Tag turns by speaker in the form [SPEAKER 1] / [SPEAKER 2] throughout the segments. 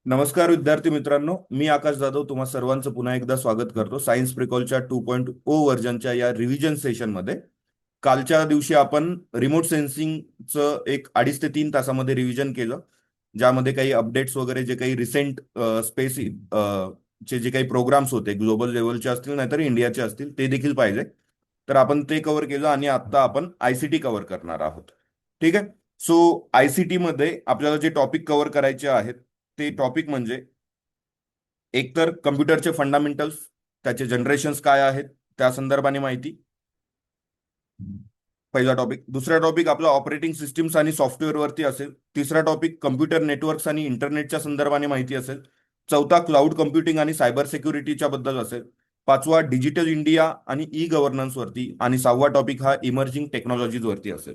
[SPEAKER 1] नमस्कार विद्यार्थी मित्रांनो, मी आकाश जाधव तुम्हा सर्वांचं पुन्हा एकदा स्वागत करतो सायन्स प्रिकॉलच्या 2.0 व्हर्जनच्या या रिव्हिजन सेशनमध्ये. कालच्या दिवशी आपण रिमोट सेन्सिंगचं एक 2.5 ते 3 तासामध्ये रिव्हिजन केलं, ज्यामध्ये काही अपडेट्स वगैरे जे काही रिसेंट स्पेस चे जे काही प्रोग्राम्स होते ग्लोबल लेवलचे असतील नाहीतर इंडियाचे असतील ते देखील पाहिजे. तर आपण ते कव्हर केलं आणि आता आपण आयसीटी कव्हर करणार आहोत. ठीक आहे. सो आयसीटी मध्ये आपल्याला जे टॉपिक कव्हर करायचे आहेत ते टॉपिक म्हणजे एकतर कम्प्युटरचे फंडामेंटल्स, त्याचे जनरेशन्स काय आहेत त्या संदर्भाने माहिती, पहिला टॉपिक. दुसरा टॉपिक आपला ऑपरेटिंग सिस्टीम्स आणि सॉफ्टवेअरवरती असेल. तिसरा टॉपिक कम्प्युटर नेटवर्क्स आणि इंटरनेटच्या संदर्भाने माहिती असेल. चौथा क्लाउड कम्प्युटिंग आणि सायबर सिक्युरिटीच्या बद्दल असेल. पाचवा डिजिटल इंडिया आणि ई गव्हर्नन्स वरती. आणि सहावा टॉपिक हा इमर्जिंग टेक्नॉलॉजीज वरती असेल.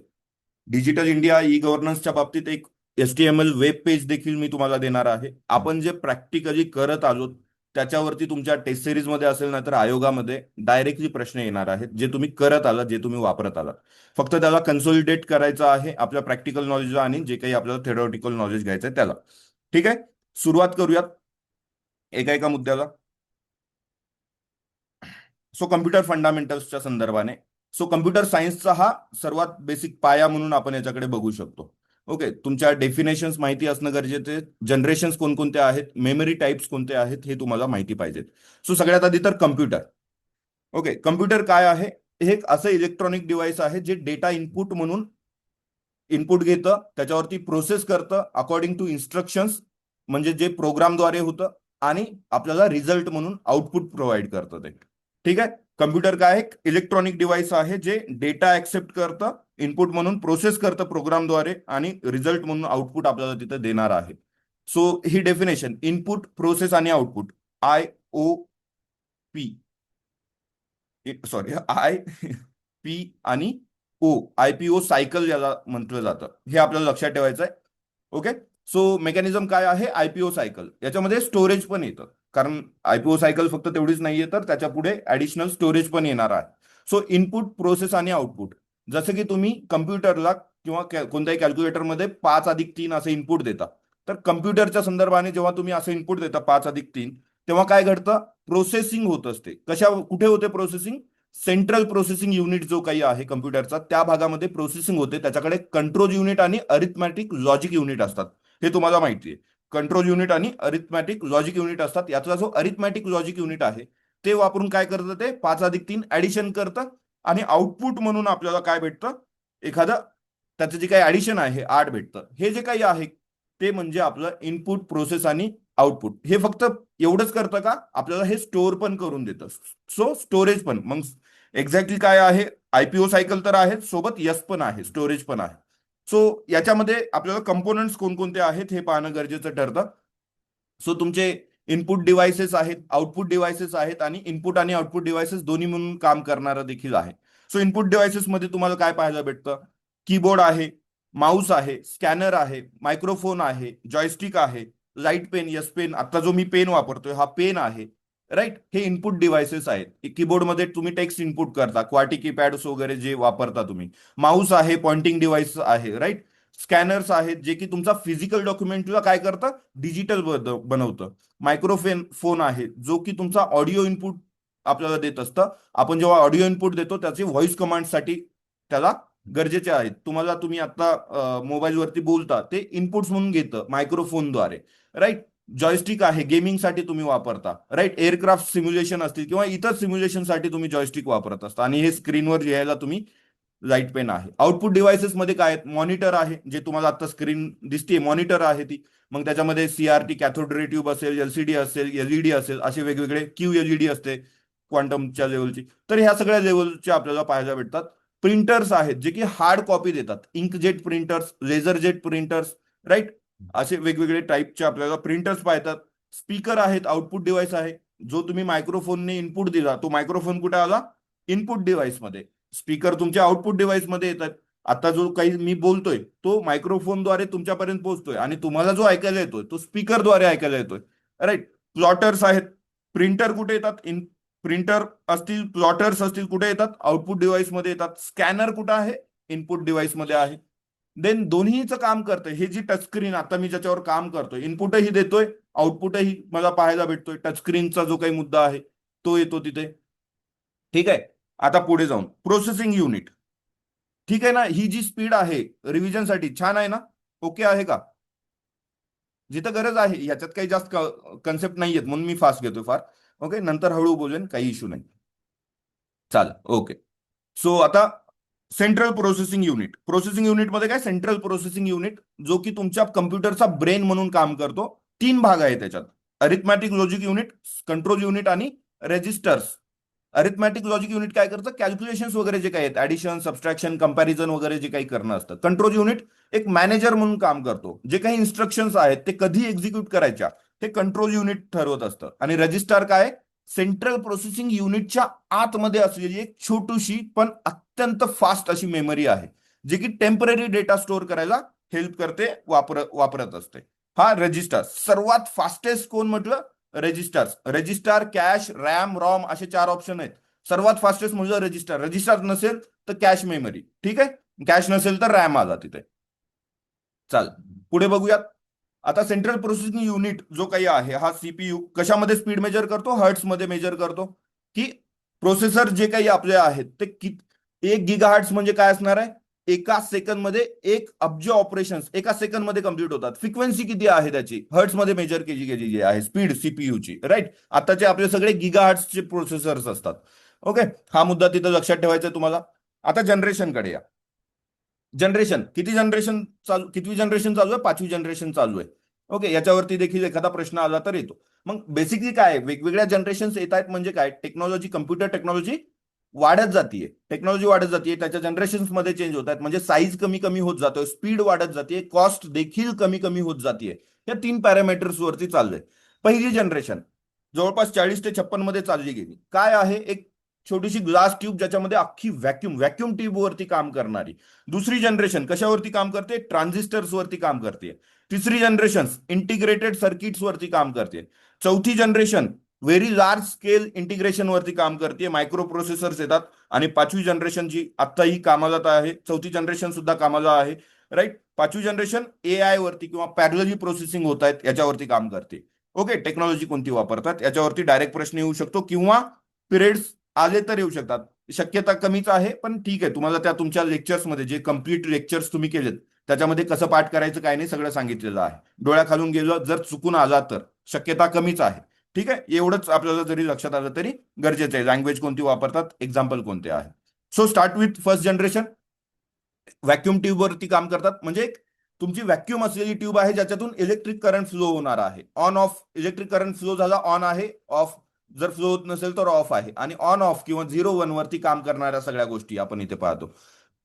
[SPEAKER 1] डिजिटल इंडिया ई गव्हर्नन्सच्या बाबतीत एक HTML वेब पेज देखील मी तुम्हाला देणार आहे. आपण जे प्रॅक्टिकली करत आलो त्याच्यावरती तुमच्या टेस्ट सिरीज मध्ये असेल ना तर आयोगामध्ये डायरेक्टली प्रश्न येणार आहेत, जे तुम्ही करत आलात, जे तुम्ही वापरत आलात. फक्त त्याला कन्सोलिडेट करायचं आहे आपल्या प्रॅक्टिकल नॉलेजला आणि जे काही आपल्याला थेरॉटिकल नॉलेज घ्यायचं आहे त्याला. ठीक आहे. सुरुवात करूयात एका एका मुद्द्याला. सो कम्प्युटर फंडामेंटल्सच्या संदर्भाने. सो कम्प्युटर सायन्सचा हा सर्वात बेसिक पाया म्हणून आपण याच्याकडे बघू शकतो. ओके, तुमच्या डेफिनेशन्स माहिती असणं गरजेचे. जनरेशन्स कोणकोणते आहेत, मेमरी टाइप्स कोणते आहेत हे तुम्हाला माहिती पाहिजेत. सो सगळ्यात आधी तर कम्प्युटर. ओके, कम्प्युटर काय आहे? हे एक असं इलेक्ट्रॉनिक डिव्हाइस आहे जे डेटा इनपुट म्हणून इनपुट घेतं, त्याच्यावरती प्रोसेस करतं अकॉर्डिंग टू इन्स्ट्रक्शन्स, म्हणजे जे प्रोग्रामद्वारे होतं, आणि आपल्याला रिझल्ट म्हणून आउटपुट प्रोव्हाइड करतं ते. ठीक आहे. कम्प्युटर काय एक इलेक्ट्रॉनिक डिव्हाइस आहे जे डेटा ऍक्सेप्ट करतं, इनपुट म्हणून प्रोसेस करतं प्रोग्रामद्वारे, आणि रिझल्ट म्हणून आउटपुट आपल्याला तिथे देणार आहे. सो ही डेफिनेशन इनपुट, प्रोसेस आणि आउटपुट, IOP, सॉरी, IPO आणि IPO सायकल याला म्हटलं जातं, हे आपल्याला लक्षात ठेवायचं आहे. ओके. सो मेकॅनिझम काय आहे? IPO cycle. याच्यामध्ये स्टोरेज पण येतं, कारण IPO सायकल फक्त तेवढीच नाहीये तर त्याच्या पुढे ऍडिशनल स्टोरेज पण येणार आहे. सो इनपुट, प्रोसेस आणि आउटपुट. जसं की तुम्ही कम्प्युटरला किंवा कोणत्याही कॅल्क्युलेटरमध्ये 5+3 असं इनपुट देता, तर कम्प्युटरच्या संदर्भाने जेव्हा तुम्ही असं इनपुट देता 5+3, तेव्हा काय घडतं? प्रोसेसिंग होत असते. कुठे होते प्रोसेसिंग? सेंट्रल प्रोसेसिंग युनिट जो काही आहे कम्प्युटरचा त्या भागामध्ये प्रोसेसिंग होते. त्याच्याकडे कंट्रोल युनिट आणि अरिथमॅटिक लॉजिक युनिट असतात, हे तुम्हाला माहिती आहे. कंट्रोल युनिट आणि अरिथमॅटिक लॉजिक युनिट असतात. याचा जो अरिथमॅटिक लॉजिक युनिट आहे ते वापरून काय करतं? ते 5+3 ऍडिशन करतं, आणि आउटपुट म्हणून आपल्याला काय भेटतं? एखादं त्याचं जे काही ऍडिशन आहे 8 भेटतं. हे जे काही आहे ते म्हणजे आपलं इनपुट, प्रोसेस आणि आउटपुट. हे फक्त एवढंच करतं का? आपल्याला हे स्टोअर पण करून देतं. सो स्टोरेज पण मग एक्झॅक्टली काय आहे? IPO सायकल तर आहे, सोबत यस पण आहे, स्टोरेज पण आहे. सो याच्यामध्ये आपल्याला कंपोनंट्स कोणकोणते आहेत हे पाहणं गरजेचं ठरतं. सो तुमचे इनपुट डिव्हायसेस आहेत, आउटपुट डिव्हायसेस आहेत, आणि इनपुट आणि आउटपुट डिव्हायसेस दोन्ही म्हणून काम करणारं देखील आहे. सो इनपुट डिव्हायसेस मध्ये तुम्हाला काय पाहायला भेटतं? कीबोर्ड आहे, माऊस आहे, स्कॅनर आहे, मायक्रोफोन आहे, जॉयस्टिक आहे, लाईट पेन, यस पेन, आता जो मी पेन वापरतोय हा पेन आहे. राईट, हे इनपुट डिव्हायसेस आहेत. कीबोर्डमध्ये तुम्ही टेक्स्ट इनपुट करता, क्वाटी कीपॅड्स वगैरे जे वापरता तुम्ही. माऊस आहे, पॉइंटिंग डिव्हाइस आहे. राईट. स्कॅनर्स आहेत जे की तुमचा फिजिकल डॉक्युमेंटला काय करतं? डिजिटल बनवतं. मायक्रोफोन फोन आहे जो की तुमचा ऑडिओ इनपुट आपल्याला देत असतं. आपण जेव्हा ऑडिओ इनपुट देतो त्याचे व्हॉइस कमांडसाठी त्याला गरजेचे आहेत. तुम्ही आता मोबाईलवरती बोलता ते इनपुट्स म्हणून घेतं मायक्रोफोनद्वारे. राईट. जॉयस्टिक आहे, गेमिंगसाठी तुम्ही वापरता. राईट. एअरक्राफ्ट सिम्युलेशन असतील किंवा इतर सिम्युलेशनसाठी तुम्ही जॉयस्टिक वापरत असता, आणि हे स्क्रीनवर लिहायला तुम्ही लाईट पेन आहे. आउटपुट डिव्हायसेस मध्ये काय आहेत? मॉनिटर आहे, जे तुम्हाला आता स्क्रीन दिसते मॉनिटर आहे ती. मग त्याच्यामध्ये CRT, कॅथोड रे ट्यूब असेल, LCD असेल, LED असेल, असे वेगवेगळे QLED असते क्वांटमच्या लेवलची. तर ह्या सगळ्या लेवलचे आपल्याला पाहायला भेटतात. प्रिंटर्स आहेत जे की हार्ड कॉपी देतात, inkjet printers, laser jet printers. Right. असे वेगवेगळे टाईपचे आपल्याला प्रिंटर्स पाहतात. स्पीकर आहेत, आउटपुट डिव्हाइस आहे. जो तुम्ही मायक्रोफोनने इनपुट दिला तो मायक्रोफोन कुठे आला? इनपुट डिव्हाइस मध्ये. स्पीकर तुमच्या आउटपुट डिव्हाइस मध्ये येतात. आता जो काही मी बोलतोय तो मायक्रोफोनद्वारे तुमच्यापर्यंत पोहोचतोय, आणि तुम्हाला जो ऐकायला येतोय तो स्पीकरद्वारे ऐकायला येतोय. राईट. प्लॉटर्स आहेत. प्रिंटर कुठे येतात? प्रिंटर असतील, प्लॉटर्स असतील, कुठे येतात? आउटपुट डिव्हाइस मध्ये येतात. स्कॅनर कुठे आहे? इनपुट डिव्हाइस मध्ये आहे. देन दोन्हीचं काम करतंय. हे जी टचस्क्रीन आता मी ज्याच्यावर काम करतोय, इनपुटही देतोय, आउटपुटही मला पाहायला भेटतोय. टचस्क्रीनचा जो काही मुद्दा आहे तो येतो तिथे. ठीक आहे. आता पुढे जाऊन प्रोसेसिंग युनिट. ठीक आहे ना, ही जी स्पीड आहे रिव्हिजनसाठी छान आहे ना, ओके आहे का? जिथं गरज आहे याच्यात काही जास्त कन्सेप्ट नाहीयेत म्हणून मी फास्ट घेतोय फार. ओके, नंतर हळू बोलेन, काही इश्यू नाही. चालेल, ओके. सो आता central processing unit. Processing unit मध्ये काय, सेंट्रल प्रोसेसिंग युनिट जो की तुमच्या कम्प्युटरचा ब्रेन म्हणून काम करतो. 3 भाग आहे त्याच्यात: arithmetic logic unit, control unit आणि रेजिस्टर्स. अरिथमॅटिक लॉजिक युनिट काय करतं, कॅल्क्युलेशन्स वगैरे जे काही आहेत, ऍडिशन, सबस्ट्रॅक्शन, कंपॅरिझन वगैरे जे काही करणं असतं. कंट्रोल युनिट एक मॅनेजर म्हणून काम करतो. जे काही इन्स्ट्रक्शन्स आहेत ते कधी एक्झिक्यूट करायच्या हे कंट्रोल युनिट ठरवत असतं. आणि रजिस्टर काय, सेंट्रल प्रोसेसिंग युनिटच्या आतमध्ये असलेली एक छोटीशी पण अत्यंत फास्ट अशी मेमरी आहे, जी की टेम्पररी डेटा स्टोअर करायला हेल्प करते, वापरत असते. हा रजिस्टर सर्वात फास्टेस्ट कोण म्हटलं, registers. Register, cache, RAM, ROM असे 4 ऑप्शन आहेत. सर्वात फास्टेस्ट म्हणजे रजिस्टर. रजिस्टर नसेल तर कॅश मेमरी. ठीक आहे, कॅश नसेल तर रॅम आला तिथे. चाल, पुढे बघूयात. आता सेंट्रल प्रोसेसिंग युनिट जो काही आहे हा सीपीयू कशामध्ये स्पीड मेजर करतो, हर्ट्स मध्ये मेजर करतो. की प्रोसेसर जे काही आपले आहेत ते 1 गिगाहर्ट्स म्हणजे काय असणार आहे, एका सेकंड मध्ये 1 अब्ज ऑपरेशन एका सेकंड मध्ये कम्प्लीट होतात. फ्रिक्वेन्सी किती आहे त्याची, हर्ट्स मध्ये मेजर केली गेलेली आहे स्पीड सीपीयूची, राईट. आताचे आपले सगळे गिगाहर्ट्सचे प्रोसेसर्स असतात. ओके, हा मुद्दा तिथं लक्षात ठेवायचा आहे तुम्हाला. आता जनरेशनकडे या. जनरेशन, कितवी जनरेशन चालू आहे, 5वी जनरेशन चालू आहे. ओके, याच्यावरती देखील एखादा प्रश्न आला तर येतो. मग बेसिकली काय वेगवेगळ्या जनरेशन येत आहेत म्हणजे काय, टेक्नॉलॉजी, कम्प्युटर टेक्नॉलॉजी वाढत जातीये. टेक्नॉलॉजी वाढत जाते, त्याच्या जनरेशन मध्ये चेंज होत आहेत, म्हणजे साईज कमी कमी होत जातोय, स्पीड वाढत जाते, कॉस्ट देखील कमी कमी होत जाते. या 3 पॅरामीटर्स वरती चाललंय. पहिली जनरेशन जवळपास 40 ते 56 मध्ये चालली गेली. काय आहे, एक छोटीशी ग्लास ट्यूब ज्याच्यामध्ये अख्खी व्हॅक्यूम ट्यूब वरती काम करणारी. दुसरी जनरेशन कशावरती काम करते, ट्रान्झिस्टर्स वरती काम करते. तिसरी जनरेशन इंटिग्रेटेड सर्किट्स वरती काम करते. चौथी generation very large scale integration वरती काम करते, मायक्रो प्रोसेसर्स येतात. आणि 5वी जनरेशन जी आत्ताही कामाला आहे, 4थी जनरेशन सुद्धा कामाला आहे, राईट. 5वी जनरेशन एआय वरती किंवा पॅरलली प्रोसेसिंग होत आहेत याच्यावरती काम करते. ओके, टेक्नॉलॉजी कोणती वापरतात याच्यावरती डायरेक्ट प्रश्न येऊ शकतो, किंवा पिरियड्स आले तर येऊ शकतात. शक्यता कमीच आहे, पण ठीक आहे. तुम्हाला त्या तुमच्या लेक्चर्समध्ये जे कम्प्लीट लेक्चर्स तुम्ही केलेत त्याच्यामध्ये कसं पाठ करायचं काय नाही सगळं सांगितलेलं आहे. डोळ्याखालून गेलं जर चुकून आला तर शक्यता कमीच आहे. ठीक आहे, एवढंच आपल्याला जरी लक्षात आलं तरी गरजेचं आहे. लँग्वेज कोणती वापरतात, एक्झाम्पल कोणते आहे. So start with first generation. Vacuum tube वरती काम करतात, म्हणजे तुमची व्हॅक्यूम असलेली ट्यूब आहे ज्याच्यातून इलेक्ट्रिक करंट फ्लो होणार आहे. On off electric current flow झाला ऑन आहे, ऑफ जर फ्लो होत नसेल तर ऑफ आहे. आणि ऑन ऑफ किंवा 0-1 वरती काम करणाऱ्या सगळ्या गोष्टी आपण इथे पाहतो.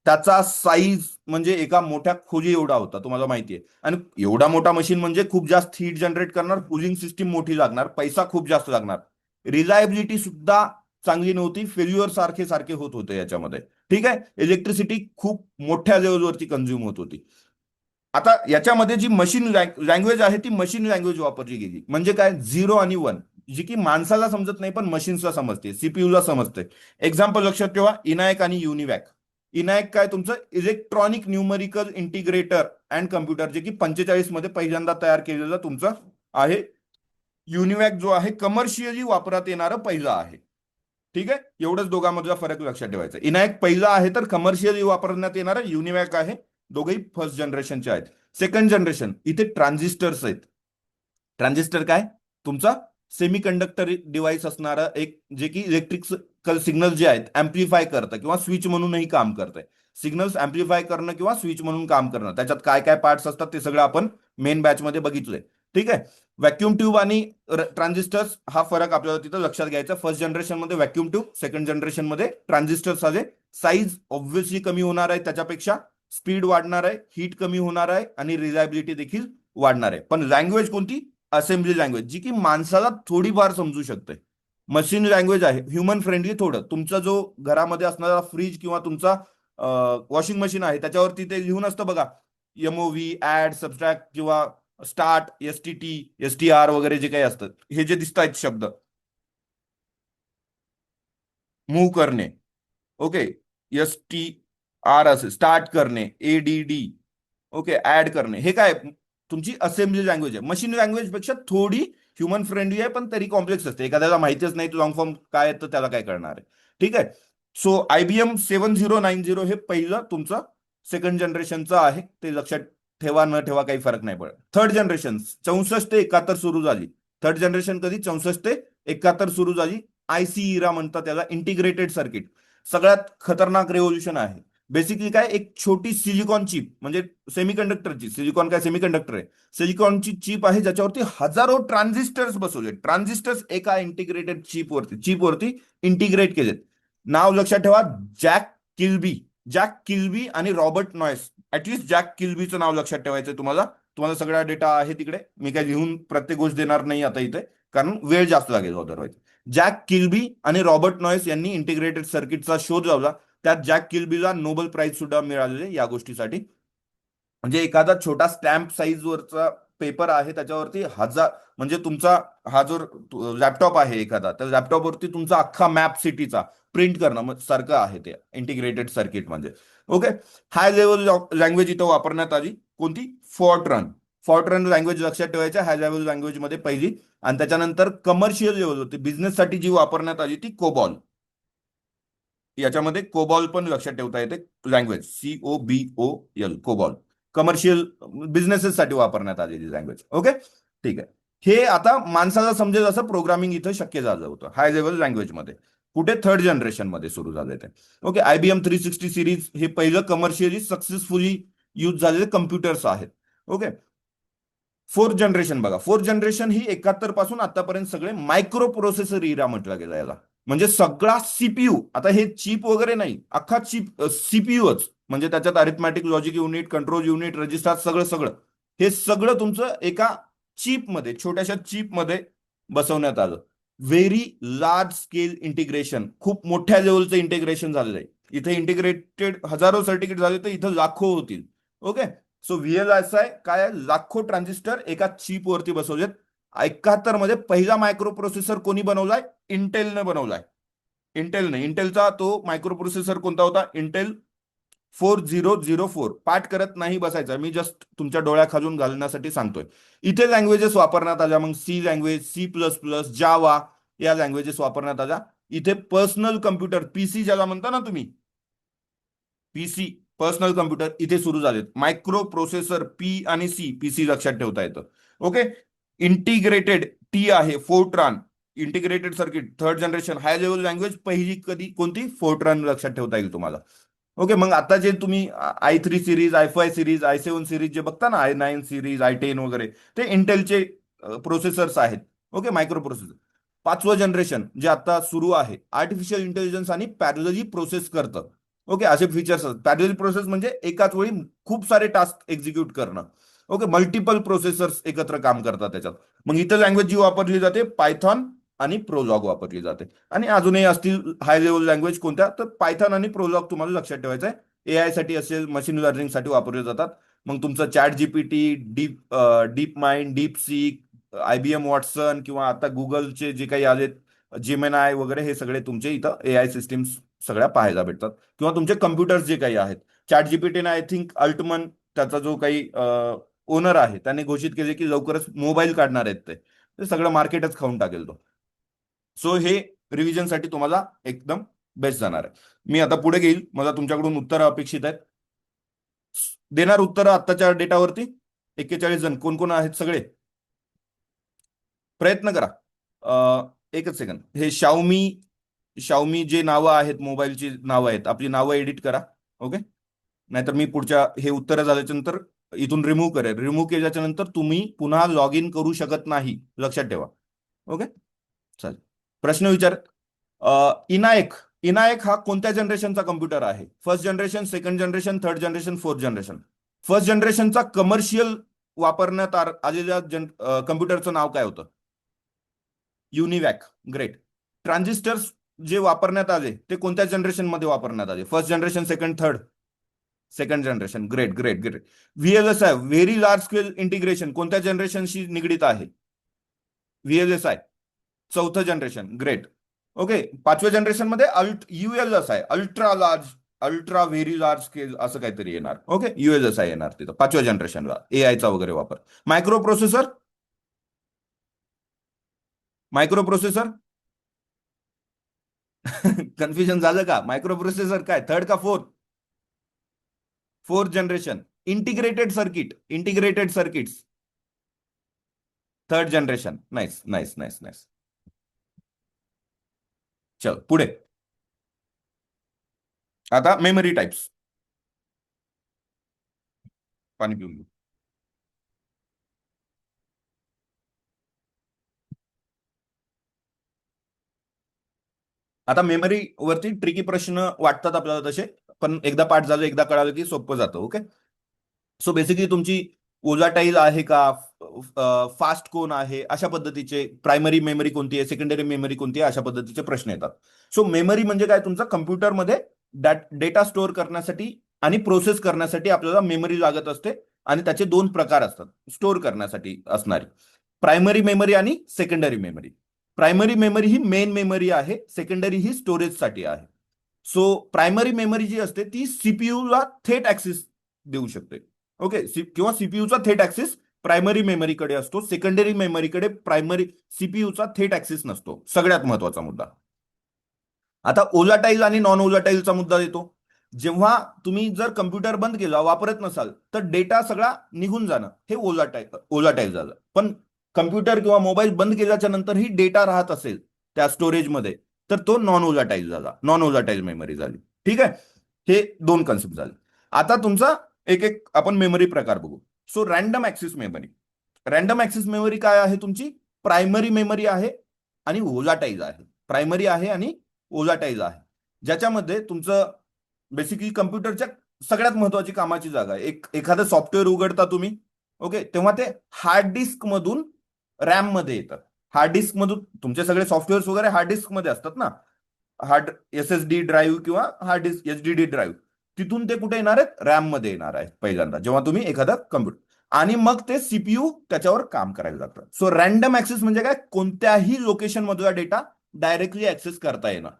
[SPEAKER 1] त्याचा साईज म्हणजे एका मोठ्या खोली एवढा होता, तुम्हाला माहितीये. आणि एवढा मोठा मशीन म्हणजे खूप जास्त हीट जनरेट करणार, कूलिंग सिस्टीम मोठी लागणार, पैसा खूप जास्त लागणार. रिलायबिलिटी सुद्धा चांगली नव्हती, फेल्युअर सारखे सारखे होत होते याच्यामध्ये. ठीक आहे, इलेक्ट्रिसिटी खूप मोठ्या लेवलवरती कंझ्युम होत होती. आता याच्यामध्ये जी मशीन लँग्वेज आहे ती मशीन लँग्वेज वापरली गेली. म्हणजे काय, 0 आणि 1, जी की माणसाला समजत नाही पण मशीन्सला समजते, सीपीयूला समजते. एक्झाम्पल लक्षात ठेवा, इनायक आणि युनिवॅक. इनायक काय, तुमचं electronic numerical integrator and computer, जे की 45 मध्ये पहिल्यांदा तयार केलेलं तुमचं आहे. युनिवॅक जो आहे कमर्शियली वापरात येणारं पहिलं आहे. ठीक आहे, एवढंच दोघांमधला फरक लक्षात ठेवायचा. इनायक पहिला आहे तर कमर्शियली वापरण्यात येणारं युनिवॅक आहे. दोघेही फर्स्ट जनरेशनचे आहेत. सेकंड जनरेशन, इथे ट्रान्झिस्टर्स आहेत. ट्रान्झिस्टर काय, तुमचा सेमी कंडक्टर डिव्हाइस असणारा एक, जे की इलेक्ट्रिक सिग्नल जे आहेत अँप्लिफाय करतं किंवा स्विच म्हणूनही काम करतंय. सिग्नल्स अँप्लिफाय करणं किंवा स्विच म्हणून काम करणं, त्याच्यात काय काय पार्ट्स असतात ते सगळं आपण मेन बॅच मध्ये बघितलंय. ठीक आहे, व्हॅक्यूम ट्यूब आणि ट्रान्झिस्टर्स हा फरक आपल्याला तिथं लक्षात घ्यायचा. फर्स्ट जनरेशन मध्ये व्हॅक्यूम ट्यूब, सेकंड जनरेशन मध्ये ट्रान्झिस्टर्स आले. साईज ऑब्व्हियसली कमी होणार आहे त्याच्यापेक्षा, स्पीड वाढणार आहे, हीट कमी होणार आहे आणि रिलायबिलिटी देखील वाढणार आहे. पण लँग्वेज कोणती, असेंब्ली लँग्वेज, जी की माणसाला थोडीफार समजू शकते. मशीन लँग्वेज आहे, ह्युमन फ्रेंडली थोडं. तुमचा जो घरामध्ये असणारा फ्रीज किंवा तुमचा वॉशिंग मशीन आहे त्याच्यावरती ते लिहून असतं बघा, एमओव्ही, ऍड, सबस्ट्रॅक्ट किंवा स्टार्ट, एसटीटी, एसटीआर वगैरे जे काही असतं, हे जे दिसत आहेत शब्द, मूव्ह करणे. ओके, एस टी आर असे स्टार्ट करणे, एडीडी, ओके, ऍड करणे. हे काय तुमची असेंब्ली लँग्वेज आहे. मशीन लँग्वेज पेक्षा थोडी ह्युमन फ्रेंडली आहे, पण तरी कॉम्प्लेक्स असते. एखाद्याला माहितीच नाही लॉंग फॉर्म काय आहे तर त्याला काय करणार आहे. ठीक आहे. सो IBM 7090 हे पहिलं तुमचं सेकंड जनरेशनचं आहे. ते लक्षात ठेवा न ठेवा काही फरक नाही पडत. थर्ड जनरेशन 64 ते 71 सुरू झाली. थर्ड जनरेशन कधी 64 ते 71 सुरू झाली. IC इरा म्हणतात त्याला, इंटिग्रेटेड सर्किट. सगळ्यात खतरनाक रेव्होल्युशन आहे. बेसिकली काय, एक छोटी सिलिकॉन चिप, म्हणजे सेमीकंडक्टरची, सिलिकॉन काय सेमीकंडक्टर आहे, सिलिकॉनची चिप आहे ज्याच्यावरती हजारो ट्रान्झिस्टर्स बसवले. ट्रान्झिस्टर्स एका इंटिग्रेटेड चिपवरती इंटिग्रेट केलेत. नाव लक्षात ठेवा, जॅक किल्बी. जॅक किल्बी आणि रॉबर्ट नॉयस. ऍटलिस्ट जॅक किल्बीचं नाव लक्षात ठेवायचं तुम्हाला. तुम्हाला सगळा डेटा आहे तिकडे, मी काय लिहून प्रत्येक गोष्ट देणार नाही आता इथे, कारण वेळ जास्त लागेल अदरवाईज. जॅक किल्बी आणि रॉबर्ट नॉयस यांनी इंटिग्रेटेड सर्किटचा शोध लावला. त्यात जॅक किल्बीला नोबेल प्राइज सुद्धा मिळालेले या गोष्टीसाठी. म्हणजे एखादा छोटा स्टॅम्प साईज वरचा पेपर आहे त्याच्यावरती हजार, म्हणजे तुमचा हा जो लॅपटॉप आहे एखादा, तर लॅपटॉपवरती तुमचा अख्खा मॅप सिटीचा प्रिंट करणं सारखं आहे ते इंटिग्रेटेड सर्किट म्हणजे. ओके. हाय लेवल लँग्वेज इथं वापरण्यात आली. कोणती? फॉर्ट्रन. फॉर्ट्रन लँग्वेज लक्षात ठेवायच्या, हाय लेवल लँग्वेज मध्ये पहिली. आणि त्याच्यानंतर कमर्शियल लेवल होती, बिझनेससाठी जी वापरण्यात आली ती कोबॉल. याच्यामध्ये कोबॉल पण लक्षात ठेवता येते लँग्वेज, COBOL, कोबॉल. कमर्शियल बिझनेसेससाठी वापरण्यात आलेली लँग्वेज. ओके, ठीक आहे. हे आता माणसाला समजेल असं प्रोग्रामिंग इथं शक्य झालं होतं हाय लेवल लँग्वेजमध्ये. कुठे? थर्ड जनरेशन मध्ये सुरू झाले ते. ओके. IBM 360 सिरीज हे पहिलं कमर्शियली सक्सेसफुली यूज झालेले कम्प्युटर्स आहेत. ओके. फोर्थ जनरेशन बघा. फोर्थ जनरेशन ही 71 पासून आतापर्यंत सगळे मायक्रो प्रोसेसर इरा म्हटलं गेलं याला. म्हणजे सगळा सीपीयू, आता हे चिप वगैरे नाही, अख्खा चिप सीपीयूच, म्हणजे त्याच्यात arithmetic logic unit, control unit, register, सगळं सगळं हे सगळं तुमचं एका चिपमध्ये, छोट्याशा चिपमध्ये बसवण्यात आलं. व्हेरी लार्ज स्केल इंटिग्रेशन, खूप मोठ्या लेवलचं इंटिग्रेशन झालेलं आहे. इथे इंटिग्रेटेड हजारो सर्किट झाले तर इथं लाखो होतील. ओके. सो VLSI काय आहे? लाखो ट्रान्झिस्टर एका चिप वरती बसवलेत. 71 मध्ये पहिला मायक्रो प्रोसेसर कोणी बनवलाय? इंटेलने बनवलाय. इंटेलने. इंटेलचा तो मायक्रो प्रोसेसर कोणता होता? इंटेल 4004. पाठ करत नाही बसायचा, मी जस्ट तुमच्या डोळ्याखालून घालण्यासाठी सांगतोय. इथे लँग्वेजेस वापरण्यात आल्या, मग सी लँग्वेज, C++, जावा या लँग्वेजेस वापरण्यात आल्या. इथे पर्सनल कम्प्युटर, PC ज्याला म्हणता ना तुम्ही, PC, पर्सनल कम्प्युटर इथे सुरू झालेत. मायक्रो प्रोसेसर P आणि C, PC लक्षात ठेवता येतं. ओके. इंटिग्रेटेड T आहे, Fortran. Integrated circuit third generation high level language पहिली कधी कोणती? फोर्ट्रान लक्षात ठेवता येईल तुम्हाला. ओके. मग आता जे तुम्ही i3 series, i5 series, i7 series जे बघता ना, i9 सिरीज, i10 वगैरे, ते इंटेलचे प्रोसेसर्स आहेत. Okay, micro processor. पाचवं जनरेशन जे आता सुरू आहे, आर्टिफिशियल इंटेलिजन्स आणि पॅरलली प्रोसेस करतं. ओके, असे फीचर्स. पॅरलल प्रोसेस म्हणजे एकाच वेळी खूप सारे टास्क एक्झिक्यूट करणं. ओके, मल्टिपल प्रोसेसर्स एकत्र काम करतात त्याच्यात. मग इथं लँग्वेज जी वापरली जाते, पायथॉन आणि प्रोलॉग वापरली जाते. आणि अजूनही असतील हाय लेवल लँग्वेज कोणत्या, तर पायथॉन आणि प्रोलॉग तुम्हाला लक्षात ठेवायचं आहे. AI साठी असेल, मशीन लर्निंगसाठी वापरले जातात. मग तुमचं ChatGPT, deep mind, deep sick, IBM Watson, किंवा आता गुगलचे जे काही आलेत, जेमिनाय वगैरे, हे सगळे तुमचे इथं AI सिस्टीम्स सगळ्या पाहायला भेटतात. किंवा तुमचे कम्प्युटर्स जे काही आहेत. ChatGPT आय थिंक अल्टमन, त्याचा जो काही ओनर आहे, त्याने घोषित केले की लवकरच मोबाईल काढणार आहेत ते सगळं मार्केटच खाऊन टाकेल तो. सो हे रिव्हिजनसाठी तुम्हाला एकदम बेस्ट जाणार आहे. मी आता पुढे घेईल, मला तुमच्याकडून उत्तरं अपेक्षित आहेत. देणार उत्तरं आत्ताच्या डेटावरती. 41 जण कोण कोण आहेत सगळे? प्रयत्न करा. एकच सेकंद. हे शाओमी जे नावं आहेत, मोबाईलची नावं आहेत, आपली नावं एडिट करा. ओके. नाहीतर मी पुढच्या हे उत्तरं झाल्याच्या नंतर इथून रिमूव्ह करेल. रिमूव्ह केल्याच्या नंतर तुम्ही पुन्हा लॉग इन करू शकत नाही, लक्षात ठेवा. ओके, चालेल. प्रश्न विचार. इनायक. इनायक हा कोणत्या जनरेशनचा कम्प्युटर आहे? First generation, second generation, third generation, fourth generation? First जनरेशनचा कमर्शियल वापरण्यात आलेल्या कम्प्युटरचं नाव काय होतं? युनिवॅक. ग्रेट. ट्रान्झिस्टर्स जे वापरण्यात आले ते कोणत्या जनरेशन मध्ये वापरण्यात आले? First generation, second, third? Second generation. Great great great. VLSI, very large scale integration, कोणत्या जनरेशनशी निगडीत आहे? VLSI चौथं जनरेशन. ग्रेट. ओके. पाचव्या जनरेशन मध्ये ULSI, ultra large ultra very large scale असं काहीतरी येणार. ओके, USSI येणार तिथं 5व्या जनरेशनला AI चा वगैरे वापर. Micro processor, micro processor confusion झालं का? मायक्रो प्रोसेसर काय, थर्ड का fourth? Fourth generation. Integrated circuit, integrated circuits, third generation. Nice nice nice nice. चल पुढे. आता मेमरी टाइप्स. पाणी पिऊन घेऊ. आता मेमरी वरती ट्रिकी प्रश्न वाटतात आपल्याला तसे, पण एकदा पाठ झालं, एकदा कळालं की सोपं जातं. ओके, सो बेसिकली तुमची ओजाटाईल आहे का, फास्ट कोण आहे, अशा पद्धतीचे, प्रायमरी मेमरी कोणती आहे, सेकंडरी मेमरी कोणती आहे, अशा पद्धतीचे प्रश्न येतात. सो मेमरी म्हणजे काय, तुमचा कम्प्युटरमध्ये डेटा स्टोअर करण्यासाठी आणि प्रोसेस करण्यासाठी आपल्याला मेमरी लागत असते. आणि त्याचे दोन प्रकार असतात स्टोअर करण्यासाठी असणारी, प्रायमरी मेमरी आणि सेकंडरी मेमरी. प्रायमरी मेमरी ही मेन मेमरी आहे, सेकंडरी ही स्टोरेजसाठी आहे. सो प्रायमरी मेमरी जी असते ती सीपीयूला थेट ऍक्सेस देऊ शकते. ओके, किंवा सीपीयूचा थेट ऍक्सेस प्रायमरी मेमरीकडे असतो, सेकंडरी मेमरीकडे प्रायमरी सीपीयूचा थेट ऍक्सेस नसतो. सगळ्यात महत्वाचा मुद्दा. आता ओलाटाईल आणि नॉन ओलाटाईलचा मुद्दा येतो. जेव्हा तुम्ही जर कम्प्युटर बंद केला, वापरत नसाल, तर डेटा सगळा निघून जाणं हे ओलाटाईल झालं. पण कम्प्युटर किंवा मोबाईल बंद केल्याच्या नंतरही डेटा राहत असेल त्या स्टोरेजमध्ये, तर तो नॉन ओलाटाईल झाला, नॉन ओलाटाईल मेमरी झाली. ठीक आहे, हे दोन कन्सेप्ट झाले. आता तुमचा एक एक आपण मेमरी प्रकार बघू. So random access memory. Random access memory काय आहे तुमची? प्रायमरी मेमरी आहे आणि ओलाटाईल आहे. प्रायमरी आहे आणि ओलाटाईल आहे, ज्याच्यामध्ये तुमचं बेसिकली कम्प्युटरच्या सगळ्यात महत्वाची कामाची जागा आहे. एखादं सॉफ्टवेअर उघडता तुम्ही, ओके, तेव्हा ते हार्ड डिस्क मधून रॅम मध्ये येतं. हार्ड डिस्क मधून तुमचे सगळे सॉफ्टवेअर वगैरे हार्ड डिस्क मध्ये असतात ना, हार्ड SSD ड्राईव्ह किंवा हार्ड डिस्क HDD ड्राईव्ह, तिथून ते कुठे येणार आहेत? रॅम मध्ये येणार आहेत पहिल्यांदा, जेव्हा तुम्ही एखादा कम्प्युटर, आणि मग ते सीपीयू त्याच्यावर काम करायला लागतं. सो रॅन्डम ऍक्सेस म्हणजे काय? कोणत्याही लोकेशन मधला डेटा डायरेक्टली ऍक्सेस करता येणार,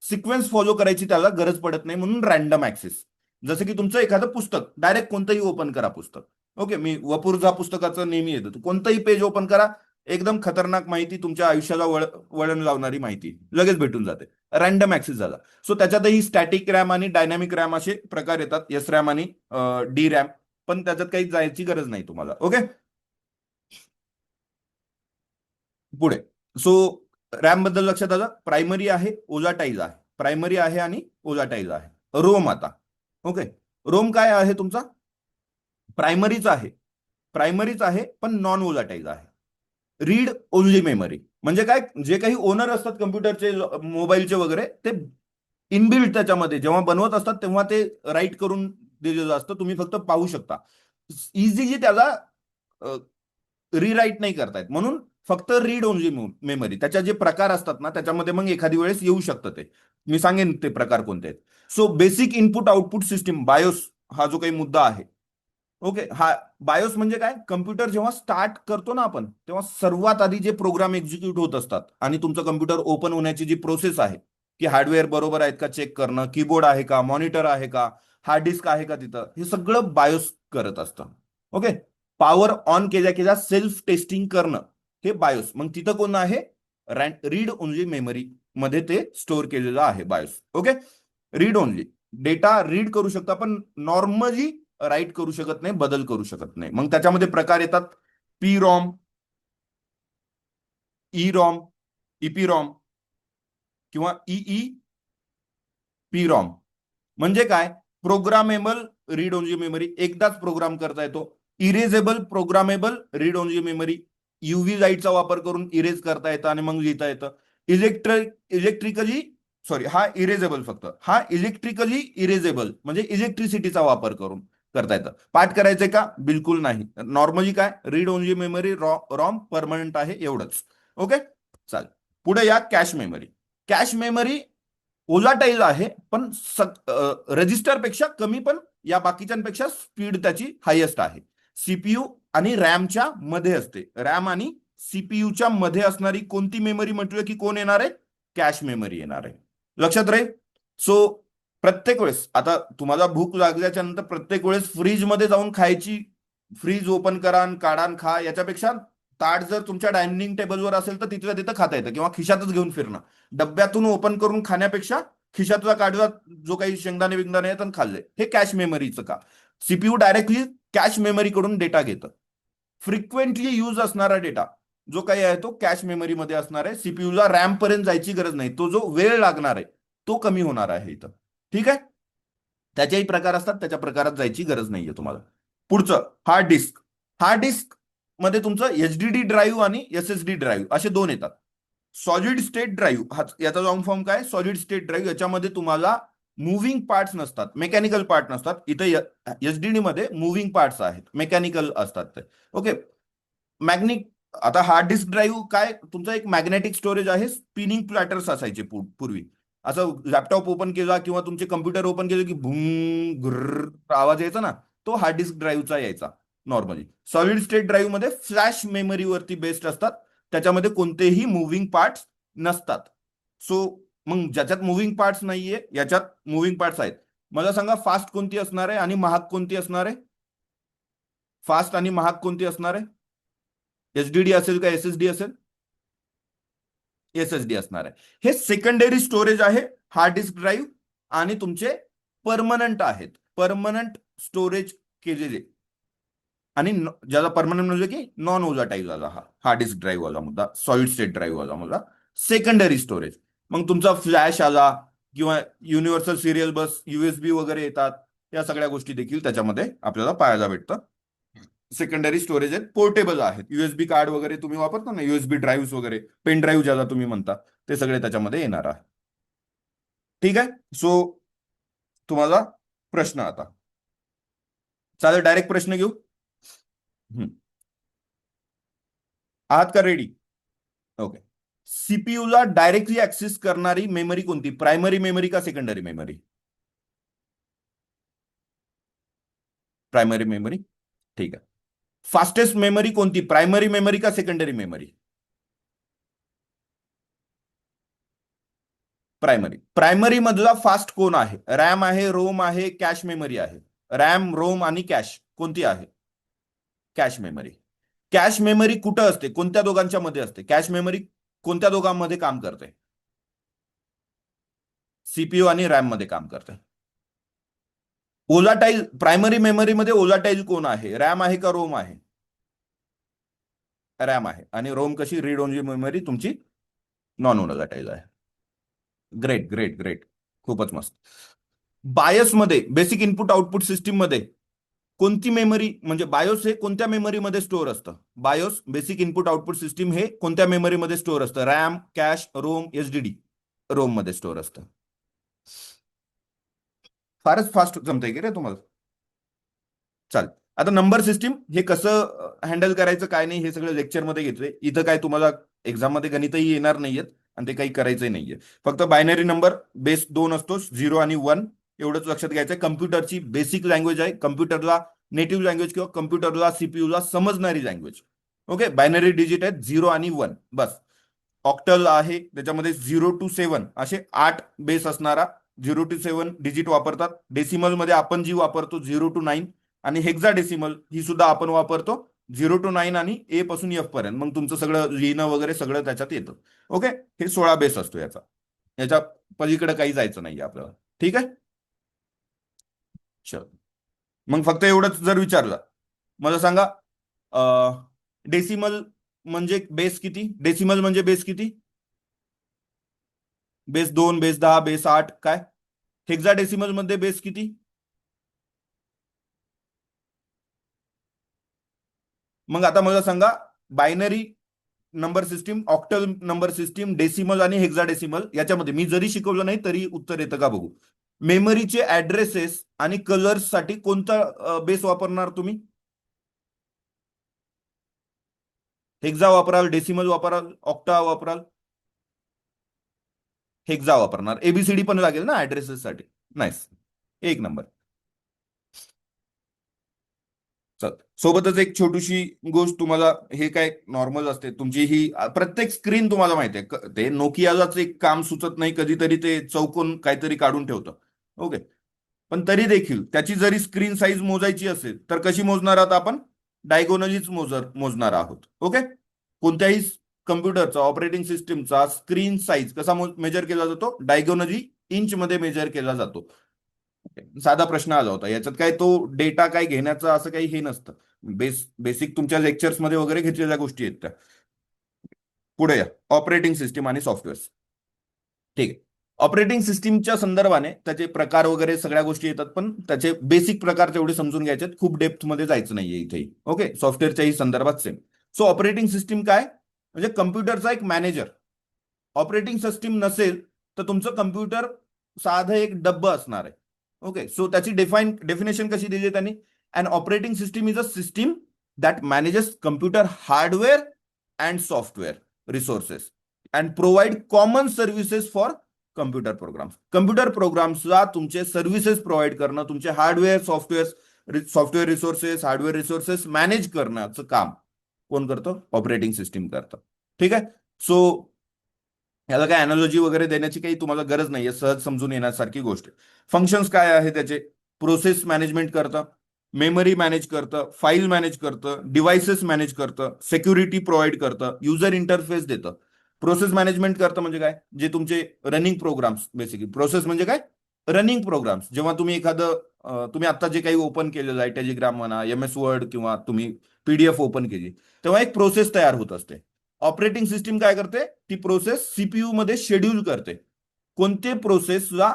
[SPEAKER 1] सिक्वेन्स फॉलो करायची त्याला गरज पडत नाही, म्हणून रॅन्डम ऍक्सेस. जसं की तुमचं एखादं पुस्तक डायरेक्ट कोणतंही ओपन करा पुस्तक. ओके, मी वपुर्झा पुस्तकाचं नेहमी येतं, कोणतंही पेज ओपन करा, एकदम खतरनाक माहिती, तुमच्या आयुष्याला वळण लावणारी माहिती लगेच भेटून जाते. रॅन्डम ऍक्सेस झाला. सो त्याच्यातही स्टॅटिक रॅम आणि डायनॅमिक रॅम असे प्रकार येतात, एस रॅम आणि डी रॅम, पण त्याच्यात काही जायची गरज नाही तुम्हाला. ओके, पुढे. सो रॅम बद्दल लक्षात आलं. प्रायमरी आहे, ओलाटाईल आहे, प्रायमरी आहे आणि ओलाटाईल आहे. रोम आता. ओके, रोम काय आहे तुमचा? प्रायमरीच आहे, प्रायमरीच आहे पण नॉन ओलाटाईल आहे. रीड ओनली मेमरी म्हणजे काय? जे काही ओनर असतात कम्प्युटरचे, मोबाईलचे वगैरे, ते इनबिल्ट त्याच्यामध्ये जेव्हा बनवत असतात तेव्हा ते राईट करून दिलेलं असतं, तुम्ही फक्त पाहू शकता. इझिली त्याला रिराईट नाही करतायत, म्हणून फक्त रीड ओनली मेमरी. त्याच्या जे प्रकार असतात ना, त्याच्यामध्ये मग एखादी वेळेस येऊ शकतं ते, मी सांगेन ते प्रकार कोणते आहेत. So basic input output system, BIOS, हा जो काही मुद्दा आहे. ओके, हा बायोस म्हणजे काय? कम्प्युटर जेव्हा स्टार्ट करतो ना आपण, तेव्हा सर्वात आधी जे प्रोग्राम एक्झिक्यूट होत असतात आणि तुमचं कम्प्युटर ओपन होण्याची जी प्रोसेस आहे, की हार्डवेअर बरोबर आहेत का चेक करणं, कीबोर्ड आहे का, मॉनिटर आहे का, हार्ड डिस्क आहे का तिथं, हे सगळं बायोस करत असतं. ओके, पॉवर ऑन केल्या केल्या सेल्फ टेस्टिंग करणं हे बायोस. मग तिथं कोण आहे? रीड ओनली मेमरी मध्ये ते स्टोअर केलेलं आहे BIOS. Okay, read only data read करू शकता, पण नॉर्मली राईट करू शकत नाही, बदल करू शकत नाही. मग त्याच्यामध्ये प्रकार येतात, P ROM, E ROM, EP ROM किंवा ई पी रॉम. म्हणजे काय? प्रोग्रामेबल रीड ओनली मेमरी, एकदाच प्रोग्राम करता येतो. Erasable programmable read only memory, UV लाईटचा वापर करून इरेज करता येतं आणि मग लिहिता येतं. इलेक्ट्रिकली, सॉरी, हा इरेजेबल, फक्त हा इलेक्ट्रिकली इरेजेबल म्हणजे इलेक्ट्रिसिटीचा वापर करून करता येतं. पाठ करायचंय का? बिलकुल नाही. नॉर्मली काय, read only memory, ROM permanent आहे, एवढंच. ओके, चालेल. पुढे या कॅश मेमरी. कॅश मेमरी ओलाटाईल आहे, पण रजिस्टरपेक्षा कमी, पण या बाकीच्यांपेक्षा स्पीड त्याची हायेस्ट आहे. सीपीयू आणि रॅमच्या मध्ये असते. रॅम आणि सीपीयूच्या मध्ये असणारी कोणती मेमरी म्हटलं की कोण येणार आहे? कॅश मेमरी येणार आहे. लक्षात राहील. सो प्रत्येक वेळेस आता तुम्हाला भूक लागल्याच्या नंतर प्रत्येक वेळेस फ्रीजमध्ये जाऊन खायची, फ्रीज ओपन करा आणि काढा आणि खा, याच्यापेक्षा ताट जर तुमच्या डायनिंग टेबलवर असेल तर तिथल्या तिथं खाता येतं, किंवा खिशातच घेऊन फिरणं. डब्यातून ओपन करून खाण्यापेक्षा खिशातला काढला जो काही शेंगदाणे बिंगदाणे आहेत आणि खाल्ले, हे कॅश मेमरीचं का. सीपीयू डायरेक्टली कॅश मेमरीकडून डेटा घेतं. फ्रिक्वेंटली यूज असणारा डेटा जो काही आहे तो कॅश मेमरीमध्ये असणार आहे. सीपीयूला रॅम पर्यंत जायची गरज नाही. तो जो वेळ लागणार आहे तो कमी होणार आहे इथं. ठीक आहे. त्याचेही प्रकार असतात, त्याच्या प्रकारात जायची गरज नाहीये तुम्हाला. पुढचं हार्ड डिस्क. हार्ड डिस्क मध्ये तुमचं एचडीडी ड्राईव्ह आणि एसएसडी ड्राईव्ह असे दोन येतात. सॉलिड स्टेट ड्राईव्ह याचा लॉंग फॉर्म काय, सॉलिड स्टेट ड्राईव्ह. याच्यामध्ये तुम्हाला मुव्हिंग पार्ट्स नसतात, मेकॅनिकल पार्ट नसतात. इथे एचडीडी मध्ये मुव्हिंग पार्ट्स आहेत, मेकॅनिकल असतात ते. ओके. मॅग्नेटिक. आता हार्ड डिस्क ड्राईव्ह काय, तुमचं एक मॅग्नेटिक स्टोरेज आहे. स्पिनिंग प्लॅटर्स असायचे पूर्वी. असं लॅपटॉप ओपन केला किंवा तुमचे कम्प्युटर ओपन केले की भूम गुर्र आवाज यायचा ना, तो हार्ड डिस्क ड्राईव्हचा यायचा नॉर्मली. सॉलिड स्टेट ड्राईव्ह मध्ये फ्लॅश मेमरीवरती बेस्ड असतात, त्याच्यामध्ये कोणतेही मुव्हिंग पार्ट्स नसतात. सो मग ज्याच्यात मुव्हिंग पार्ट्स नाहीये याच्यात मुव्हिंग पार्ट्स आहेत. मला सांगा फास्ट कोणती असणार आहे आणि महाग कोणती असणार आहे. फास्ट आणि महाग कोणती असणार आहे. एचडीडी असेल का एसएसडी असेल. एसएसडी असणार आहे. हे सेकंडरी स्टोरेज आहे हार्ड डिस्क ड्राईव्ह, आणि तुमचे परमनंट आहेत, परमनंट स्टोरेज केलेले. आणि ज्याला परमनंट म्हणजे की नॉन ओजाटाईल वाला हा हार्ड डिस्क ड्राईव्ह वाला मुद्दा, सॉलिड स्टेट ड्राईव्ह वाला मुद्दा. सेकंडरी स्टोरेज मग तुमचा फ्लॅश आला किंवा युनिव्हर्सल सिरियल बस, युएसबी वगैरे येतात, या सगळ्या गोष्टी देखील त्याच्यामध्ये आपल्याला पाहायला भेटतं. सेकंडरी स्टोरेज आहेत, पोर्टेबल आहेत. युएसबी कार्ड वगैरे तुम्ही वापरता ना, युएसबी ड्राईव्ह वगैरे, पेन ड्राईव्ह ज्याला तुम्ही म्हणता, ते सगळे त्याच्यामध्ये येणार आहे. ठीक आहे. सो तुम्हाला प्रश्न आता चालेल, डायरेक्ट प्रश्न घेऊ. आहात का रेडी. ओके. सीपीयूला डायरेक्टली ऍक्सेस करणारी मेमरी कोणती, प्रायमरी मेमरी का सेकंडरी मेमरी. Primary memory. ठीक आहे. फास्टेस्ट मेमरी कोणती, प्रायमरी मेमरी का सेकंडरी मेमरी. प्रायमरी. प्रायमरी मधला फास्ट कोण आहे, रॅम आहे, रोम आहे, कॅश मेमरी आहे. रॅम, रोम आणि कॅश कोणती आहे. Cash memory. कॅश मेमरी कुठं असते, कोणत्या दोघांच्या मध्ये असते, कॅश मेमरी कोणत्या दोघांमध्ये काम करते. सीपीयू आणि रॅम मध्ये काम करते. ओलाटाईल प्रायमरी मेमरी मध्ये ओलाटाईल कोण आहे, रॅम आहे का रोम आहे. रॅम आहे. आणि रोम कशी, रीड ओनली मेमरी तुमची नॉन ओलाटाईल आहे. ग्रेट ग्रेट ग्रेट, खूपच मस्त. बायस मध्ये, बेसिक इनपुट आउटपुट सिस्टीम मध्ये कोणती मेमरी, म्हणजे बायोस हे कोणत्या मेमरीमध्ये स्टोअर असतं. BIOS basic input output system हे कोणत्या मेमरीमध्ये स्टोअर असतं, RAM, cache, ROM, HDD. ROM मध्ये स्टोअर असतं. फारच फास्ट जमतंय की रे तुम्हाला. चाल. आता नंबर सिस्टीम हे कसं हँडल करायचं काय नाही हे सगळं लेक्चरमध्ये घेतोय. इथं काय तुम्हाला एक्झाम मध्ये गणितही येणार नाहीयेत आणि ते काही करायचंही नाहीये. फक्त बायनरी नंबर बेस 2 असतो, 0 आणि 1, एवढंच लक्षात घ्यायचंय. कम्प्युटरची बेसिक लँग्वेज आहे, कम्प्युटरला नेटिव्ह लँग्वेज किंवा कम्प्युटरला सीपीयूला समजणारी लँग्वेज. ओके. बायनरी डिजिट आहेत 0 आणि 1 बस. ऑक्टल आहे, त्याच्यामध्ये 0 to 7 असे 8 बेस असणारा 0 to 7 डिजिट वापरतात. डेसिमल मध्ये आपण जी वापरतो 0 to 9, आणि हेक्साडेसिमल ही सुद्धा आपण वापरतो 0 to 9 आणि ए पासून एफ पर्यंत. मग तुमचं सगळं लिहिणं वगैरे सगळं त्याच्यात येतं. ओके. हे 16 बेस असतो याचा. याच्या पलीकडे काही जायचं नाहीये आपल्याला. ठीक आहे. चल. मग फक्त एवढंच जर विचारलं, मला सांगा डेसिमल म्हणजे बेस किती, डेसिमल म्हणजे बेस किती. बेस 2, बेस 10, बेस 8 काय. हेक्साडेसिमल मध्ये बेस किती. मग आता मला सांगा, binary number system, octal number system, decimal आणि हेक्साडेसिमल याच्यामध्ये मी जरी शिकवलं नाही तरी उत्तर येतं का बघू. मेमरीचे ऍड्रेसेस आणि कलर्स साठी कोणता बेस वापरणार तुम्ही. हेक्सा वापराल, डेसिमल वापराल, ऑक्टा वापराल. हेक्सा वापरणार. एबीसीडी पण लागेल ना ऍड्रेसेस साठी. नाईस. एक नंबर. सोबतच एक छोटीशी गोष्ट तुम्हाला, हे काय नॉर्मल असते तुमची ही प्रत्येक स्क्रीन तुम्हाला माहिती आहे, ते नोकियालाच एक काम सुचत नाही कधीतरी ते चौकोन काहीतरी काढून ठेवतं. ओके. पण तरी देखील त्याची जरी स्क्रीन साईज मोजायची असेल तर कशी मोजणार आहोत आपण? डायगोनलीच मोजणार आहोत. ओके. कोणत्याही कम्प्युटरचा ऑपरेटिंग सिस्टीमचा स्क्रीन साईज कसा मेजर केला जातो? डायगोनली इंच मध्ये मेजर केला जातो. साधा प्रश्न आला होता याच्यात, काय तो डेटा काय घेण्याचं असं काही हे नसतं. बेसिक तुमच्या लेक्चर्स मध्ये वगैरे घेतलेल्या गोष्टी आहेत त्या. पुढे या, ऑपरेटिंग सिस्टीम आणि सॉफ्टवेअर. ठीक आहे. ऑपरेटिंग सिस्टीमच्या संदर्भाने त्याचे प्रकार वगैरे सगळ्या गोष्टी येतात, पण त्याचे बेसिक प्रकार तेवढे समजून घ्यायचे आहेत. खूप डेप्थ मध्ये जायचं नाहीये इथेही. ओके. सॉफ्टवेअरच्याही संदर्भात सेम. सो ऑपरेटिंग सिस्टीम काय म्हणजे कम्प्युटरचा एक मॅनेजर. ऑपरेटिंग सिस्टीम नसेल तर तुमचं कम्प्युटर साधं एक डब्बं असणार आहे. ओके. सो त्याची डेफिनेशन कशी दिली आहे त्यांनी? An operating system is a system that manages computer hardware and software resources and provide common services for computer programs. Computer प्रोग्राम्सला तुमचे सर्व्हिसेस प्रोव्हाइड करणं, तुमचे software resources, hardware resources manage करण्याचं काम कोण करतं? ऑपरेटिंग सिस्टीम करतं. ठीक आहे. सो याला काय अनालॉजी वगैरे देण्याची काही तुम्हाला गरज नाहीये, सहज समजून येण्यासारखी गोष्ट. फंक्शन्स काय आहे त्याचे? प्रोसेस मॅनेजमेंट करतं, मेमरी मॅनेज करतं, फाईल मॅनेज करतं, डिव्हाइसेस मॅनेज करतं, सिक्युरिटी प्रोव्हाइड करतं, युजर इंटरफेस देतं. प्रोसेस मॅनेजमेंट करतं म्हणजे काय? जे तुमचे रनिंग प्रोग्राम्स, बेसिकली प्रोसेस म्हणजे काय? Running programs. जेव्हा तुम्ही तुम्ही आता जे काही ओपन केलेलं आहे, टेलिग्राम म्हणा, MS वर्ड किंवा तुम्ही PDF ओपन केली, तेव्हा एक प्रोसेस तयार होत असते. ऑपरेटिंग सिस्टीम काय करते? ती प्रोसेस सीपीयू मध्ये शेड्यूल करते. कोणते प्रोसेसला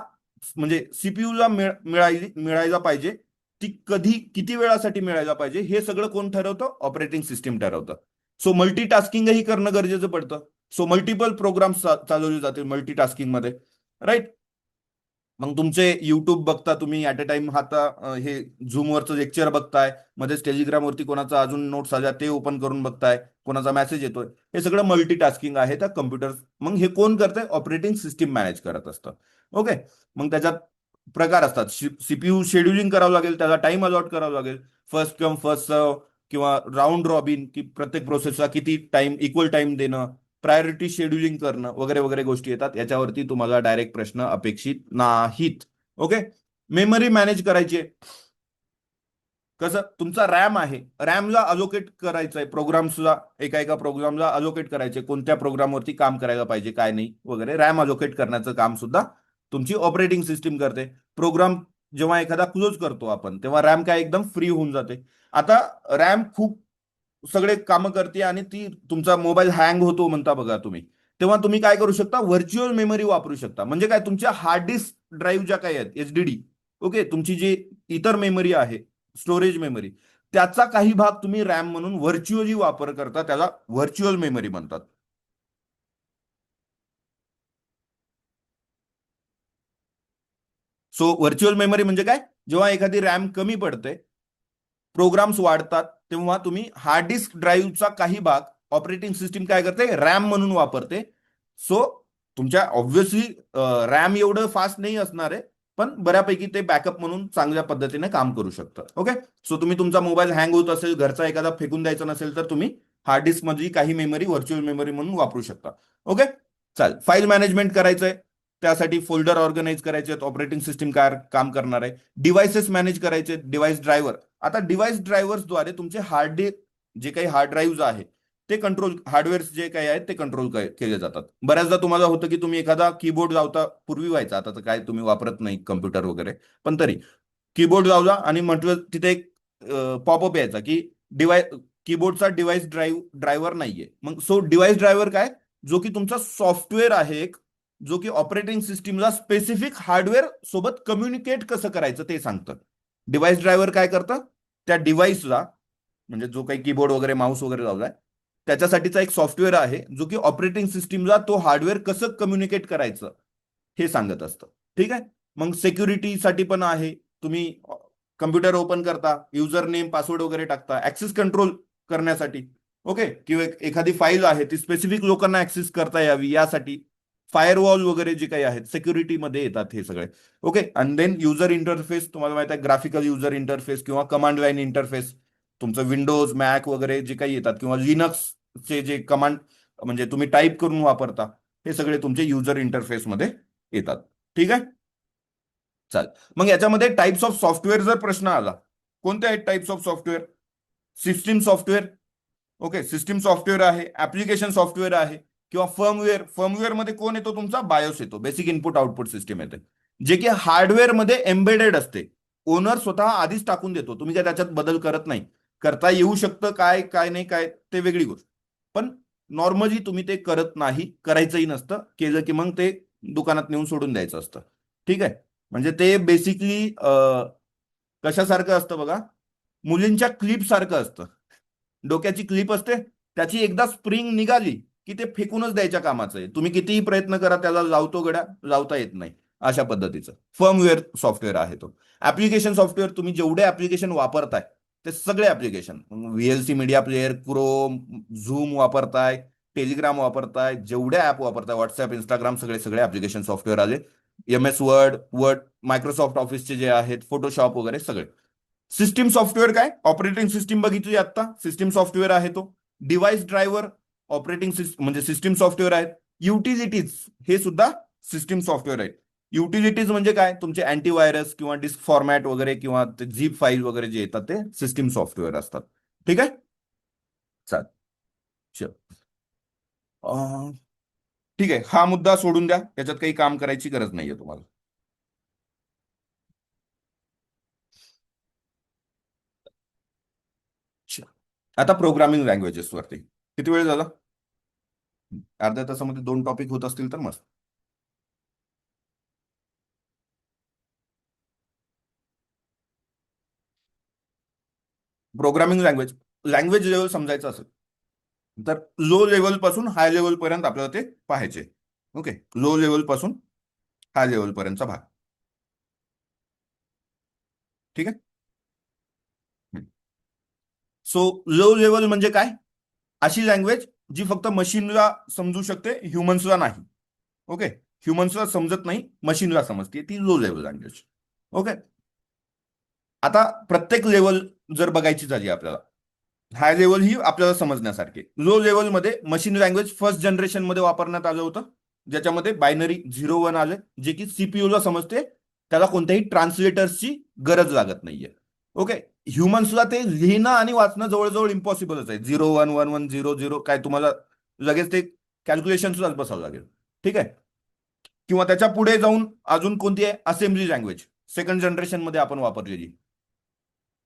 [SPEAKER 1] म्हणजे सीपीयूला मिळायला पाहिजे, ती कधी किती वेळासाठी मिळायला पाहिजे, हे सगळं कोण ठरवतं? ऑपरेटिंग सिस्टीम ठरवतं. सो मल्टीटास्किंगही करणं गरजेचं पडतं. सो मल्टिपल प्रोग्राम्स चालवले जातील मल्टीटास्किंग मध्ये, राईट? मग तुमचे युट्यूब बघता तुम्ही ऍट अ टाइम, आता हे झूमवरचं लेक्चर बघताय, मध्येच टेलिग्रामवरती कोणाचा अजून नोट्स आल्या ते ओपन करून बघताय, कोणाचा मेसेज येतोय, हे सगळं मल्टीटास्किंग आहे त्या कम्प्युटर. मग हे कोण करतंय? ऑपरेटिंग सिस्टीम मॅनेज करत असतं. ओके. मग त्याच्यात प्रकार असतात. सीपीयू शेड्युलिंग करावं लागेल, त्याला टाइम अलॉट करावा लागेल, फर्स्ट कम फर्स्ट सर्व किंवा राऊंड रॉबिन, की प्रत्येक प्रोसेसला किती टाइम, इक्वल टाइम देणं, प्रायोरिटी शेड्युलिंग करणं वगैरे वगैरे गोष्टी येतात. याच्यावरती तुम्हाला डायरेक्ट प्रश्न अपेक्षित नाहीत. ओके. मेमरी मॅनेज करायची आहे. कसं? तुमचा रॅम आहे, रॅमला अलोकेट करायचं आहे, प्रोग्राम्सला एका एका प्रोग्रामला अलोकेट करायचे, कोणत्या प्रोग्रामवरती काम करायला पाहिजे काय नाही वगैरे, रॅम अलोकेट करण्याचं काम सुद्धा तुमची ऑपरेटिंग सिस्टीम करते. प्रोग्राम जेव्हा एखादा क्लोज करतो आपण, तेव्हा रॅम काय एकदम फ्री होऊन जाते. आता रॅम खूप सगळे कामं करते आणि ती तुमचा मोबाईल हँग होतो म्हणता बघा तुम्ही, तेव्हा तुम्ही काय करू शकता? व्हर्च्युअल मेमरी वापरू शकता. म्हणजे काय? तुमच्या हार्ड डिस्क ड्राईव्ह ज्या काही आहेत, HDD, ओके, तुमची जी इतर मेमरी आहे, स्टोरेज मेमरी, त्याचा काही भाग तुम्ही रॅम म्हणून व्हर्च्युअली वापर करता, त्याला व्हर्च्युअल मेमरी म्हणतात. सो व्हर्च्युअल मेमरी म्हणजे काय? जेव्हा एखादी रॅम कमी पडते, प्रोग्राम्स वाढतात, तेव्हा तुम्ही हार्ड डिस्क ड्राईव्हचा काही भाग ऑपरेटिंग सिस्टीम काय करते? रॅम म्हणून वापरते. सो तुमच्या ऑब्व्हियसली रॅम एवढं फास्ट नाही असणार आहे, पण बऱ्यापैकी ते बॅकअप म्हणून चांगल्या पद्धतीने काम करू शकतं. ओके. सो तुम्ही तुमचा मोबाईल हँग होत असेल, घरचा एखादा फेकून द्यायचा नसेल, तर तुम्ही हार्ड डिस्क मधली काही मेमरी व्हर्च्युअल मेमरी म्हणून वापरू शकता. ओके. चालेल. फाईल मॅनेजमेंट करायचंय, त्यासाठी फोल्डर ऑर्गनाईज करायचे आहेत, ऑपरेटिंग सिस्टीम काम करणार आहे. डिव्हाइसेस मॅनेज करायचे, डिव्हाइस ड्रायव्हर. आता डिव्हाइस ड्रायव्हर्सद्वारे तुमचे जे काही हार्ड ड्राईव्ह आहे ते कंट्रोल, हार्डवेअर जे काही आहेत ते कंट्रोल केले जातात. बऱ्याचदा तुम्हाला होतं की तुम्ही एखादा कीबोर्ड लावता, पूर्वी व्हायचा, आता तर काय तुम्ही वापरत नाही कम्प्युटर वगैरे, पण तरी कीबोर्ड लावला आणि म्हटलं तिथे एक पॉपअप यायचा की डिवाइस, कीबोर्डचा ड्रायव्हर नाहीये. मग सो डिव्हाइस ड्रायव्हर काय? जो की तुमचा सॉफ्टवेअर आहे एक, जो की ऑपरेटिंग सिस्टीमला स्पेसिफिक हार्डवेअर सोबत कम्युनिकेट कसं करायचं ते सांगतं. डिव्हाइस ड्रायव्हर काय करतं? त्या डिव्हाइसला, म्हणजे जो काही कीबोर्ड वगैरे माऊस वगैरे लावलाय, त्याच्यासाठीचा एक सॉफ्टवेअर आहे जो की ऑपरेटिंग सिस्टीमला तो हार्डवेअर कसं कम्युनिकेट करायचं हे सांगत असतं. ठीक आहे. मग सिक्युरिटीसाठी पण आहे. तुम्ही कम्प्युटर ओपन करता, युजर नेम पासवर्ड वगैरे टाकता, ऍक्सेस कंट्रोल करण्यासाठी. ओके. किंवा एखादी फाईल आहे ती स्पेसिफिक लोकांना ऍक्सेस करता यावी यासाठी फायरवॉल वगैरे जे काही आहेत सिक्युरिटीमध्ये येतात हे सगळे. ओके. आणि देन युजर इंटरफेस, तुम्हाला माहित आहे, ग्राफिकल युजर इंटरफेस किंवा कमांड लाईन इंटरफेस. तुमचं विंडोज, मॅक वगैरे जे काही येतात किंवा लिनक्सचे जे कमांड म्हणजे तुम्ही टाईप करून वापरता, हे सगळे तुमचे युजर इंटरफेसमध्ये येतात. ठीक आहे. चालेल. मग याच्यामध्ये टाइप्स ऑफ सॉफ्टवेअर जर प्रश्न आला, कोणते आहेत types of software? System software, okay, system software आहे, ऍप्लिकेशन सॉफ्टवेअर आहे, किंवा फर्मवेअर. फर्मवेअर मध्ये कोण येतो? तुमचा बायोस येतो, बेसिक इनपुट आउटपुट सिस्टीम येते, जे की हार्डवेअर मध्ये एम्बेडेड असते. ओनर स्वतः आधीच टाकून देतो, तुम्ही काय त्याच्यात बदल करत नाही. करता येऊ शकतं, काय काय नाही काय ते वेगळी गोष्ट, पण नॉर्मली तुम्ही ते करत नाही, करायचंही नसतं. केलं की मग ते दुकानात नेऊन सोडून द्यायचं असतं. ठीक आहे. म्हणजे ते बेसिकली कशासारखं असतं बघा, मुलींच्या क्लिप सारखं असतं. डोक्याची क्लिप असते, त्याची एकदा स्प्रिंग निघाली की ते फेकूनच द्यायच्या कामाचं आहे. तुम्ही कितीही प्रयत्न करा, त्याला लावतो गड्या, लावता येत नाही. अशा पद्धतीचं फर्मवेअर सॉफ्टवेअर आहे तो. ऍप्लिकेशन सॉफ्टवेअर, तुम्ही जेवढे ऍप्लिकेशन वापरताय ते सगळे application, VLC media player, Chrome, zoom वापरताय, टेलिग्राम वापरताय, जेवढे ऍप वापरताय, व्हॉट्सअप, इंस्टाग्राम, सगळे सगळे ऍप्लिकेशन सॉफ्टवेअर आले. MS वर्ड, मायक्रोसॉफ्ट ऑफिसचे जे आहेत, फोटोशॉप वगैरे सगळे. सिस्टीम सॉफ्टवेअर काय? ऑपरेटिंग सिस्टीम बघितली आता, सिस्टीम सॉफ्टवेअर आहे तो. डिव्हाइस ड्रायव्हर, ऑपरेटिंग सिस्टम म्हणजे सिस्टीम सॉफ्टवेअर आहेत. युटिलिटीज, हे सुद्धा सिस्टीम सॉफ्टवेअर आहेत. युटिलिटीज म्हणजे काय? तुमचे अँटीव्हायरस किंवा डिस्क फॉर्मॅट वगैरे किंवा ते झिप फाईल वगैरे जे येतात ते सिस्टीम सॉफ्टवेअर असतात. ठीक आहे. चाल चल. ठीक आहे, हा मुद्दा सोडून द्या, त्याच्यात काही काम करायची गरज नाहीये तुम्हाला. अच्छा. आता प्रोग्रामिंग लँग्वेजेस वरती किती वेळ झाला? अर्ध्या तासामध्ये 2 टॉपिक होत असतील तर मस्त. प्रोग्रामिंग लँग्वेज, लँग्वेज लेवल समजायचं असेल तर लो लेवल पासून हाय लेवल पर्यंत आपल्याला ते पाहायचे. ओके, लो लेवल पासून हाय लेवल पर्यंतचा भाग. ठीक आहे. सो लो लेवल म्हणजे काय? अशी लँग्वेज जी फक्त मशीनला समजू शकते, ह्युमन्सला नाही. ओके, ह्युमन्सला समजत नाही, मशीनला समजते, ती लो लेवल लँग्वेज. ओके. आता प्रत्येक लेवल जर बघायची झाली आपल्याला, हाय लेवल ही आपल्याला समजण्यासारखी. लो लेवलमध्ये मशीन लँग्वेज फर्स्ट जनरेशन मध्ये वापरण्यात आलं होतं, ज्याच्यामध्ये बायनरी 0-1 आले, जे की सीपीयूला समजते, त्याला कोणत्याही ट्रान्सलेटर्सची गरज लागत नाहीये. ओके. ह्युमन्सला ते लिहिणं आणि वाचणं जवळजवळ इम्पॉसिबलच आहे. 0-1-1-1-0-0 काय तुम्हाला लगेच ते कॅल्क्युलेशनच बसावं लागेल. ठीक आहे. किंवा त्याच्या पुढे जाऊन अजून कोणती आहे? असेंब्ली लँग्वेज, सेकंड जनरेशन मध्ये आपण वापरलेली.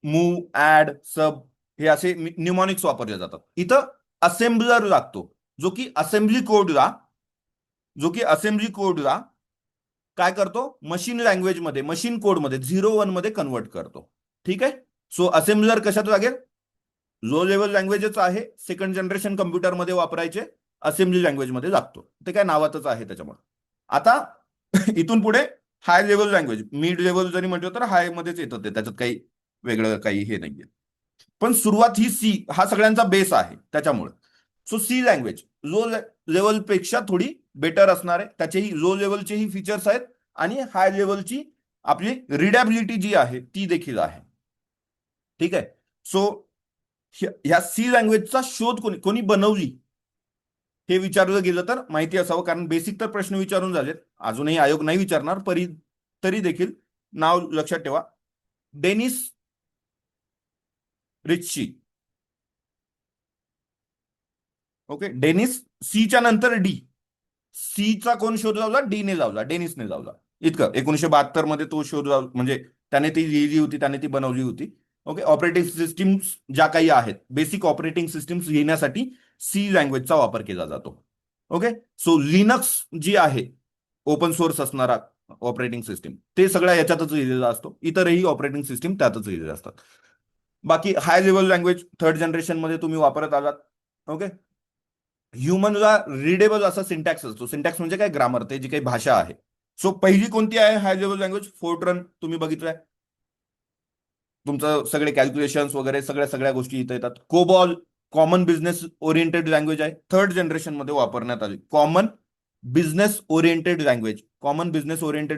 [SPEAKER 1] मूव, ऍड, सब, हे असे न्यूमॉनिक्स वापरले जातात. इथं असेंब्लर लागतो, जो की असेंब्ली कोडला काय करतो? मशीन लँग्वेज मध्ये, मशीन कोड मध्ये 0-1 मध्ये कन्वर्ट करतो. ठीक आहे. सो असेंब्लर कशात लागेल? लो लेवल लँग्वेजच आहे, सेकंड जनरेशन कम्प्युटरमध्ये वापरायचे, असेंब्ली लँग्वेज मध्ये लागतो. ते काय नावातच आहे त्याच्यामुळे. आता इथून पुढे high level language, mid level जरी म्हटलं तर हाय मध्येच येतं ते, त्याच्यात काही वेगळं काही हे नाहीये. पण सुरुवात ही सी, हा सगळ्यांचा बेस आहे त्याच्यामुळे. सो सी लँग्वेज लो लेवलपेक्षा थोडी बेटर असणार आहे, त्याचेही लो लेवलचेही फीचर्स आहेत, आणि हाय लेवलची आपली रिडॅबिलिटी जी आहे ती देखील आहे. ठीक आहे. सो ह्या सी लँग्वेजचा शोध कोणी कोणी बनवली हे विचारलं गेलं तर माहिती असावं, कारण बेसिक तर प्रश्न विचारून झालेत, अजूनही आयोग नाही विचारणार, तरी देखील नाव लक्षात ठेवा. डेनिस रिच्ची. ओके, डेनिस, सीच्या नंतर डी. सीचा कोण शोध लावला? डीने लावला, डेनिसने लावला. इतकं 1972 मध्ये तो शोध लावला, म्हणजे त्याने ती लिहिली होती, त्याने ती बनवली होती. ओके. ऑपरेटिंग सिस्टीम्स ज्या काही आहेत, बेसिक ऑपरेटिंग सिस्टीम्स लिहिण्यासाठी सी लँग्वेजचा वापर केला जातो. ओके. सो लिनक्स जी आहे, ओपन सोर्स असणारा ऑपरेटिंग सिस्टीम, ते सगळ्या याच्यातच लिहिलेला असतो. इतरही ऑपरेटिंग सिस्टीम त्यातच लिहिलेले असतात. बाकी high level language third generation मध्ये तुम्ही वापरत आलात. ओके. ह्युमनला रिडेबल असा सिंटॅक्स असतो. सिंटॅक्स म्हणजे काय? ग्रामर, ते जी काही भाषा आहे. सो पहिली कोणती आहे हाय लेवल लँग्वेज? फोर्ट्रन तुम्ही बघितलंय. तुमचं सगळे कॅल्क्युलेशन्स वगैरे सगळ्या सगळ्या गोष्टी इथे येतात. COBOL common business oriented language आहे, थर्ड जनरेशन मध्ये वापरण्यात आली. Common business oriented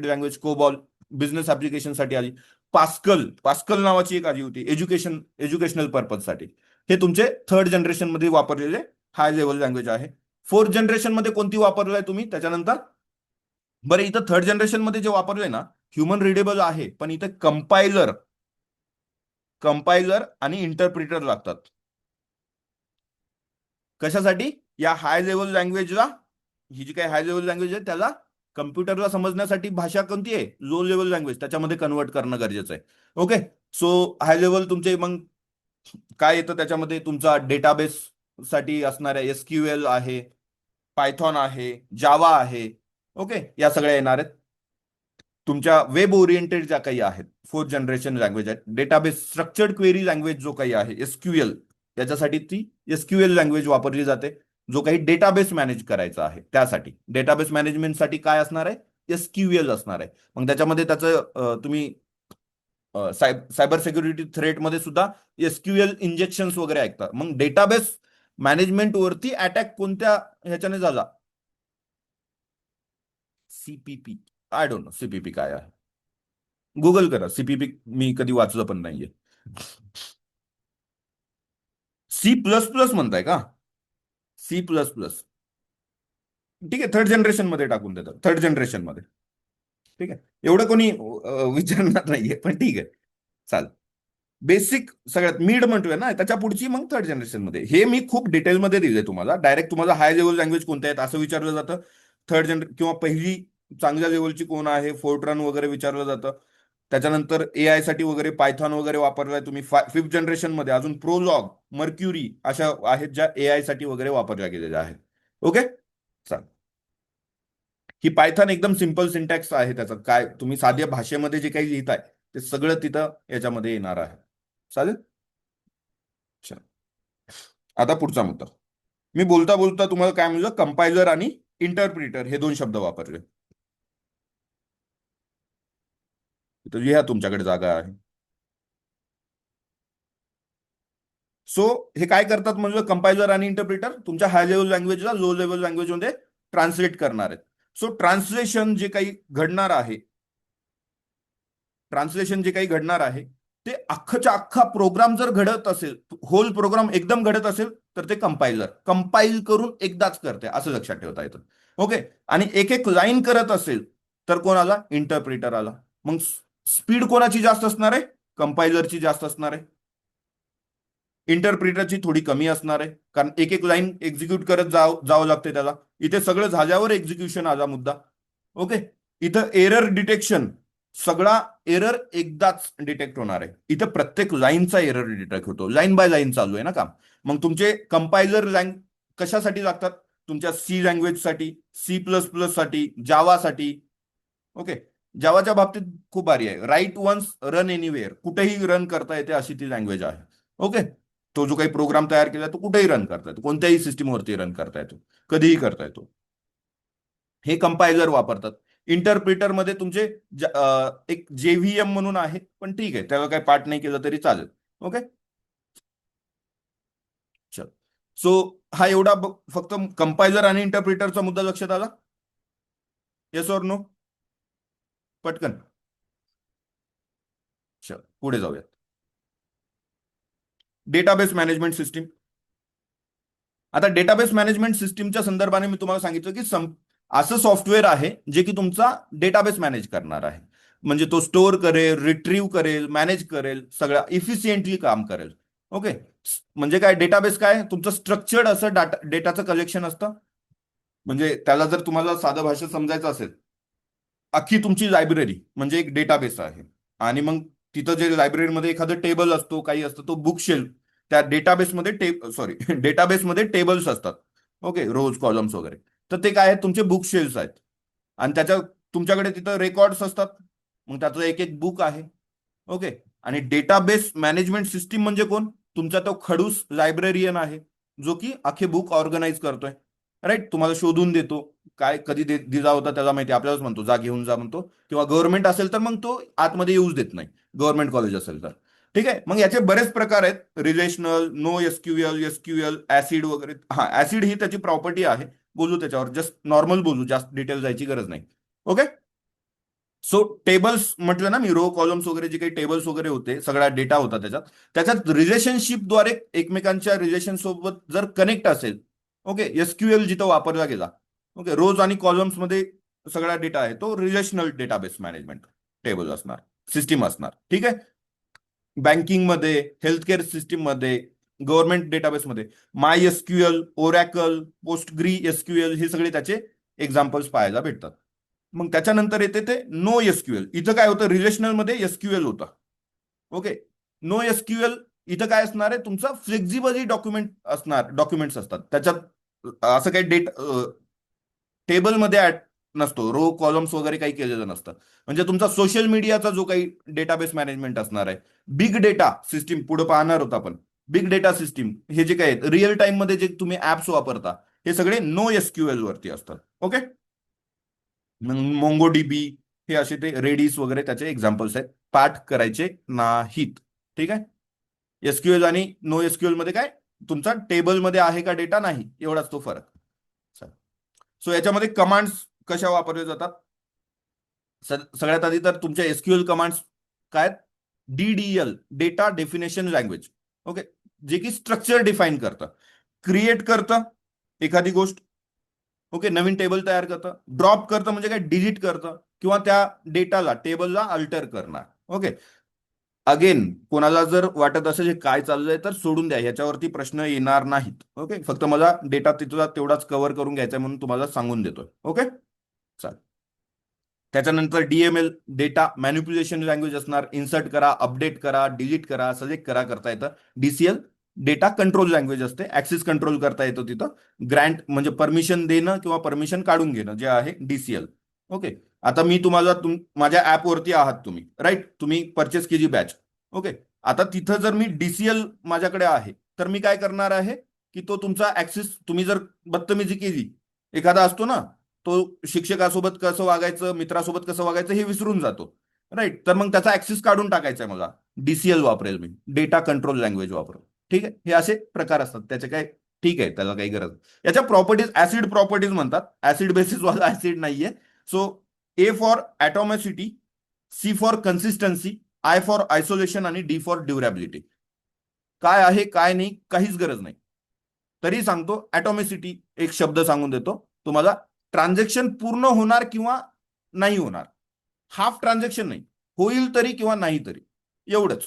[SPEAKER 1] language COBOL business ऍप्लिकेशनसाठी आली. पास्कल नावाची एक आली होती एज्युकेशनल पर्पजसाठी. हे तुमचे थर्ड जनरेशन मध्ये वापरलेले हाय लेवल लँग्वेज आहे. फोर्थ जनरेशन मध्ये कोणती वापरलाय तुम्ही त्याच्यानंतर? बरं, इथं थर्ड जनरेशन मध्ये जे वापरलंय ना, ह्युमन रिडेबल आहे, पण इथे कंपायलर आणि इंटरप्रिटर लागतात. कशासाठी? या हाय लेवल लँग्वेजला, ही जी काही हाय लेवल लँग्वेज आहे त्याला कम्प्युटरला समजण्यासाठी भाषा कोणती आहे? लो लेवल लँग्वेज, त्याच्यामध्ये कन्वर्ट करणं गरजेचं आहे. ओके. सो हाय लेवल तुमचे मग काय येतं त्याच्यामध्ये? तुमचा डेटाबेस साठी असणाऱ्या SQL आहे, पायथॉन आहे, जावा आहे. ओके, या सगळ्या येणार आहेत. तुमच्या वेब ओरिएंटेड ज्या काही आहेत, फोर्थ जनरेशन लँग्वेज आहेत, डेटाबेस स्ट्रक्चर्ड क्वेरी लँग्वेज जो काही आहे SQL, त्याच्यासाठी ती SQL लँग्वेज वापरली जाते. जो काही डेटाबेस मॅनेज करायचा आहे त्यासाठी, डेटाबेस मॅनेजमेंटसाठी काय असणार आहे? SQL असणार आहे. मग त्याच्यामध्ये त्याचं तुम्ही सायबर सिक्युरिटी थ्रेटमध्ये सुद्धा SQL इंजेक्शन्स वगैरे ऐकतात. मग डेटाबेस मॅनेजमेंट वरती अटॅक कोणत्या ह्याच्याने झाला? CPP. I don't know CPP काय आहे. गुगल करा CPP. मी कधी वाचलं पण नाहीये. C++ म्हणताय का? C++. ठीक आहे, थर्ड जनरेशन मध्ये टाकून देतात, थर्ड जनरेशन मध्ये. ठीक आहे, एवढं कोणी विचारणार नाहीये, पण ठीक आहे, चाल. बेसिक सगळ्यात मिड म्हणतोय ना, त्याच्या पुढची मग थर्ड जनरेशन मध्ये. हे मी खूप डिटेलमध्ये दिले तुम्हाला. डायरेक्ट तुम्हाला हाय लेवल लँग्वेज कोणत्या आहेत असं विचारलं जातं. थर्ड जनरेशन किंवा पहिली चांगल्या लेवलची कोण आहे, फोर्ट्रन वगैरे विचारलं जातं. त्याच्यानंतर AI साठी वगैरे पायथॉन वगैरे वापरलाय तुम्ही. फिफ्थ जनरेशन मध्ये अजून प्रोलॉग, मर्क्युरी अशा आहेत ज्या AI साठी वगैरे वापरल्या गेलेल्या आहेत. ओके, चाल. ही पायथॉन एकदम सिम्पल सिंटॅक्स आहे. त्याचं काय, तुम्ही साध्या भाषेमध्ये जे काही लिहिताय ते सगळं तिथं याच्यामध्ये येणार आहे. चालेल. चल. आता पुढचा मुद्दा. मी बोलता बोलता तुम्हाला काय म्हणलं? कंपायलर आणि इंटरप्रिटर हे दोन शब्द वापरले. तर लिहा, तुमच्याकडे जागा आहे. सो हे काय करतात म्हणजे? कंपायलर आणि इंटरप्रिटर तुमच्या हाय लेवल लँग्वेजला लो लेवल लँग्वेजमध्ये ट्रान्सलेट करणार आहेत. सो ट्रान्सलेशन जे काही घडणार आहे, ते अख्खच्या अख्खा प्रोग्राम जर घडत असेल, होल प्रोग्राम एकदम घडत असेल, तर ते कंपायलर कंपाईल करून एकदाच करते, असं लक्षात ठेवता येतं. ओके. आणि एक एक लाईन करत असेल तर कोणाला? इंटरप्रिटर आला. मग स्पीड कोणाची जास्त असणार आहे? कंपायलरची जास्त असणार आहे. इंटरप्रिटरची थोडी कमी असणार आहे, कारण एक एक लाईन एक्झिक्यूट करत जावं लागते त्याला. इथे सगळं झाल्यावर एक्झिक्युशन आला मुद्दा. ओके. इथं एरर डिटेक्शन, सगळा एरर एकदाच डिटेक्ट होणार आहे. इथं प्रत्येक लाईनचा एरर डिटेक्ट होतो, लाईन बाय लाईन चालू आहे ना काम. मग तुमचे कंपायलर कशासाठी लागतात? तुमच्या C लँग्वेजसाठी, C++ साठी, जावासाठी. ओके. जावाच्या बाबतीत खूप भारी आहे. राईट वन्स रन एनिवेअर, कुठेही रन करता येते अशी ती लँग्वेज आहे. ओके. तो जो काही प्रोग्राम तयार केला तो कुठेही रन करता येतो, कोणत्याही सिस्टीमवरती रन करता येतो, कधीही करता येतो. हे कंपायलर वापरतात. इंटरप्रिटर मध्ये तुमचे एक JVM म्हणून आहे, पण ठीक आहे, त्याला काही पाठ नाही केलं तरी चालेल. ओके, चल. सो हा एवढा फक्त कंपायलर आणि इंटरप्रिटरचा मुद्दा लक्षात आला? Yes or no? पटकन. चल पुढे जाऊया. Database management system. आता डेटाबेस मॅनेजमेंट सिस्टीमच्या संदर्भाने मी तुम्हाला सांगितलं की असं सॉफ्टवेअर आहे जे की तुमचा डेटाबेस मॅनेज करणार आहे. म्हणजे तो स्टोअर करेल, रिट्रीव्ह करेल, मॅनेज करेल, सगळं इफिशियंटली काम करेल. ओके. म्हणजे काय? डेटाबेस काय? तुमचं स्ट्रक्चर्ड असं डेटाचं कलेक्शन असतं. म्हणजे त्याला जर तुम्हाला साधं भाषेत समजायचं असेल, अख्खी तुमची लायब्ररी म्हणजे एक डेटाबेस आहे. आणि मग तिथं जे लायब्ररीमध्ये एखादं टेबल असतो, काही असतं, तो बुक शेल्फ. त्या डेटाबेसमध्ये सॉरी डेटाबेसमध्ये टेबल्स असतात. ओके, रोज कॉलम्स वगैरे. तर ते काय आहेत? तुमचे बुक शेल्फ आहेत. आणि त्याच्या तुमच्याकडे तिथं रेकॉर्ड्स असतात. मग त्याचं एक एक बुक आहे. ओके. आणि डेटाबेस मॅनेजमेंट सिस्टीम म्हणजे कोण? तुमचा तो खडूस लायब्ररियन आहे, जो की अख्खे बुक ऑर्गनाईज करतोय. राईट. तुम्हाला शोधून देतो, काय कधी दिला होता त्याला माहिती, आपल्यालाच म्हणतो जा घेऊन जा म्हणतो. किंवा गव्हर्नमेंट असेल तर मग तो आतमध्ये येऊच देत नाही, गव्हर्नमेंट कॉलेज असेल तर. ठीक आहे. मग याचे बरेच प्रकार आहेत. रिलेशनल, नो SQL, ऍसिड वगैरे. हा, ऍसिड ही त्याची प्रॉपर्टी आहे. बोलू त्याच्यावर, जस्ट नॉर्मल बोलू, जास्त डिटेल जायची गरज नाही. ओके. सो टेबल्स म्हटलं ना मी, रो कॉलम्स वगैरे जे काही टेबल्स वगैरे होते, सगळा डेटा होता त्याच्यात. त्याच्यात रिलेशनशिपद्वारे एकमेकांच्या रिलेशन सोबत जर कनेक्ट असेल. ओके. SQL जिथं वापरला गेला. ओके. रोज आणि कॉलम्स मध्ये सगळा डेटा आहे, तो रिलेशनल डेटाबेस मॅनेजमेंट. टेबल असणार, सिस्टीम असणार. ठीक आहे. बँकिंगमध्ये, हेल्थकेअर सिस्टीममध्ये, गव्हर्नमेंट डेटाबेसमध्ये माय एसक्यूएल, ओरॅकल, पोस्टग्री एसक्यूएल हे सगळे त्याचे एक्झाम्पल्स पाहायला भेटतात. मग त्याच्यानंतर येते ते नो एसक्यूएल. इथं काय होतं, रिलेशनल मध्ये एसक्यूएल होता. ओके. नो एसक्यूएल इथं काय असणार आहे, तुमचा फ्लेक्झिबली डॉक्युमेंट्स असतात त्याच्यात. असं काही टेबलमध्ये ऍड नसतो, रो कॉलम्स वगैरे काही केलेलं नसतं. म्हणजे तुमचा सोशल मीडियाचा जो काही डेटाबेस मॅनेजमेंट असणार आहे, बिग डेटा सिस्टीम पुढे पाहणार होता आपण. बिग डेटा सिस्टीम हे जे काही रिअल टाइम मध्ये जे तुम्ही ऍप्स वापरता, हे सगळे नो एसक्यूएल वरती असतात. ओके. मोंगो डीबी हे असे ते रेडिस वगैरे त्याचे एक्झाम्पल्स आहेत, पाठ करायचे नाहीत. ठीक आहे. एसक्यूएल आणि नो एसक्यूएल मध्ये काय, तुमचा टेबलमध्ये आहे का डेटा, नाही, एवढाच तो फरक. सो याच्यामध्ये कमांड्स कशा वापरल्या जातात. सगळ्यात आधी तर तुमच्या एसक्यूएल कमांड्स काय, DDL, data definition language. Okay. जे की स्ट्रक्चर डिफाईन करतं, क्रिएट करतं एखादी गोष्ट. ओके. नवीन टेबल तयार करतं, ड्रॉप करतं म्हणजे काय, डिलीट करतं, किंवा त्या डेटाला, टेबलला अल्टर करणार. ओके. अगेन कोणाला जर वाटत असेल हे काय चाललंय तर सोडून द्या, ह्याच्यावरती प्रश्न येणार नाहीत. ओके. फक्त मला डेटा तिथला तेवढाच कव्हर करून घ्यायचा म्हणून तुम्हाला सांगून देतोय. ओके. चालेल. त्याच्यानंतर डीएमएल, डेटा मॅन्युप्युलेशन लँग्वेज असणार. इन्सर्ट करा, अपडेट करा, डिलीट करा, सिलेक्ट करा करता येतं. डीसीएल, डेटा कंट्रोल लँग्वेज असते, ऍक्सेस कंट्रोल करता येतो तिथं. ग्रँट म्हणजे परमिशन देणं किंवा परमिशन काढून घेणं, जे आहे डीसीएल. ओके. आता मी तुम्हाला माझ्या ऍपवरती आहात तुम्ही, राईट, तुम्ही परचेस केली बॅच. ओके. आता तिथं जर मी डीसीएल माझ्याकडे आहे, तर मी काय करणार आहे की तो तुमचा ऍक्सेस, तुम्ही जर बदतमीजी केली, एखादा असतो ना, तो शिक्षकासोबत कसं वागायचं, मित्रासोबत कसं वागायचं हे विसरून जातो, राईट, तर मग त्याचा ऍक्सेस काढून टाकायचा आहे मला. डीसीएल वापरेल मी, डेटा कंट्रोल लँग्वेज वापरेल. ठीक आहे. हे असे प्रकार असतात त्याचे. काय, ठीक आहे, त्याला काही गरज. याच्या प्रॉपर्टीज ऍसिड प्रॉपर्टीज म्हणतात. ऍसिड बेसिस वाला ऍसिड नाहीये. So A for atomicity, C for consistency, I for isolation आणि डी फॉर ड्युरेबिलिटी. काय आहे काय नाही काहीच गरज नाही. तरी सांगतो, ऍटॉमिसिटी एक शब्द सांगून देतो तुम्हाला. ट्रान्झॅक्शन पूर्ण होणार किंवा नाही होणार, हाफ ट्रान्झॅक्शन नाही, होईल तरी किंवा नाही तरी, एवढंच.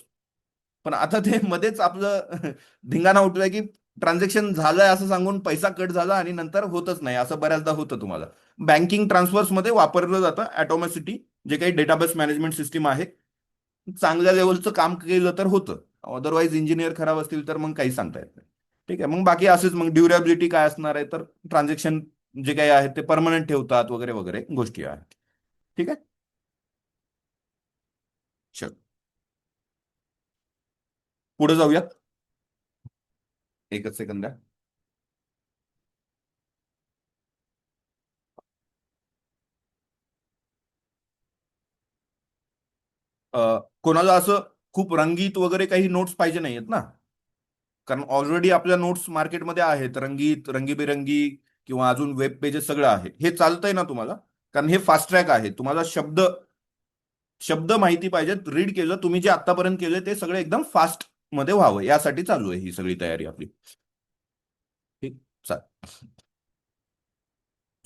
[SPEAKER 1] पण आता ते मध्येच आपलं धिंगाणा उठलाय की ट्रान्झॅक्शन झालंय असं सांगून पैसा कट झाला आणि नंतर होतच नाही, असं बऱ्याचदा होतं तुम्हाला. बँकिंग ट्रान्सफर्स मध्ये वापरलं जातं ऍटॉमिसिटी, जे काही डेटाबेस मॅनेजमेंट सिस्टीम आहे. चांगल्या लेवलचं काम केलं तर होतं, अदरवाईज इंजिनियर खराब असतील तर मग काही सांगता येत नाही. ठीक आहे. मग बाकी असेच, मग ड्युरेबिलिटी काय असणार आहे, तर ट्रान्झॅक्शन जे काही आहे ते परमनंट ठेवतात वगैरे वगैरे गोष्टी आहेत. ठीक आहे. चल, पुढे जाऊयात. एकच सेकंद द्या. कोणाला असं खूप रंगीत वगैरे काही नोट्स पाहिजे नाहीयेत ना, कारण ऑलरेडी आपल्या नोट्स मार्केटमध्ये आहेत, रंगीत, रंगीबेरंगी, किंवा अजून वेब पेजेस सगळं आहे. हे चालतंय ना तुम्हाला, कारण हे फास्ट ट्रॅक आहे. तुम्हाला शब्द शब्द माहिती पाहिजेत, रीड केलं तुम्ही जे आतापर्यंत केलं ते सगळं एकदम फास्ट मध्ये व्हावं, यासाठी चालू आहे ही सगळी तयारी आपली. ठीक. चालेल.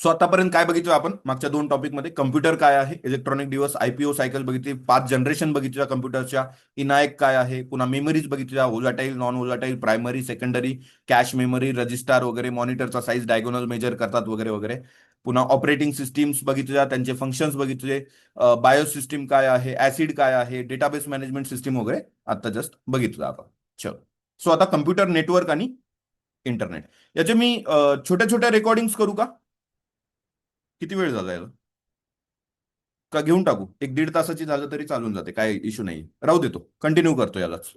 [SPEAKER 1] सो आतापर्यंत काय बघितलं आपण मागच्या दोन टॉपिकमध्ये, कम्प्युटर काय आहे, इलेक्ट्रॉनिक डिव्हाइस, आयपीओ सायकल बघितली, 5 जनरेशन बघितल्या कम्प्युटरच्या, इनायक काय आहे, पुन्हा मेमरीज बघितल्या, ओलाटाईल, non ओलाटाईल, primary, secondary, cash memory, registrar वगैरे, मॉनिटरचा साईज, डायगोनल मेजर करतात वगैरे वगैरे. पुन्हा ऑपरेटिंग सिस्टीम्स बघितल्या, त्यांचे फंक्शन्स बघितले, बायोस सिस्टीम काय आहे, ऍसिड काय आहे, डेटाबेस मॅनेजमेंट सिस्टीम वगैरे आता जस्ट बघितलं आपण. चल. सो आता कम्प्युटर नेटवर्क आणि इंटरनेट याचे मी छोट्या छोट्या रेकॉर्डिंग करू का? किती वेळ झाला याला? का घेऊन टाकू? 1-1.5 तासाची झालं तरी चालून जाते, काय इश्यू नाही, राहू देतो, कंटिन्यू करतो यालाच.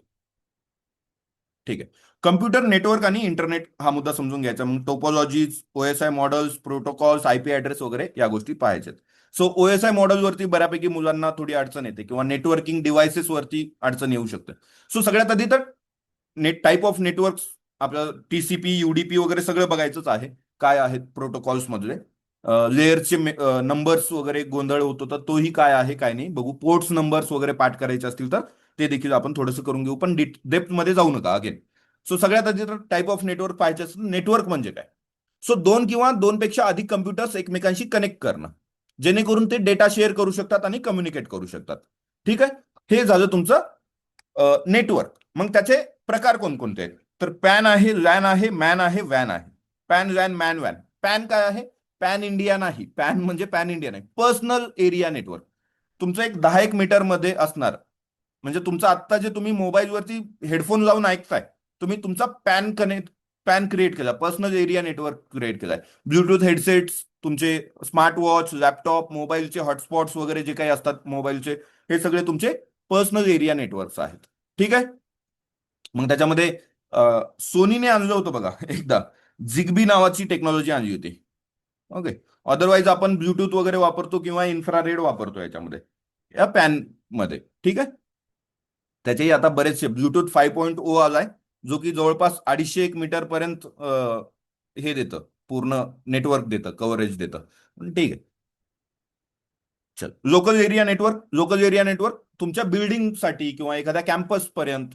[SPEAKER 1] ठीक आहे. कम्प्युटर नेटवर्क आणि इंटरनेट हा मुद्दा समजून घ्यायचा. मग topologies, OSI models, protocols, IP address वगैरे या गोष्टी पाहायच्यात. सो ओएसआय मॉडेलवरती बऱ्यापैकी मुलांना थोडी अडचण येते, किंवा नेटवर्किंग डिव्हायसेस वरती अडचण येऊ शकते. सो सगळ्यात आधी तर टाईप ऑफ नेटवर्क, आपल्याला टीसीपी, युडीपी वगैरे सगळं बघायचंच आहे. काय आहेत प्रोटोकॉल्स मधले लेअरचे नंबर्स वगैरे गोंधळ होतो, तर तोही काय आहे काय नाही बघू. पोर्ट्स नंबर्स वगैरे पाठ करायचे असतील तर ते देखील आपण थोडंसं करून घेऊ, पण डेप्थ मध्ये जाऊ नका अगेन. सो सगळ्यात आधी तर टाईप ऑफ नेटवर्क पाहायचे असेल, नेटवर्क म्हणजे काय. सो दोन किंवा दोनपेक्षा अधिक कम्प्युटर्स एकमेकांशी कनेक्ट करणं. जेणेकरून ते डेटा शेअर करू शकतात आणि कम्युनिकेट करू शकतात. ठीक आहे, हे झालं तुमचं नेटवर्क. मग त्याचे प्रकार कोणकोणते आहेत? तर पॅन आहे, लॅन आहे, मॅन आहे, वॅन आहे. पॅन, लॅन, मॅन, वॅन. पॅन काय आहे? पॅन इंडिया नाही. पॅन म्हणजे पॅन इंडिया नाही, पर्सनल एरिया नेटवर्क. तुमचं एक 10 मीटर मध्ये असणार. म्हणजे तुमचं आत्ता जे तुम्ही मोबाईलवरती हेडफोन लावून ऐकताय, तुम्ही तुमचा पॅन क्रिएट केला, पर्सनल एरिया नेटवर्क क्रिएट केलाय. ब्लूटूथ हेडसेट्स, तुमचे स्मार्ट वॉच, लॅपटॉप, मोबाईलचे हॉटस्पॉट्स वगैरे जे काही असतात मोबाईलचे, हे सगळे तुमचे पर्सनल एरिया नेटवर्क्स आहेत. ठीक आहे. मग त्याच्यामध्ये सोनीने आणलं होतं बघा एकदा, झिगबी नावाची टेक्नॉलॉजी आणली होती. ओके. अदरवाईज आपण ब्लूटूथ वगैरे वापरतो किंवा इन्फ्रारेड वापरतो याच्यामध्ये, या पॅन मध्ये. ठीक आहे. त्याचेही आता बरेचसे ब्लूटूथ 5.0 आलाय, जो की जवळपास 250 मीटर पर्यंत हे देतं, पूर्ण नेटवर्क देतं, कव्हरेज देतं. ठीक आहे. चल, local area network. Local area network तुमच्या बिल्डिंगसाठी किंवा एखाद्या कॅम्पस पर्यंत,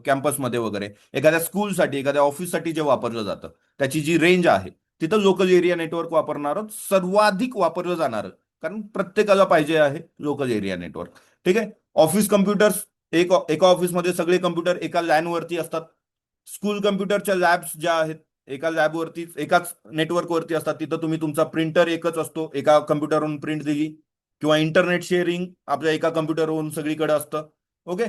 [SPEAKER 1] कॅम्पसमध्ये वगैरे, एखाद्या स्कूलसाठी, एखाद्या ऑफिससाठी जे वापरलं जातं, त्याची जी रेंज आहे, तिथं लोकल एरिया नेटवर्क वापरणार सर्वाधिक वापरलं जाणार, कारण प्रत्येकाला पाहिजे आहे लोकल एरिया नेटवर्क. ठीक आहे. ऑफिस कम्प्युटर्स, एका ऑफिसमध्ये सगळे कम्प्युटर एका लॅन वरती असतात. स्कूल कम्प्युटरच्या लॅब्स ज्या आहेत, एका लॅबवरती एकाच नेटवर्कवरती असतात. तिथं तुम्ही तुमचा प्रिंटर एकच असतो, एका कम्प्युटरवरून प्रिंट दिली. किंवा इंटरनेट शेअरिंग आपल्या एका कम्प्युटरवरून सगळीकडे असतं. ओके.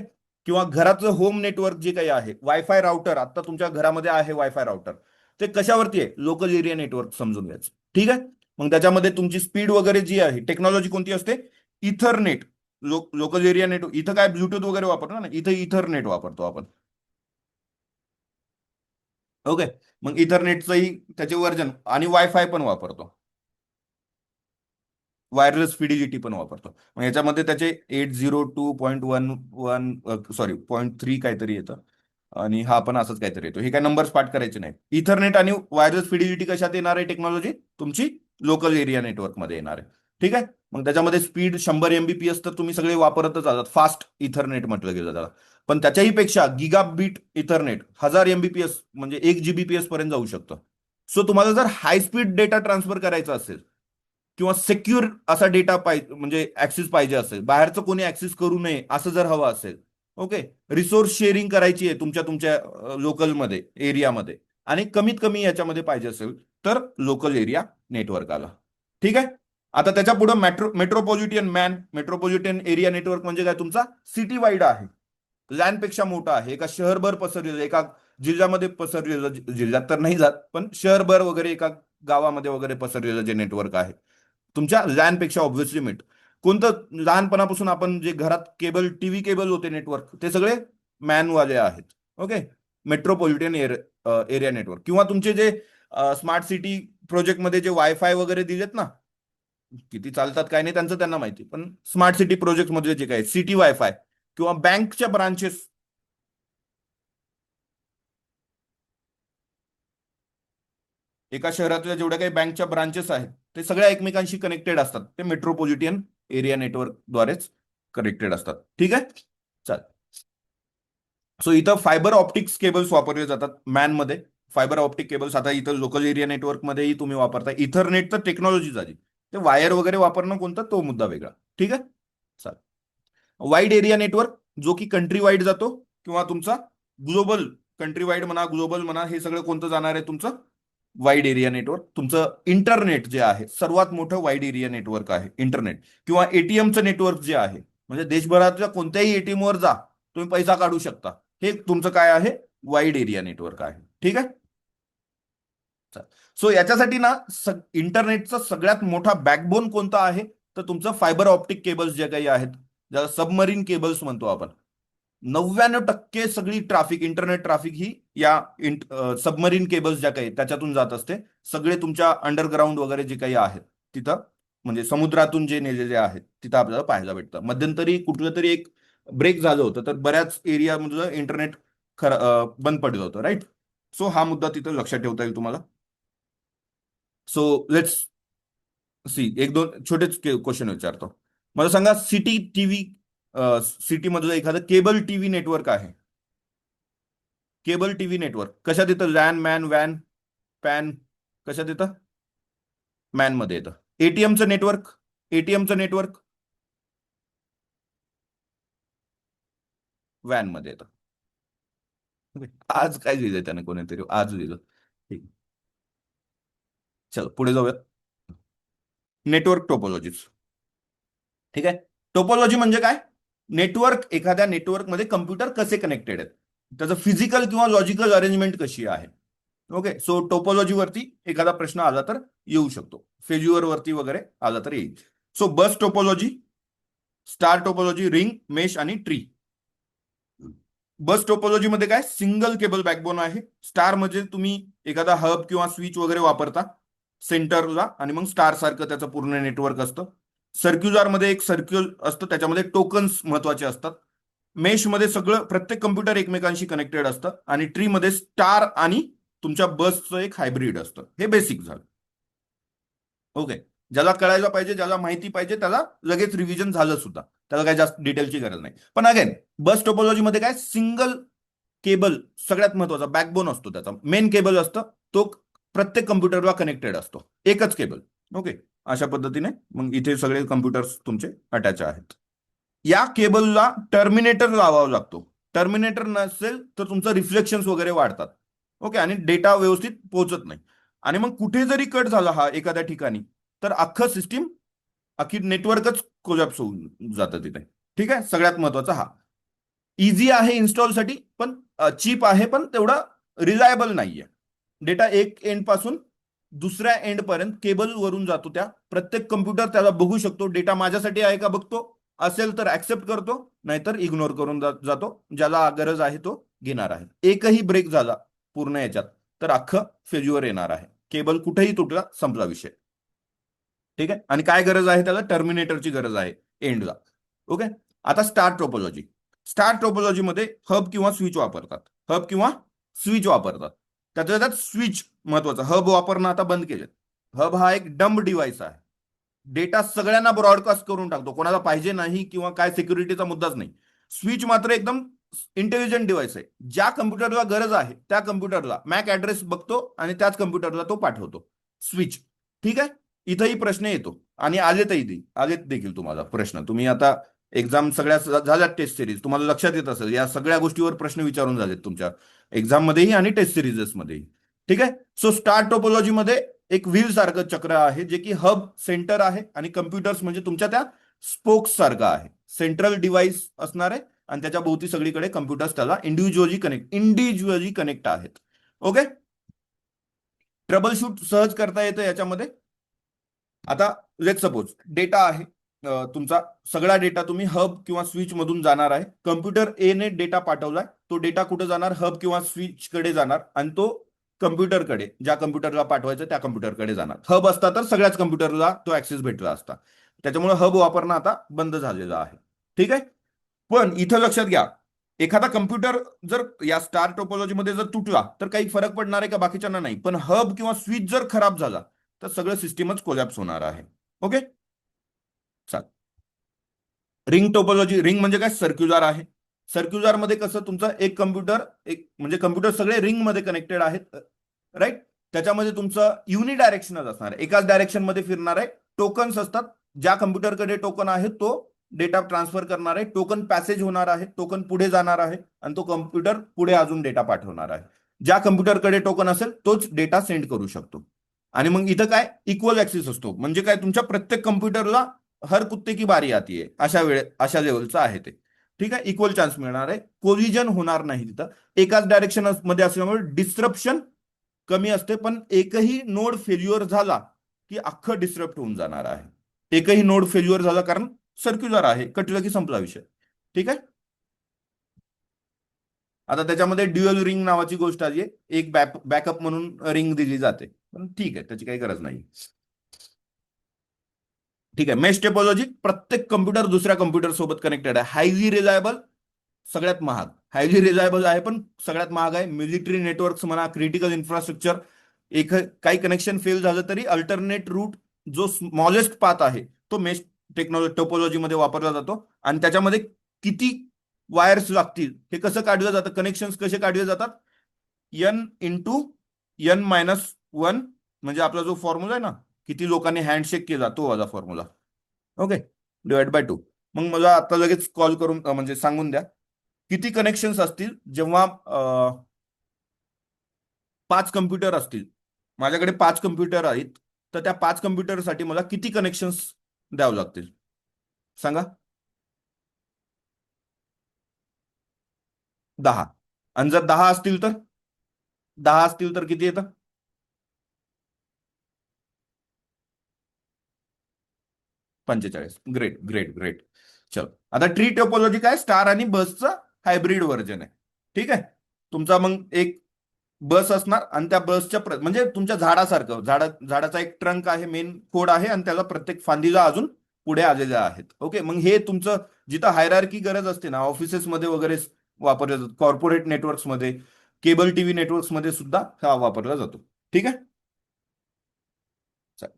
[SPEAKER 1] किंवा घराचं होम नेटवर्क जे काही आहे, वायफाय राउटर, आता तुमच्या घरामध्ये आहे वायफाय राउटर, ते कशावरती आहे? लोकल एरिया नेटवर्क समजून घ्यायचं. ठीक आहे. मग त्याच्यामध्ये तुमची स्पीड वगैरे जी आहे, टेक्नॉलॉजी कोणती असते? इथरनेट. लोकल एरिया नेटवर्क इथं काय ब्लूटूथ वगैरे वापरतो ना, इथं इथरनेट वापरतो आपण. ओके. मग इथरनेटचंही त्याचे वर्जन, आणि वायफाय पण वापरतो, वायरलेस फिडिलिटी पण वापरतो. मग याच्यामध्ये त्याचे 802.11, सॉरी 0.3 काहीतरी येतं, आणि हा पण असंच काहीतरी येतो. हे काय नंबर्स पाठ करायचे नाहीत. इथरनेट आणि वायरलेस फिडिलिटी कशात येणार आहे टेक्नॉलॉजी? तुमची लोकल एरिया नेटवर्कमध्ये येणार आहे. ठीक आहे. मग त्याच्यामध्ये स्पीड 100 MBPS तर तुम्ही सगळे वापरतच आहात, फास्ट इथरनेट म्हटलं गेलं त्याला. पण त्याच्याही पेक्षा गिगाबीट इथरनेट 1000 MBPS म्हणजे 1 GBPS पर्यंत जाऊ शकतं. सो तुम्हाला जर हाय स्पीड डेटा ट्रान्सफर करायचा असेल, किंवा सिक्युअर असा डेटा पाहिजे, म्हणजे ऍक्सेस पाहिजे असेल, बाहेरचं कोणी ऍक्सेस करू नये असं जर हवं असेल, ओके, रिसोर्स शेअरिंग करायची आहे तुमच्या तुमच्या लोकलमध्ये, एरियामध्ये, आणि कमीत कमी याच्यामध्ये पाहिजे असेल, तर लोकल एरिया नेटवर्क आला. ठीक आहे. आता त्याच्या पुढे मेट्रोपॉलिटन एरिया नेटवर्क म्हणजे काय? तुमचा सिटी वाईड आहे, लँडपेक्षा मोठा आहे, एका शहरभर पसरलेलं, एका जिल्ह्यामध्ये पसरलेलं, जिल्ह्यात तर नाही जात पण शहरभर वगैरे, एका गावामध्ये वगैरे पसरलेलं जे नेटवर्क आहे, तुमच्या लॅनपेक्षा ऑब्व्हियसली मिळत. कोणतं? लहानपणापासून आपण जे घरात केबल, टीव्ही केबल होते नेटवर्क, ते सगळे मॅनवाले आहेत. ओके. Metropolitan area network. किंवा तुमचे जे स्मार्ट सिटी प्रोजेक्टमध्ये जे वायफाय वगैरे दिलेत ना, किती चालतात काय नाही त्यांचं त्यांना माहिती, पण स्मार्ट सिटी प्रोजेक्ट मध्ये जे काय सिटी वायफाय, किंवा बँकच्या ब्रांचेस, एका शहरातल्या जेवढ्या काही बँकच्या ब्रांचेस आहेत, ते सगळ्या एकमेकांशी कनेक्टेड असतात, ते मेट्रोपॉलिटन एरिया नेटवर्कद्वारेच कनेक्टेड असतात. ठीक आहे. चाल. सो इथं फायबर ऑप्टिक्स केबल्स वापरले जातात मॅनमध्ये. फायबर ऑप्टिक केबल्स आता इथं लोकल एरिया नेटवर्कमध्येही तुम्ही वापरताय. इथरनेट तर टेक्नॉलॉजी झाली, ते वायर वगैरे वापरणं कोणतं, तो मुद्दा वेगळा. ठीक आहे. चाल. वाईड एरिया नेटवर्क, जो की कंट्री वाईड जातो, किंवा तुमचा ग्लोबल, कंट्री वाईड म्हणा, ग्लोबल म्हणा, हे सगळं कोणतं जाणार आहे? तुमचं वाईड एरिया नेटवर्क. तुमचं इंटरनेट जे आहे, सर्वात मोठं वाईड एरिया नेटवर्क आहे इंटरनेट. किंवा एटीएमचं नेटवर्क जे आहे, म्हणजे देशभरातल्या कोणत्याही एटीएम वर जा, तुम्ही पैसा काढू शकता, हे तुमचं काय आहे? वाईड एरिया नेटवर्क आहे. ठीक आहे. सो याच्यासाठी ना, इंटरनेटचा सगळ्यात मोठा बॅकबोन कोणता आहे? तर तुमचं फायबर ऑप्टिक केबल्स जे काही आहेत, ज्याला सबमरीन केबल्स म्हणतो आपण. 99% सगळी ट्रॅफिक, इंटरनेट ट्रॅफिक ही या सबमरीन केबल्स ज्या काही त्याच्यातून जात असते. सगळे तुमच्या अंडरग्राऊंड वगैरे जे काही आहेत तिथं, म्हणजे समुद्रातून जे नेलेले आहेत, तिथं आपल्याला पाहायला भेटतं. मध्यंतरी कुठलं तरी एक ब्रेक झालं होतं, तर बऱ्याच एरियामधलं इंटरनेट बंद पडलं होतं, राईट. सो हा मुद्दा तिथं लक्षात ठेवता येईल तुम्हाला. सो लेट्स सी, एक दोन छोटेच क्वेश्चन विचारतो. मला सांगा, सिटी टीव्ही, सिटी मधलं एखादं केबल टीव्ही नेटवर्क आहे, केबल टीव्ही नेटवर्क कशात येतं? लॅन, मॅन, वॅन, पॅन, कशात येतं? मॅन मध्ये येतं. एटीएमचं नेटवर्क, एटीएमचं नेटवर्क वॅन मध्ये येतं. आज काय लिहिलंय त्याने कोणीतरी आज लिहिलं. ठीक. चलो पुढे जाऊयात. Network topologies. ठीक आहे. टोपोलॉजी म्हणजे काय? नेटवर्क, एखाद्या नेटवर्कमध्ये कम्प्युटर कसे कनेक्टेड आहेत, त्याचं फिजिकल किंवा लॉजिकल अरेंजमेंट कशी आहे. ओके. सो टोपोलॉजी वरती एखादा प्रश्न आला तर येऊ शकतो, फेज्युअर वरती वगैरे आला तर येईल. सो बस topology, star topology, ring, mesh आणि ट्री. बस टोपोलॉजी मध्ये काय, सिंगल केबल बॅकबोन आहे. स्टार म्हणजे तुम्ही एखादा हब किंवा स्विच वगैरे वापरता सेंटरला, आणि मग स्टार सारखं त्याचं पूर्ण नेटवर्क असतं. सर्क्युलर मध्ये एक सर्क्युल असतं, त्याच्यामध्ये टोकन्स महत्वाचे असतात. मेश मध्ये सगळं प्रत्येक कम्प्युटर एकमेकांशी कनेक्टेड असतं. आणि ट्री मध्ये स्टार आणि तुमच्या बसचं एक हायब्रिड असतं. हे बेसिक झालं. ओके. ज्याला कळायला पाहिजे, ज्याला माहिती पाहिजे, त्याला लगेच रिव्हिजन झालं सुद्धा, त्याला काही जास्त डिटेलची गरज नाही. पण अगेन बस टोपोलॉजी मध्ये काय, सिंगल केबल सगळ्यात महत्वाचा बॅकबोन असतो, त्याचा मेन केबल असतं, तो प्रत्येक कम्प्युटरला कनेक्टेड असतो, एकच केबल. ओके. अशा पद्धतीने मग इथे सगळे कम्प्युटर्स तुमचे अटॅच आहेत. या केबलला टर्मिनेटर लावावा लागतो. टर्मिनेटर नसेल तर तुमचं रिफ्लेक्शन वगैरे वाढतात. ओके. आणि डेटा व्यवस्थित पोहोचत नाही. आणि मग कुठे जरी कट झाला हा एखाद्या ठिकाणी, तर अख्खं सिस्टीम, अख्खी नेटवर्कच कोलॅप्स होऊन जातं तिथे. ठीक आहे. सगळ्यात महत्वाचा हा. इझी आहे इन्स्टॉलसाठी, पण चीप आहे, पण तेवढा रिलायबल नाहीये. डेटा एक एंड पासून दुसऱ्या एंड पर्यंत केबल वरून जातो. त्या प्रत्येक कम्प्युटर त्याला बघू शकतो, डेटा माझ्यासाठी आहे का बघतो, असेल तर ऍक्सेप्ट करतो, नाहीतर इग्नोर करून जातो. ज्याला गरज आहे तो घेणार आहे. एकही ब्रेक झाला पूर्ण याच्यात तर अख्खं फेल्युअर येणार आहे. केबल कुठेही तुटला, संपला विषय. ठीक आहे. आणि काय गरज आहे त्याला, टर्मिनेटरची गरज आहे एंडला. ओके. आता स्टार टोपोलॉजी. स्टार टोपोलॉजी मध्ये हब किंवा स्विच वापरतात. हब किंवा स्विच वापरतात. त्यातल्या त्यात स्विच महत्वाचा. हब वापरणं आता बंद केले. हब हा एक डंब डिव्हाइस आहे. डेटा सगळ्यांना ब्रॉडकास्ट करून टाकतो, कोणाला पाहिजे नाही किंवा काय सिक्युरिटीचा मुद्दाच नाही. स्विच मात्र एकदम इंटेलिजंट डिव्हाइस आहे. ज्या कम्प्युटरला गरज आहे त्या कम्प्युटरला मॅक ऍड्रेस बघतो आणि त्याच कम्प्युटरला तो पाठवतो. स्विच. ठीक आहे. इथंही प्रश्न येतो, आणि आलेत देखील तुम्हाला प्रश्न. तुम्ही आता एक्झाम सगळ्या झाल्यात, टेस्ट सिरीज तुम्हाला लक्षात येत असेल, या सगळ्या गोष्टीवर प्रश्न विचारून झालेत तुमच्या एक्झाम मध्येही आणि टेस्ट सिरीजेस मध्येही. ठीक आहे. सो स्टार टोपोलॉजी मध्ये एक व्हील सारखं चक्र आहे, जे की हब सेंटर आहे, आणि कम्प्युटर्स म्हणजे तुमच्या त्या स्पोक्स सारखं आहे. सेंट्रल डिव्हाइस असणार आहे, आणि त्याच्या भोवती सगळीकडे कम्प्युटर्स त्याला इंडिव्हिज्युअली कनेक्ट आहेत. ओके. ट्रबल शूट सहज करता येतं याच्यामध्ये. आता लेट सपोज डेटा आहे तुमचा, सगळा डेटा तुम्ही हब किंवा स्विच मधून जाणार आहे. कम्प्युटर ए ने डेटा पाठवलाय, तो डेटा कुठे जाणार, हब किंवा स्विच कडे जाणार, आणि तो कम्प्युटरकडे, ज्या कम्प्युटरला पाठवायचं त्या कम्प्युटरकडे जाणार. हब असता तर सगळ्याच कम्प्युटरला तो ऍक्सेस भेटला असता. त्याच्यामुळे हब वापरणं आता बंद झालेलं आहे. ठीक आहे. पण इथं लक्षात घ्या, एखादा कम्प्युटर जर या स्टार टोपोलॉजीमध्ये जर तुटला तर काही फरक पडणार आहे का, बाकीच्यांना नाही. पण हब किंवा स्विच जर खराब झाला तर सगळं सिस्टीमच कोलॅप्स होणार आहे. ओके. चाल. Ring topology. रिंग म्हणजे काय, सर्क्युलर आहे. सर्क्युलर मध्ये कसं, तुमचं एक कम्प्युटर, एक म्हणजे कम्प्युटर सगळे रिंग मध्ये कनेक्टेड आहेत, राईट. त्याच्यामध्ये तुमचं युनि डायरेक्शनल असणार आहे, एकाच डायरेक्शन मध्ये फिरणार आहे. टोकन्स असतात, ज्या कम्प्युटरकडे टोकन आहे तो डेटा ट्रान्सफर करणार आहे. टोकन पॅसेज होणार आहे, टोकन पुढे जाणार आहे, आणि तो कम्प्युटर पुढे अजून डेटा पाठवणार आहे. ज्या कम्प्युटरकडे टोकन असेल तोच डेटा सेंड करू शकतो. आणि मग इथं काय, इक्वल ऍक्सेस असतो. म्हणजे काय, तुमच्या प्रत्येक कम्प्युटरला हर कुत्ते की बारी आती है, अशा लेवलचं आहे ते. ठीक आहे. इक्वल चान्स मिळणार आहे, कोलिजन होणार नाही तिथं. एकाच डायरेक्शन मध्ये असल्यामुळे डिस्ट्रप्शन कमी असते. पण एकही नोड फेल्युअर झाला की अख्खं डिस्टर्ब होऊन जाणार आहे. एकही नोड फेल्युअर झाला कारण सर्क्युलर आहे, कटलं की संपला विषय. ठीक आहे. आता त्याच्यामध्ये ड्युअल रिंग नावाची गोष्ट आली आहे. एक बॅकअप म्हणून रिंग दिली जाते, पण ठीक आहे, त्याची काही गरज नाही. ठीक आहे. मेश टेपोलॉजी, प्रत्येक कम्प्युटर दुसऱ्या कम्प्युटर सोबत कनेक्टेड आहे. हायली रिलायबल, सगळ्यात महाग. हायली रिलायबल आहे पण सगळ्यात महाग आहे. मिलिटरी नेटवर्क्स म्हणा, क्रिटिकल इन्फ्रास्ट्रक्चर, एक काही कनेक्शन फेल झालं तरी अल्टरनेट रूट, जो स्मॉलेस्ट पाथ आहे तो मेश टेक्नॉलॉजी टोपोलॉजीमध्ये वापरला जातो. आणि त्याच्यामध्ये किती वायर्स लागतील हे कसं काढलं जातं, कनेक्शन कसे काढले जातात, N × N - 1, म्हणजे आपला जो फॉर्म्युला आहे ना, किती लोकांनी हँडशेक केला तो वाला फॉर्म्युला. Okay, divide by 2. मग मला आता लगेच कॉल करून म्हणजे सांगून द्या किती कनेक्शन्स असतील जेव्हा 5 कम्प्युटर असतील. माझ्याकडे 5 कम्प्युटर आहेत, तर त्या 5 कम्प्युटरसाठी मला किती कनेक्शन्स द्यावं लागतील सांगा. 10. आणि जर 10 असतील तर किती येतं? 45. Great great great. चलो, आता ट्री टोपोलॉजी काय, स्टार आणि बसचं हायब्रिड व्हर्जन आहे. ठीक आहे. तुमचा मग एक बस असणार आणि त्या बसच्या म्हणजे तुमच्या झाडासारखं, झाडाचा एक ट्रंक आहे, मेन कोड आहे, आणि त्याला प्रत्येक फांदीला अजून पुढे आलेल्या आहेत. ओके, मग हे तुमचं जिथं हायरार्की गरज असते ना, ऑफिसेसमध्ये वगैरे वापरलं जातं, कॉर्पोरेट नेटवर्क्समध्ये, केबल टीव्ही नेटवर्क्समध्ये सुद्धा हा वापरला जातो. ठीक आहे. चालेल.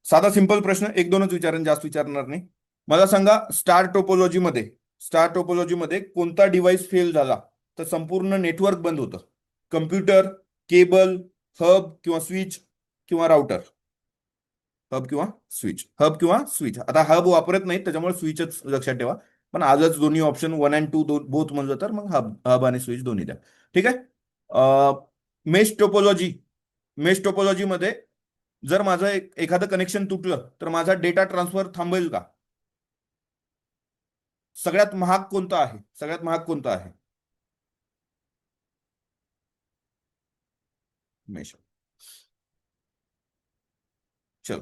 [SPEAKER 1] साधा सिंपल प्रश्न, एक दोनच विचारेन, जास्त विचारणार नाही. मला सांगा, स्टार टोपोलॉजीमध्ये कोणता डिव्हाइस फेल झाला तर संपूर्ण नेटवर्क बंद होतं? कम्प्युटर, केबल, हब किंवा स्विच किंवा राउटर? हब किंवा स्विच. आता हब वापरत नाहीत, त्याच्यामुळे स्विचच लक्षात ठेवा. पण आजच दोन्ही ऑप्शन 1 आणि 2 बोथ म्हणलं तर मग हब हब आणि स्विच दोन्ही द्या. ठीक आहे. मेश टोपोलॉजी मेश टोपोलॉजीमध्ये जर माझं एखादं कनेक्शन तुटलं तर माझा डेटा ट्रान्सफर थांबेल का? सगळ्यात महाग कोणता आहे? मेश. चल,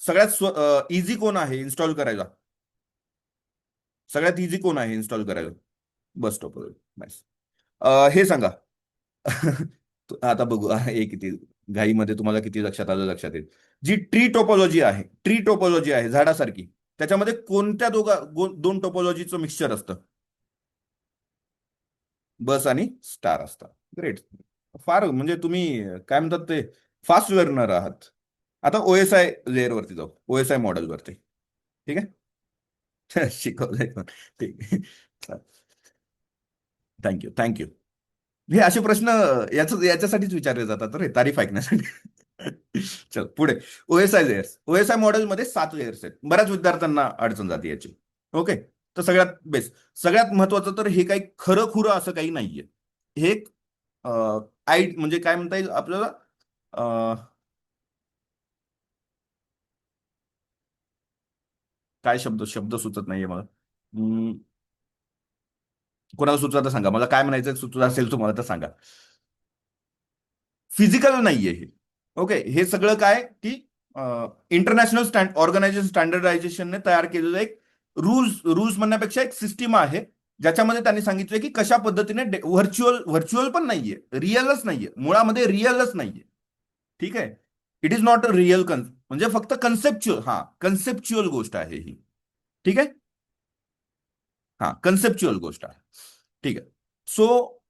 [SPEAKER 1] सगळ्यात इझी कोण आहे इन्स्टॉल करायला? सगळ्यात इझी कोण आहे इन्स्टॉल करायला? बस टोपोलॉजी. नाईस. हे सांगा. आता बघू हे किती घाईमध्ये तुम्हाला किती लक्षात आलं, लक्षात येईल. जी ट्री टोपोलॉजी आहे झाडासारखी, त्याच्यामध्ये कोणत्या दोन टोपोलॉजीचं मिक्सचर असतं? बस आणि स्टार असतं. ग्रेट. फार म्हणजे तुम्ही काय म्हणतात ते, फास्ट लर्नर आहात. आता ओएसआय लेअरवरती जाऊ, ओएसआय मॉडेलवरती. ठीक आहे. शिकवलंय पण. ठीक आहे. Thank you thank you. हे असे प्रश्न याच्यासाठीच विचारले जातात रे, तारीफ ऐकण्यासाठी. चल पुढे. ओएसआय मॉडेलमध्ये 7 लेयर्स आहेत. बऱ्याच विद्यार्थ्यांना अडचण जाते याची. ओके. तर सगळ्यात बेस्ट, सगळ्यात महत्वाचं तर हे काही खरं खुरं असं काही नाहीये. हे एक म्हणजे काय म्हणता येईल आपल्याला, काय शब्द शब्द सुचत नाहीये मला. कोणाला सुचला तर सांगा, मला काय म्हणायचं सुचलं असेल तुम्हाला तर सांगा. फिजिकल नाहीये हे. ओके, हे सगळं काय की इंटरनॅशनल ऑर्गनायझेशन स्टँडर्डायझेशनने तयार केलेलं एक रूल्स म्हणण्यापेक्षा एक सिस्टीम आहे, ज्याच्यामध्ये त्यांनी सांगितलं की कशा पद्धतीने व्हर्च्युअल पण नाहीये, रिअलच नाहीये, मुळामध्ये रिअलच नाहीये. ठीक आहे. It is not a real म्हणजे फक्त कन्सेप्च्युअल गोष्ट आहे ही. ठीक आहे. कन्सेप्च्युअल गोष्ट आहे. ठीक आहे. सो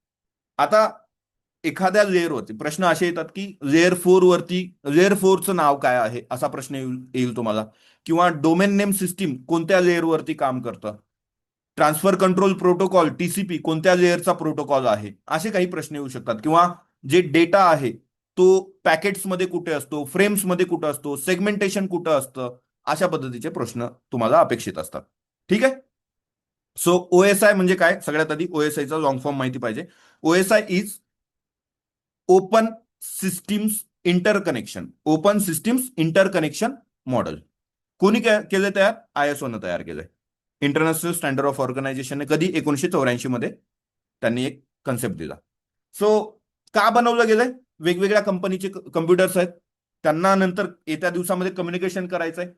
[SPEAKER 1] आता एखाद्या लेअरवरती प्रश्न असे येतात की लेअर 4चं नाव काय आहे, असा प्रश्न येईल तुम्हाला. किंवा डोमेन नेम सिस्टीम कोणत्या लेअरवरती काम करतं? ट्रान्सफर कंट्रोल प्रोटोकॉल टीसीपी कोणत्या लेअरचा प्रोटोकॉल आहे, असे काही प्रश्न येऊ शकतात. किंवा जे डेटा आहे तो पॅकेट्समध्ये कुठे असतो, फ्रेम्समध्ये कुठं असतो, सेगमेंटेशन कुठं असतं, अशा पद्धतीचे प्रश्न तुम्हाला अपेक्षित असतात. ठीक आहे. सो ओएसआय म्हणजे काय, सगळ्यात आधी ओएसआयचा लॉंग फॉर्म माहिती पाहिजे. OSI is open systems interconnection model. कोणी केलं तयार? आयएसओनं तयार केलंय. इंटरनॅशनल स्टँडर्ड ऑफ ऑर्गनायझेशनने कधी 1984 मध्ये त्यांनी एक कन्सेप्ट दिला. सो का बनवलं गेलंय? वेगवेगळ्या कंपनीचे कम्प्युटर्स आहेत, त्यांना नंतर येत्या दिवसामध्ये कम्युनिकेशन करायचंय,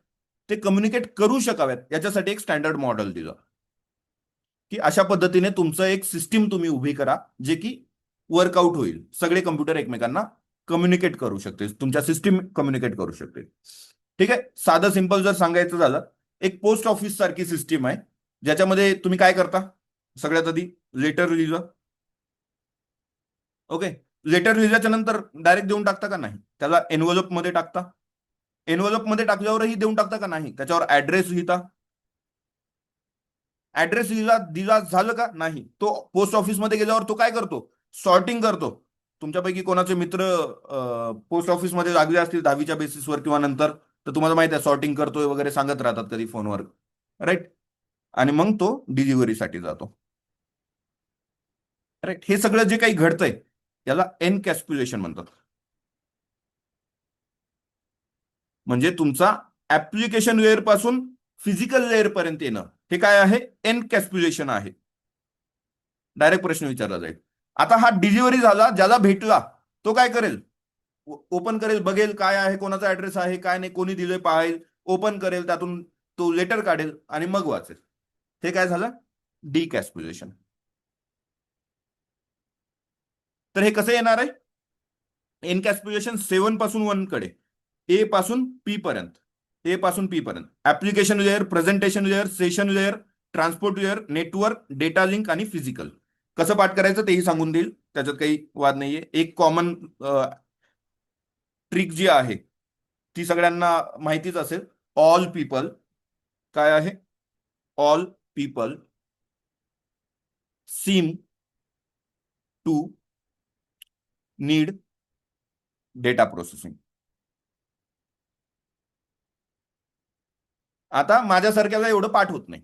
[SPEAKER 1] ते कम्युनिकेट करू शकाव्यात याच्यासाठी एक स्टँडर्ड मॉडेल दिलं, की अशा पद्धतीने तुमचं एक सिस्टीम तुम्ही उभी करा जे की वर्कआउट होईल, सगळे कम्प्युटर एकमेकांना कम्युनिकेट करू शकते, तुमच्या सिस्टीम कम्युनिकेट करू शकते. ठीक आहे. साधं सिंपल जर सांगायचं झालं, एक पोस्ट ऑफिस सारखी सिस्टीम आहे, ज्याच्यामध्ये तुम्ही काय करता? सगळ्यात आधी लेटर लिहिलं. ओके. लेटर लिहिल्याच्या नंतर डायरेक्ट देऊन टाकता का? नाही, त्याला एनव्हलप मध्ये टाकता. एनव्हलप मध्ये टाकल्यावरही देऊन टाकता का? नाही, त्याच्यावर ऍड्रेस लिहिता. ऍड्रेस दिला झालं का? नाही, तो पोस्ट ऑफिसमध्ये गेल्यावर तो काय करतो? सॉर्टिंग करतो. तुमच्यापैकी कोणाचे मित्र पोस्ट ऑफिसमध्ये लागले असतील 10वीच्या बेसिसवर किंवा नंतर, तर तुम्हाला माहिती आहे सॉर्टिंग करतोय वगैरे सांगत राहतात कधी फोनवर. राईट. आणि मग तो डिलिव्हरीसाठी जातो. राईट. हे सगळं जे काही घडतंय याला एनकॅप्सुलेशन म्हणतात. म्हणजे तुमचा ऍप्लिकेशन लेअर पासून फिजिकल लेअर पर्यंत येणं, हे काय आहे? एनकॅप्सुलेशन आहे. डायरेक्ट प्रश्न विचारला जाईल. आता हा डिलिव्हरी झाला, ज्याला भेटला तो काय करेल? ओपन करेल, बघेल काय आहे, कोणाचा ऍड्रेस आहे, काय नाही, कोणी दिले पाहिल, ओपन करेल, त्यातून तो लेटर काढेल आणि मग वाचेल. हे काय झालं? डिकॅप्सुलेशन. तर हे कसं येणार आहे? एनकॅप्सुलेशन 7 पासून 1 कडे, ए पासून पी पर्यंत. ए पासून पी पर्यंत application layer, presentation layer, session layer, transport layer, network, data link आणि फिजिकल. कसं पाठ करायचं तेही सांगून देईल, त्याच्यात काही वाद नाहीये. एक कॉमन ट्रिक जी आहे ती सगळ्यांना माहितीच असेल. ऑल पीपल, काय आहे? All people seem to need data processing. आता माझ्यासारख्याला एवढं पाठ होत नाही.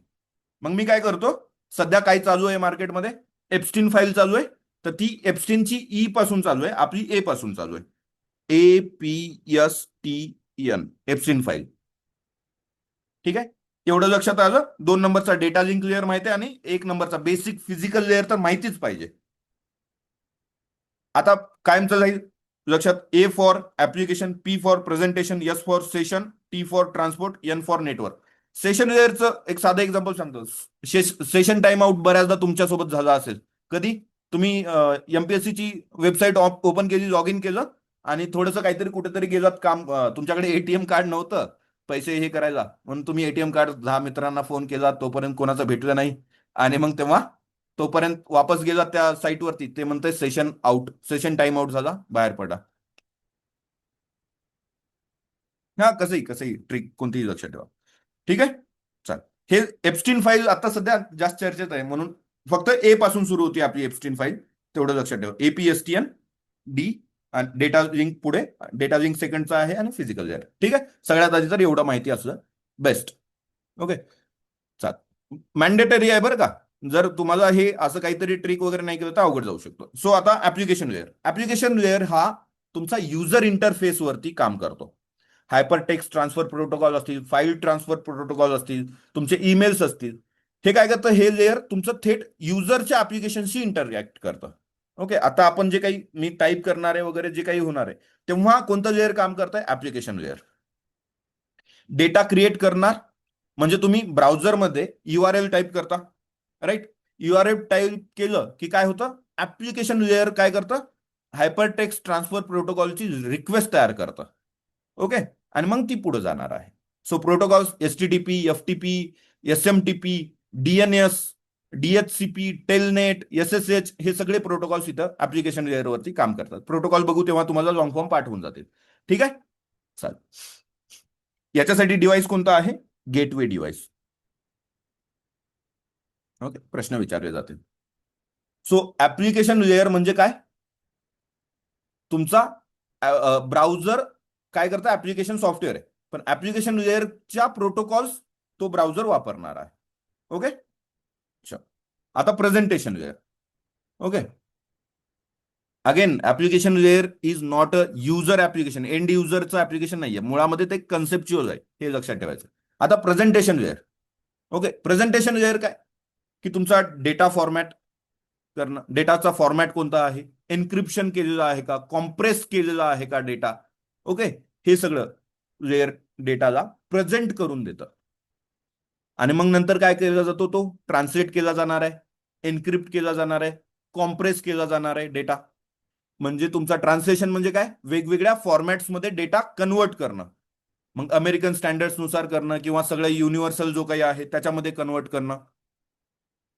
[SPEAKER 1] मग मी काय करतो, सध्या काय चालू आहे मार्केटमध्ये? एप्स्टीन फाईल चालू आहे. तर ती एप्स्टीनची ई पासून चालू आहे, आपली ए पासून चालू आहे. APSTN, Epstein file. ठीक आहे. एवढं लक्षात आलं? 2 नंबरचा डेटा लिंक लेअर माहिती आहे आणि 1 नंबरचा बेसिक फिजिकल लेअर तर माहितीच पाहिजे. आता कायमचं जाईल लक्षात. A for application, P for presentation, S for session, T for transport, N for network. Session लेअरचं एक साधं एक्झाम्पल सांगतो. सेशन टाइम आउट बऱ्याचदा तुमच्यासोबत झाला असेल. कधी? तुम्ही एमपीएससी ची वेबसाईट ओपन केली, लॉग इन केलं आणि थोडंसं काहीतरी कुठेतरी गेलात काम, तुमच्याकडे एटीएम कार्ड नव्हतं पैसे हे करायला, म्हणून तुम्ही एटीएम कार्ड 10 मित्रांना फोन केला, तोपर्यंत कोणाचं भेटलं नाही. आणि मग तेव्हा तोपर्यंत वापस गेला त्या साईटवरती, ते म्हणतंय session out, session time out झाला, बाहेर पडा. हा, कसंही कसंही ट्रिक कोणतीही लक्षात ठेवा. ठीक आहे. चाल. हे एप्स्टीन फाईल आता सध्या जास्त चर्चेत आहे, म्हणून फक्त ए पासून सुरू होती आपली एप्स्टीन फाईल. तेवढं लक्षात ठेवा. APSTN डी, आणि डेटा लिंक पुढे, डेटा लिंक सेकंडचा आहे आणि फिजिकल लेअर. ठीक आहे. सगळ्यात आधी तर एवढं माहिती असलं बेस्ट. ओके. चाल. मॅन्डेटरी आहे बरं का. जर तुम्हाला हे असं काहीतरी ट्रिक वगैरे नाही केलं तर अवघड जाऊ शकतो. सो आता ऍप्लिकेशन लेअर. ऍप्लिकेशन लेअर हा तुमचा युजर इंटरफेस वरती काम करतो. हायपर टेक्स्ट ट्रान्सफर प्रोटोकॉल असतील, फाईल ट्रान्सफर प्रोटोकॉल असतील, तुमचे ईमेल्स असतील. हे काय करतं? हे लेअर तुमचं थेट युजरच्या ऍप्लिकेशनशी इंटरॅक्ट करतं. ओके. आता आपण जे काही मी टाईप करणार आहे वगैरे जे काही होणार आहे, तेव्हा कोणतं लेअर काम करतंय? Application layer. डेटा क्रिएट करणार, म्हणजे तुम्ही ब्राउझरमध्ये URL टाईप करता, राईट. URL टाईप केलं की काय होतं? ऍप्लिकेशन लेअर काय करतं? हायपर टेक्स्ट ट्रान्सफर प्रोटोकॉलची रिक्वेस्ट तयार करतं. ओके. आणि मग ती पुढे जाणार आहे. So protocol HTTP, FTP, SMTP, DNS, DHCP, telnet, SSH, हे सगळे प्रोटोकॉल्स इथं ऍप्लिकेशन लेअरवरती काम करतात. प्रोटोकॉल बघू तेव्हा तुम्हाला लॉंग फॉर्म पाठवून जातील. ठीक आहे. चालेल. याच्यासाठी डिव्हाइस कोणता आहे? Gateway device. ओके. प्रश्न विचारले जातील. सो ऍप्लिकेशन लेअर म्हणजे काय? तुमचा ब्राउझर काय करता? ऍप्लिकेशन सॉफ्टवेअर आहे, पण ऍप्लिकेशन लेअरच्या प्रोटोकॉल्स तो ब्राउझर वापरणार आहे. ओके. अच्छा. आता presentation layer. Okay. Again application layer is not a user application, end युजरचं ऍप्लिकेशन नाहीये मुळामध्ये, ते कन्सेप्च्युअल आहे, हे लक्षात ठेवायचं. आता presentation layer. Okay. Presentation layer काय? की तुमचा डेटा फॉर्मॅट करणं. डेटाचा फॉर्मॅट कोणता आहे? एन्क्रिप्शन केलेला आहे का? कॉम्प्रेस केलेला आहे का डेटा? ओके. हे सगळं लेअर डेटाला प्रेझेंट करून देतं. आणि मग नंतर काय केला जातो? तो ट्रान्सलेट केला जाणार आहे, एन्क्रिप्ट केला जाणार आहे, कॉम्प्रेस केला जाणार आहे डेटा. म्हणजे तुमचा ट्रान्सलेशन म्हणजे काय? वेगवेगळ्या फॉर्मॅट्समध्ये डेटा कन्वर्ट करणं. मग अमेरिकन स्टँडर्ड्स नुसार करणं किंवा सगळं युनिव्हर्सल जो काही आहे त्याच्यामध्ये कन्वर्ट करणं.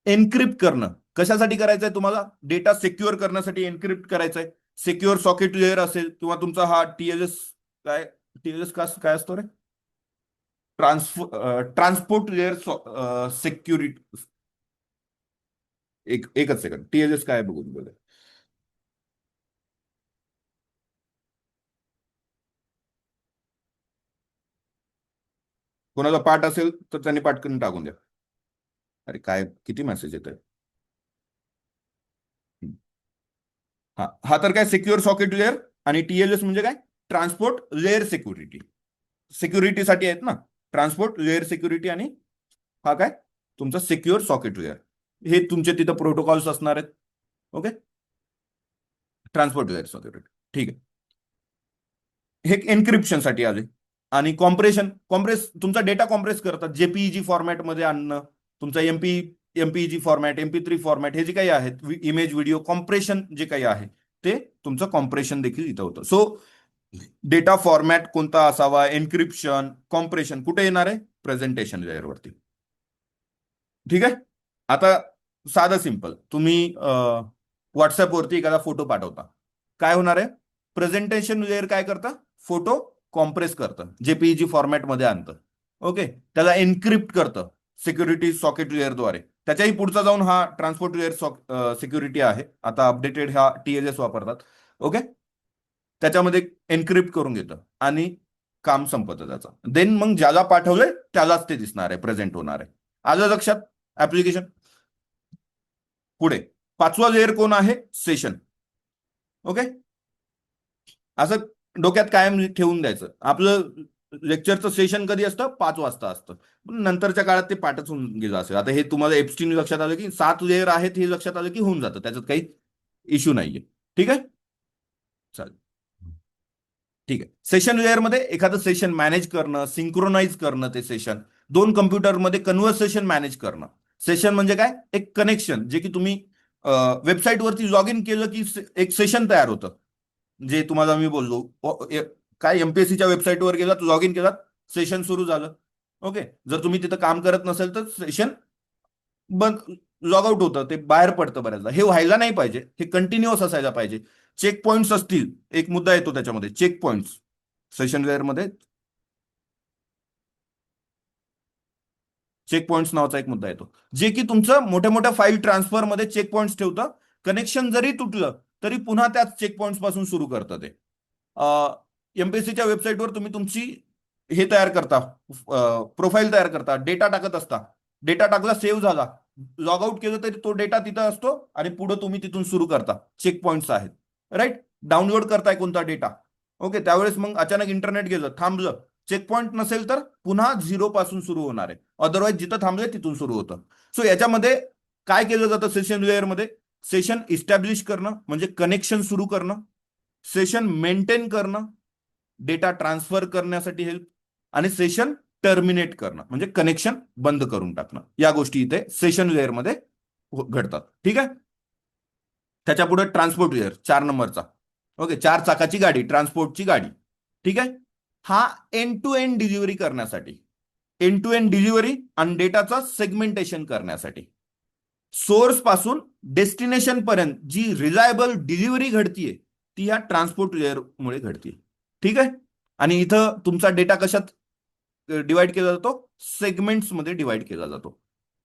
[SPEAKER 1] एन्क्रिप्ट करणं कशासाठी करायचंय तुम्हाला? डेटा सिक्युअर करण्यासाठी एन्क्रिप्ट करायचंय. सिक्युअर सॉकेट लेअर असेल किंवा तुमचा हा TLS, काय TLS का काय असतो रे? Transport layer security. एकच सेकंड. TLS काय बघून बघा. कोणाला पाठ असेल तर त्यांनी पाठ करून टाकून द्या. अरे काय किती मेसेज येत आहे. हा हा तर काय सिक्युअर सॉकेट लेअर आणि टीएलएस म्हणजे काय ट्रान्सपोर्ट लेअर सिक्युरिटी. सिक्युरिटीसाठी आहेत ना, ट्रान्सपोर्ट लेअर सिक्युरिटी आणि हा काय तुमचा सिक्युअर सॉकेट लेअर. हे तुमचे तिथं प्रोटोकॉल्स असणार आहेत. Okay, transport layer security. ठीक आहे. हे एन्क्रिप्शनसाठी आले. आणि कॉम्प्रेस तुमचा डेटा कॉम्प्रेस करतात जेपीईजी फॉर्मॅटमध्ये आणणं, तुमचा एमपीईजी फॉर्मॅट, MP3 फॉर्मॅट, हे जे काही आहेत इमेज व्हिडिओ कॉम्प्रेशन जे काही आहे ते तुमचं कॉम्प्रेशन देखील इथं होतं. सो डेटा फॉर्मॅट कोणता असावा, एन्क्रिप्शन, कॉम्प्रेशन कुठे येणार आहे, प्रेझेंटेशन लेअरवरती. ठीक आहे. आता साधं सिंपल, तुम्ही व्हॉट्सअपवरती एखादा फोटो पाठवता, काय होणार आहे, प्रेझेंटेशन लेअर काय करतं, फोटो कॉम्प्रेस करतं, जेपीईजी फॉर्मॅटमध्ये आणतं. ओके, त्याला एन्क्रिप्ट करतं सिक्युरिटी सॉकेट लेअरद्वारे. त्याच्याही पुढचा जाऊन हा ट्रान्सपोर्ट लेअर सिक्युरिटी आहे, आता अपडेटेड हा टीएलएस वापरतात. ओके, त्याच्यामध्ये एन्क्रिप्ट करून घेतं आणि काम संपतं त्याचं. देन मग ज्याला पाठवलंय त्यालाच ते दिसणार आहे, प्रेझेंट होणार आहे. आलं लक्षात ऍप्लिकेशन. पुढे पाचवा लेअर कोण आहे, सेशन. ओके, असं डोक्यात कायम ठेवून द्यायचं, आपलं लेक्चरचं सेशन कधी असतं, 5 वाजता असतं. नंतरच्या काळात ते पाठच होऊन गेलं असेल. आता हे तुम्हाला एप्स्टीन लक्षात आलं की 7 लेअर आहेत हे लक्षात आलं की होऊन जातं, त्याच्यात काही इश्यू नाहीये. ठीक आहे, चालेल. ठीक आहे. सेशन लेअरमध्ये एखादं सेशन मॅनेज करणं, सिंक्रोनाइज करणं, ते सेशन दोन कम्प्युटरमध्ये कन्व्हर्सेशन मॅनेज करणं. सेशन म्हणजे काय, एक कनेक्शन, जे की तुम्ही वेबसाईटवरती लॉग इन केलं की एक सेशन तयार होतं. जे तुम्हाला मी बोललो, काय एमपीएससीच्या वेबसाईटवर गेलात, लॉग इन केलात, सेशन सुरू झालं. ओके, जर तुम्ही तिथं काम करत नसेल तर सेशन बंद, लॉग आउट होतं, ते बाहेर पडतं बऱ्याचदा. हे व्हायला नाही पाहिजे, हे कंटिन्युअस असायला पाहिजे. चेक पॉइंट्स असतील, एक मुद्दा येतो त्याच्यामध्ये, चेक पॉइंट्स सेशन लेअरमध्ये. चेक पॉइंट्स नावाचा एक मुद्दा येतो, जे की तुमचं मोठ्या मोठ्या फाईल ट्रान्सफरमध्ये चेक पॉइंट्स ठेवतं. कनेक्शन जरी तुटलं तरी पुन्हा त्याच चेक पॉइंट्स पासून सुरू करतं ते. एमपीएससीच्या वेबसाईटवर तुम्ही तुमची हे तयार करता, प्रोफाईल तयार करता, डेटा टाकत असता, डेटा टाकला, सेव्ह झाला, लॉग आउट केलं तरी तो डेटा तिथं असतो आणि पुढे तुम्ही तिथून सुरू करता. चेक पॉइंट्स आहेत, राईट. डाउनलोड करताय कोणता डेटा, ओके, त्यावेळेस मग अचानक इंटरनेट गेलं, थांबलं, चेक पॉइंट नसेल तर पुन्हा झिरो पासून सुरू होणार आहे. अदरवाईज जिथं थांबले तिथून सुरू होतं. सो याच्यामध्ये काय केलं जातं सेशन लेअरमध्ये, सेशन इस्टॅब्लिश करणं म्हणजे कनेक्शन सुरू करणं, सेशन मेंटेन करणं, डेटा ट्रान्सफर करण्यासाठी हेल्प, आणि सेशन टर्मिनेट करणं म्हणजे कनेक्शन बंद करून टाकणं. या गोष्टी इथे सेशन लेअरमध्ये घडतात. ठीक आहे. त्याच्या पुढे ट्रान्सपोर्ट लेअर 4 नंबरचा. ओके, 4 चाकाची गाडी, ट्रान्सपोर्टची गाडी. ठीक आहे. हा एंड टू एंड डिलिव्हरी करण्यासाठी, एंड टू एंड डिलिव्हरी आणि डेटाचा सेगमेंटेशन करण्यासाठी, सोर्स पासून डेस्टिनेशन पर्यंत जी रिलायबल डिलिव्हरी घडतीये ती या ट्रान्सपोर्ट लेअरमुळे घडतीये. ठीक आहे. आणि इथं तुमचा डेटा कशात डिवाइड केला जातो, सेगमेंट्स मध्ये डिवाइड केला जातो.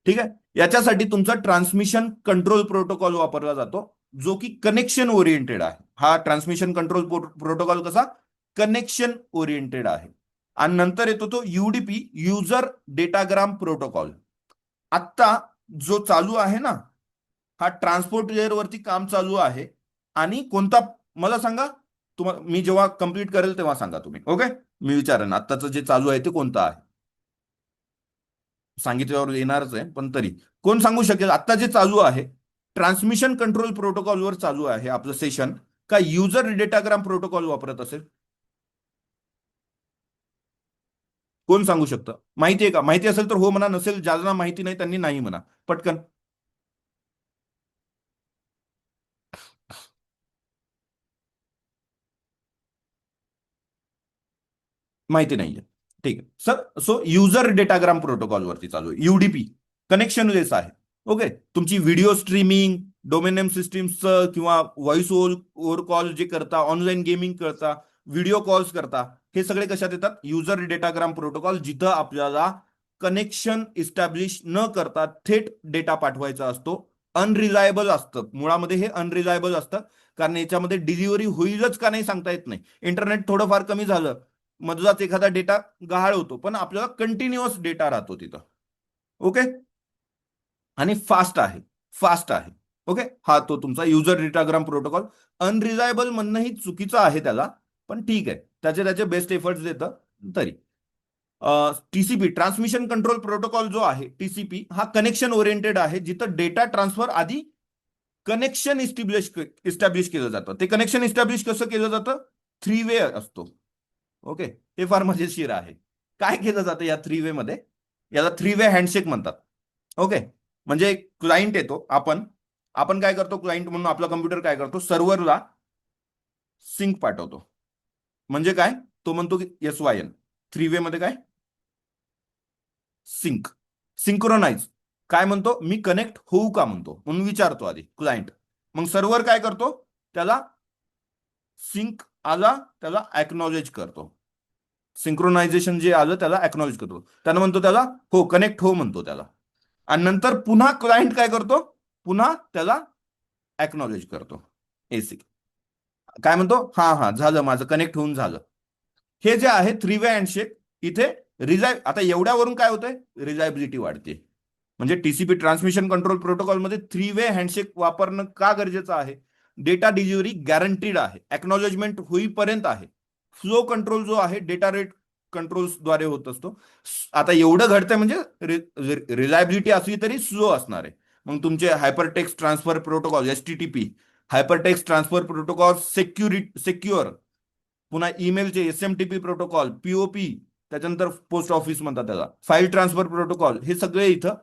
[SPEAKER 1] ठीक आहे. याच्यासाठी तुमचा ट्रान्समिशन कंट्रोल प्रोटोकॉल वापरला जातो, जो की कनेक्शन ओरिएंटेड आहे. हा ट्रान्समिशन कंट्रोल प्रोटोकॉल कसा, कनेक्शन ओरिएंटेड आहे. आणि नंतर येतो तो युडीपी, युजर डेटाग्राम प्रोटोकॉल. आत्ता जो चालू आहे ना, हा ट्रान्सपोर्ट लेअरवरती काम चालू आहे. आणि कोणता, मला सांगा, तुम्हाला मी जेव्हा कंप्लीट करेल तेव्हा सांगा तुम्ही. ओके, मी विचारेन आत्ताचं जे चालू आहे ते कोणतं आहे. सांगितल्यावर येणारच आहे, पण तरी कोण सांगू शकेल आता जे चालू आहे, ट्रान्समिशन कंट्रोल प्रोटोकॉलवर चालू आहे आपलं सेशन, का युजर डेटाग्राम प्रोटोकॉल वापरत असेल, कोण सांगू शकतं. माहिती आहे का, माहिती असेल तर हो म्हणा, नसेल ज्यांना माहिती नाही त्यांनी नाही म्हणा, पटकन. माहिती नाहीये, ठीक आहे sir. So user datagram protocol वरती चालू आहे, युडीपी कनेक्शनलेस आहे. ओके, तुमची व्हिडिओ स्ट्रीमिंग, डोमेन नेम सिस्टीम्सचं किंवा व्हॉइस ओव्हर कॉल जे करता, ऑनलाईन गेमिंग करता, व्हिडिओ कॉल्स करता, हे सगळे कशात येतात, युजर डेटाग्राम प्रोटोकॉल, जिथं आपल्याला कनेक्शन इस्टॅब्लिश न करता थेट डेटा पाठवायचा असतो. अनरिलायबल असतं, मुळामध्ये हे अनरिलायबल असतं, कारण याच्यामध्ये डिलिव्हरी होईलच का नाही सांगता येत नाही. इंटरनेट थोडंफार कमी झालं, मधलाच एखादा डेटा गहाळ होतो, पण आपल्याला कंटिन्युअस डेटा राहतो तिथं. ओके. आणि फास्ट आहे, फास्ट आहे. ओके, हा तो तुमचा युजर डेटाग्राम प्रोटोकॉल. अनरिलायबल म्हणणंही चुकीचं आहे त्याला, पण ठीक आहे, त्याचे त्याचे बेस्ट एफर्ट्स देतं तरी. टीसीपी ट्रान्समिशन कंट्रोल प्रोटोकॉल जो आहे, टीसीपी हा कनेक्शन ओरिएंटेड आहे, जिथं डेटा ट्रान्सफर आधी कनेक्शन इस्टॅब्लिश केलं जातं. ते कनेक्शन इस्टॅब्लिश कसं केलं जातं? 3 वे असतो. ओके, ते फार मजेशीर आहे. काय केलं जातं या 3 वे मध्ये? याला 3 वे हँडशेक म्हणतात. ओके, म्हणजे क्लायंट येतो, आपण आपण काय करतो, क्लायंट म्हणून आपला कम्प्युटर काय करतो, सर्व्हरला सिंक पाठवतो. म्हणजे काय, तो म्हणतो की SYN. 3 वे मध्ये काय, सिंक, सिंक्रोनाइज. काय म्हणतो, मी कनेक्ट होऊ का म्हणतो, म्हणून विचारतो आधी क्लायंट. मग सर्व्हर काय करतो, त्याला सिंक आला त्याला एक्नॉलेज करतो. सिंक्रोनायझेशन जे आलं त्याला एक्नॉलेज करतो, त्याला म्हणतो त्याला हो, कनेक्ट हो म्हणतो त्याला. आणि नंतर पुन्हा क्लायंट काय करतो, पुन्हा त्याला एक्नॉलेज करतो. एसी काय म्हणतो, हा हा झालं, माझं कनेक्ट होऊन झालं. हे जे आहे 3 वे हँडशेक, इथे आता एवढ्यावरून काय होतंय, रिलायबिलिटी वाढते. म्हणजे टीसीपी ट्रान्समिशन कंट्रोल प्रोटोकॉलमध्ये 3 वे हँडशेक वापरणं का गरजेचं आहे? डेटा डिलिव्हरी गॅरंटीड आहे, एक्नॉलेजमेंट होईपर्यंत आहे. फ्लो कंट्रोल जो आहे डेटा रेट कंट्रोल्सद्वारे होत असतो. आता एवढं घडतंय म्हणजे रिलायबिलिटी असली तरी स्लो असणार आहे. मग तुमचे hypertext transfer protocol, HTTP, hypertext transfer protocol secure, पुन्हा ईमेलचे SMTP प्रोटोकॉल, POP, त्याच्यानंतर पोस्ट ऑफिस म्हणतात त्याला, फाईल ट्रान्सफर प्रोटोकॉल, हे सगळे इथं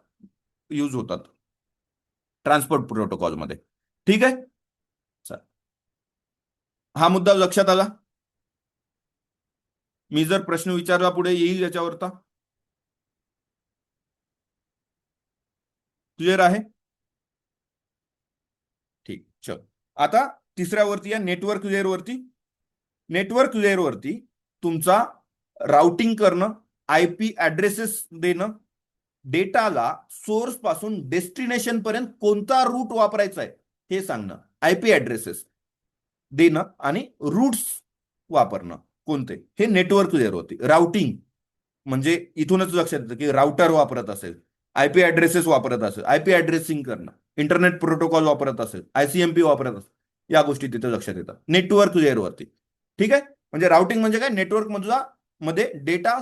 [SPEAKER 1] यूज होतात ट्रान्सपोर्ट प्रोटोकॉलमध्ये. ठीक आहे, हा मुद्दा लक्षात आला. मी जर प्रश्न विचारला पुढे येईल याच्यावरता. क्लिअर आहे? ठीक, चल. आता तिसऱ्यावरती या नेटवर्क लेअर वरती. नेटवर्क लेअर वरती तुमचा राउटिंग करणं, IP ऍड्रेसेस देणं, डेटाला सोर्स पासून डेस्टिनेशन पर्यंत कोणता रूट वापरायचा आहे हे सांगणं, IP ऍड्रेसेस देणं आणि रूट्स वापरणं कोणते, हे नेटवर्क लेअर होती. राउटिंग म्हणजे इथूनच लक्षात येतं की राउटर वापरत असेल, IP ऍड्रेसेस वापरत असेल, IP ऍड्रेसिंग करणं, इंटरनेट प्रोटोकॉल वापरत असेल, ICMP वापरत असेल, या गोष्टी तिथे लक्षात येतात नेटवर्क लेअर वरती. ठीक आहे, म्हणजे राउटिंग म्हणजे काय, नेटवर्क मधला मध्ये डेटा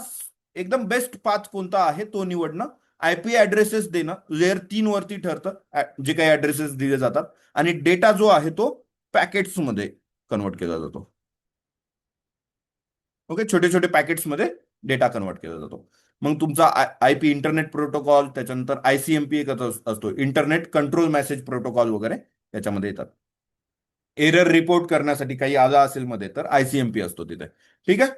[SPEAKER 1] एकदम बेस्ट पाथ कोणता आहे तो निवडणं, IP ऍड्रेसेस देणं लेअर 3 वरती ठरतं, जे काही ऍड्रेसेस दिले जातात, आणि डेटा जो आहे तो पॅकेट्स मध्ये कन्वर्ट केला जातो. ओके, छोटे छोटे पॅकेट्स मध्ये डेटा कन्वर्ट केला जातो. मग तुमचा IP इंटरनेट प्रोटोकॉल, त्याच्यानंतर ICMP एक असतो, इंटरनेट कंट्रोल मेसेज प्रोटोकॉल वगैरे याच्यामध्ये येतात. एरर रिपोर्ट करण्यासाठी काही आला असेल मध्ये तर ICMP असतो तिथे. ठीक आहे,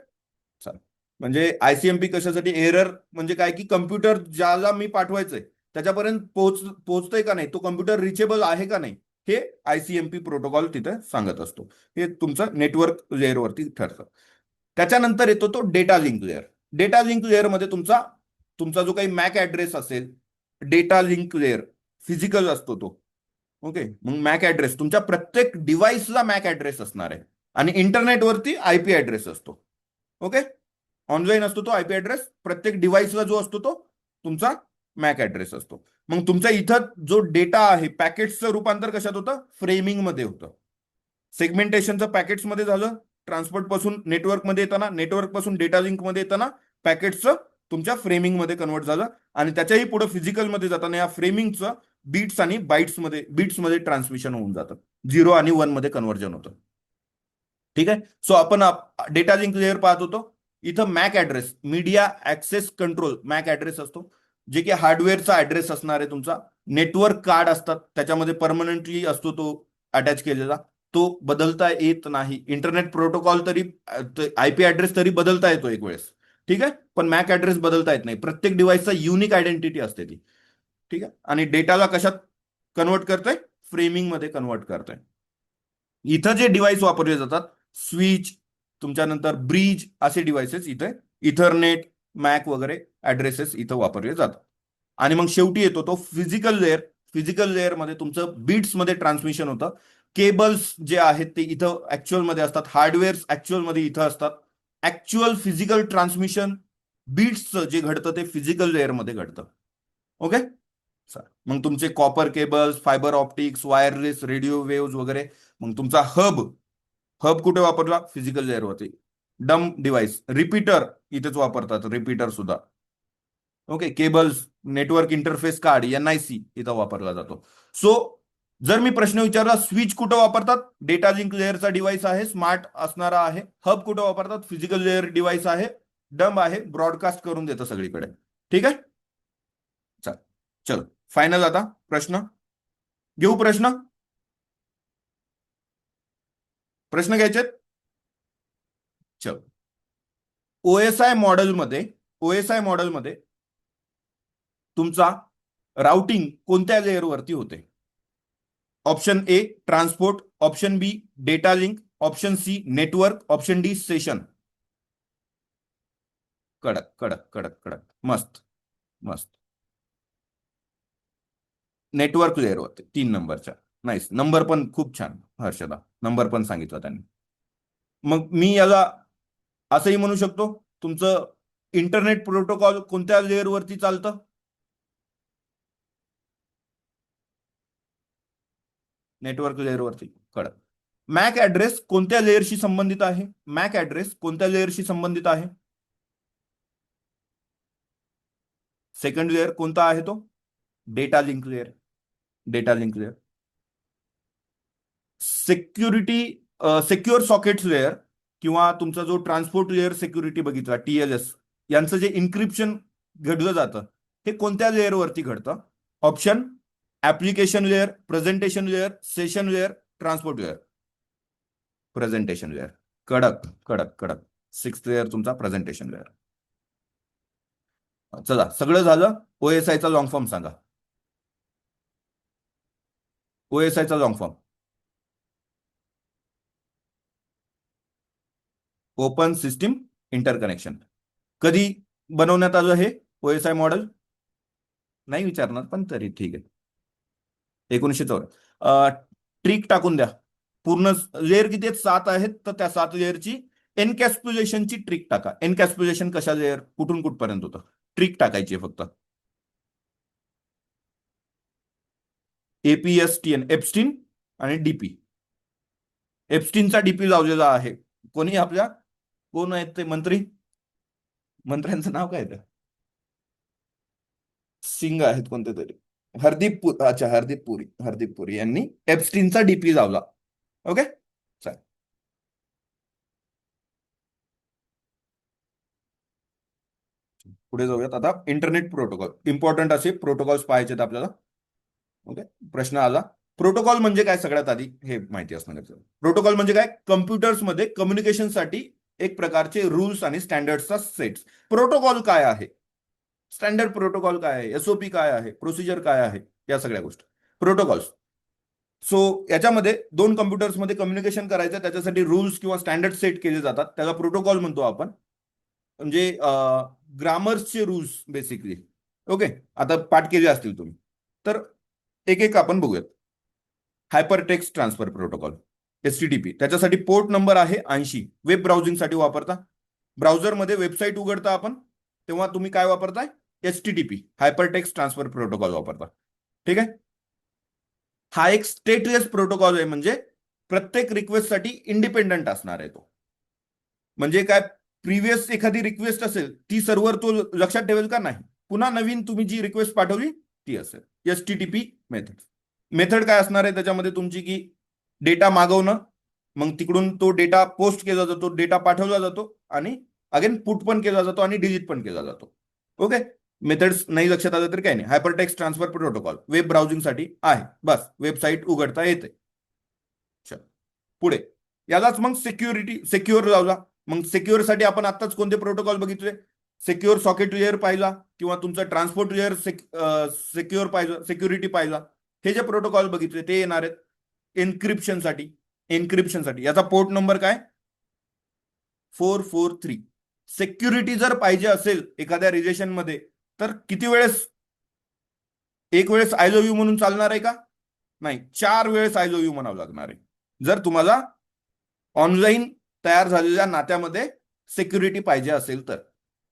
[SPEAKER 1] चालेल. म्हणजे ICMP कशासाठी, एरर म्हणजे काय की कम्प्युटर ज्याला मी पाठवायचंय त्याच्यापर्यंत पोहोचतोय का नाही, तो कम्प्युटर रिचेबल आहे का नाही, हे ICMP प्रोटोकॉल तिथे सांगत असतो. हे तुमचं नेटवर्क लेअर वरती ठरतं. त्याच्यानंतर येतो तो data link layer. Data link layer मध्ये तुमचा तुमचा जो काही मॅक ऍड्रेस असेल, डेटा लिंक लेअर फिजिकल असतो तो. ओके, मग मॅक ऍड्रेस तुमच्या प्रत्येक डिव्हाइसला मॅक ऍड्रेस असणार आहे, आणि इंटरनेटवरती IP ऍड्रेस असतो. ओके, ऑनलाईन असतो तो IP ऍड्रेस, प्रत्येक डिव्हाइसला जो असतो तो तुमचा मॅक ऍड्रेस असतो. मग तुमचा इथं जो डेटा आहे पॅकेट्सचं रूपांतर कशात होतं, फ्रेमिंग मध्ये होतं. सेगमेंटेशनचं पॅकेट्स मध्ये झालं, ट्रान्सपोर्ट पासून नेटवर्क मध्ये येताना, नेटवर्क पासून डेटा लिंक मध्ये येताना पॅकेट्सचं तुमच्या फ्रेमिंग मध्ये कन्वर्ट झालं, आणि त्याच्याही पुढे फिजिकल मध्ये जाताना या फ्रेमिंगचं बीट्स आणि बिट्स मध्ये ट्रान्समिशन होऊन जातं, 0 आणि 1 मध्ये कन्व्हर्जन होतं. ठीक आहे, सो आपण डेटा लिंक लेअर पाहत होतो. इथं MAC address, media access control MAC address असतो, जे की हार्डवेअरचा ऍड्रेस असणार आहे तुमचा. नेटवर्क कार्ड असतात, त्याच्यामध्ये परमनंटली असतो तो अटॅच केलेला, तो बदलता येत नाही. इंटरनेट प्रोटोकॉल तरी IP ऍड्रेस तरी बदलता येतो एक वेळेस, ठीक आहे, पण मॅक ऍड्रेस बदलता येत नाही. प्रत्येक डिव्हाइसचा युनिक आयडेंटिटी असते ती. ठीक आहे, आणि डेटाला कशात कन्वर्ट करतोय, फ्रेमिंग मध्ये कन्वर्ट करतोय. इथं जे डिव्हाइस वापरले जातात, स्विच, तुमच्यानंतर ब्रिज, असे डिव्हाइसेस इथे, इथरनेट, मॅक वगैरे ऍड्रेसेस इथं वापरले जातात. आणि मग शेवटी येतो तो फिजिकल लेअर. फिजिकल लेअर मध्ये तुमचं बीट्स मध्ये ट्रान्समिशन होतं. केबल्स जे आहेत ते इथं ऍक्च्युअल मध्ये असतात, हार्डवेअर ऍक्च्युअल मध्ये इथं असतात. ऍक्च्युअल फिजिकल ट्रान्समिशन बीट्सचं जे घडतं ते फिजिकल लेअरमध्ये घडतं. ओके. मग तुमचे copper cables, fibre optics, wireless radio wave वगैरे. मग तुमचा हब हब कुठे वापरला? फिजिकल लेअरवरती. डम डिव्हाइस, रिपीटर इथेच वापरतात, रिपीटर सुद्धा. Okay. Cables, network interface card, NIC इथं वापरला जातो. सो जर मी प्रश्न विचारला स्विच कुठं वापरतात? डेटा लिंक लेअरचा डिव्हाइस आहे, स्मार्ट असणारा आहे. हब कुठं वापरतात? फिजिकल लेअर डिव्हाइस आहे, डम आहे, ब्रॉडकास्ट करून देतं सगळीकडे. ठीक आहे. चल चलो फायनल. आता प्रश्न घेऊ. प्रश्न घ्यायचे. चल. ओएसआय मॉडेलमध्ये तुमचा राउटिंग कोणत्या लेअरवरती होते? Option A transport, option B data link, option C network, option D session. कडक कडक कडक कडक. मस्त मस्त. नेटवर्क लेअरवरती 3 नंबरच्या. नाईस. नंबर पण खूप छान हर्षदा, नंबर पण सांगितला त्यांनी. मग मी याला असंही म्हणू शकतो, तुमचं इंटरनेट प्रोटोकॉल कोणत्या लेअरवरती चालतं? नेटवर्क लेअरवरती. कडक. मॅक ऍड्रेस कोणत्या लेअरशी संबंधित आहे? मॅक ऍड्रेस कोणत्या लेअरशी संबंधित आहे? सेकंड लेअर कोणता आहे तो? Data link layer. Data link layer. Security secure sockets layer किंवा तुमचा जो ट्रान्सपोर्ट लेअर सिक्युरिटी बघितला, TLS, यांचं जे इन्क्रिप्शन घडलं जातं हे कोणत्या लेअरवरती घडतं? Option application layer, presentation layer, session layer, transport layer. Presentation layer. कडक कडक कडक. 6th लेअर तुमचा प्रेझेंटेशन लेअर. चला सगळं झालं. ओएसआयचा लॉंग फॉर्म सांगा. ओएसआयचा long form. Open system interconnection. कधी बनवण्यात आलं हे ओएसआय मॉडेल? नाही विचारणार पण तरी ठीक आहे. 1904. ट्रिक टाकून द्या. पूर्ण लेअर किती आहेत? 7 आहेत. तर त्या 7 लेअरची एनकॅस्प्युलेशनची ट्रिक टाका. एनकॅस्प्युलेशन कशा लेअर कुठून कुठपर्यंत होतं? ट्रिक टाकायची आहे फक्त. APSTN, एप्स्टीन आणि DP. एप्स्टीनचा DP लावलेला आहे. कोणी आपल्या कोण आहेत ते मंत्री? मंत्र्यांचं नाव काय? सिंग आहेत कोणते तरी. अच्छा, हरदीप पुरी यांनी एप्स्टीनचा DP लावला. ओके. चालेल. पुढे जाऊयात. आता इंटरनेट प्रोटोकॉल. इम्पॉर्टंट असे प्रोटोकॉल्स पाहायचे आपल्याला. ओके. प्रश्न आला. प्रोटोकॉल म्हणजे काय? सगळ्यात आधी हे माहिती असणं गरजेचं. प्रोटोकॉल म्हणजे काय? कम्प्युटर्समध्ये कम्युनिकेशनसाठी एक प्रकारचे रूल्स आणि स्टँडर्डचा सेट. प्रोटोकॉल काय आहे? स्टँडर्ड प्रोटोकॉल काय आहे? SOP काय आहे? प्रोसिजर काय आहे? या सगळ्या गोष्टी प्रोटोकॉल्स. सो याच्यामध्ये 2 कम्प्युटर्समध्ये कम्युनिकेशन करायचं, त्याच्यासाठी रूल्स किंवा स्टँडर्ड सेट केले जातात, त्याला प्रोटोकॉल म्हणतो आपण. म्हणजे ग्रामर्सचे रूल्स बेसिकली. ओके. आता पाठ केले असतील तुम्ही तर एक एक आपण बघूयात. Hyper text transfer protocol, HTTP. त्याच्यासाठी पोर्ट नंबर आहे 80. वेब ब्राउझिंगसाठी वापरता. ब्राउझरमध्ये वेबसाईट उघडता आपण, तेव्हा तुम्ही काय वापरताय? HTTP, hyper text transfer protocol वापरता. ठीक आहे. हा एक स्टेटलेस प्रोटोकॉल आहे, म्हणजे प्रत्येक रिक्वेस्टसाठी इंडिपेंडंट असणार आहे तो. म्हणजे काय? प्रिव्हियस एखादी रिक्वेस्ट असेल ती सर्व्हर तो लक्षात ठेवेल का? नाही. पुन्हा नवीन तुम्ही जी रिक्वेस्ट पाठवली ती असेल. HTTP method. मेथड काय असणार आहे त्याच्यामध्ये तुमची? की डेटा मागवणं, मग तिकडून तो डेटा पोस्ट केला जातो, डेटा पाठवला जातो, आणि अगेन पुट पण केला जातो आणि डिलीट पण केला जातो. ओके. मेथड्स नाही लक्षात आलं तर काही नाही. Hypertext transfer protocol web ब्राउझिंगसाठी आहे. बस वेबसाईट उघडता येते. पुढे यालाच मग सिक्युअर लावला. मग सिक्युअरसाठी आपण आताच कोणते प्रोटोकॉल बघितले? सिक्युअर सॉकेट लेअर पाहिला, किंवा तुमचा ट्रान्सपोर्ट लेअर सिक्युअर पाहिलं, सिक्युरिटी पाहिला. हे जे प्रोटोकॉल बघितले ते येणार आहेत एन्क्रिप्शनसाठी. याचा पोर्ट नंबर काय? 443. सिक्युरिटी जर पाहिजे असेल एखाद्या रिलेशनमध्ये तर किती वेळेस? एक वेळेस आय लव्ह यू म्हणून चालणार आहे का? नाही, 4 वेळेस आय लव्ह यू म्हणावं लागणार आहे जर तुम्हाला ऑनलाईन तयार झालेल्या नात्यामध्ये सिक्युरिटी पाहिजे असेल तर.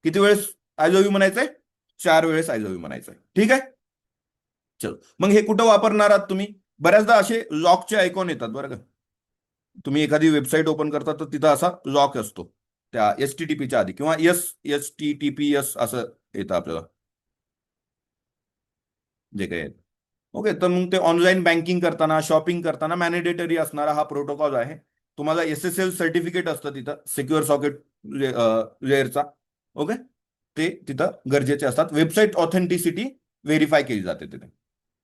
[SPEAKER 1] किती वेळेस आय लव्ह यू म्हणायचंय? 4 वेळेस आय लव्ह यू म्हणायचंय. ठीक आहे. चलो, मग हे कुठं वापरणार आहात तुम्ही? बऱ्याचदा असे लॉकचे आयकॉन येतात बरं का. तुम्ही एखादी वेबसाईट ओपन करता तर तिथं असा लॉक असतो त्या HTTPच्या आधी, किंवा HTTPS असं येतं आपल्याला जे काही आहे. ओके, तर मग ते ऑनलाईन बँकिंग करताना, शॉपिंग करताना मॅनिडेटरी असणारा हा प्रोटोकॉल आहे. तुम्हाला SSL सर्टिफिकेट असतं तिथं, सिक्युअर सॉकेट लेअरचा. ओके, ते तिथं गरजेचे असतात. वेबसाईट ऑथेंटिसिटी व्हेरीफाय केली जाते तिथे.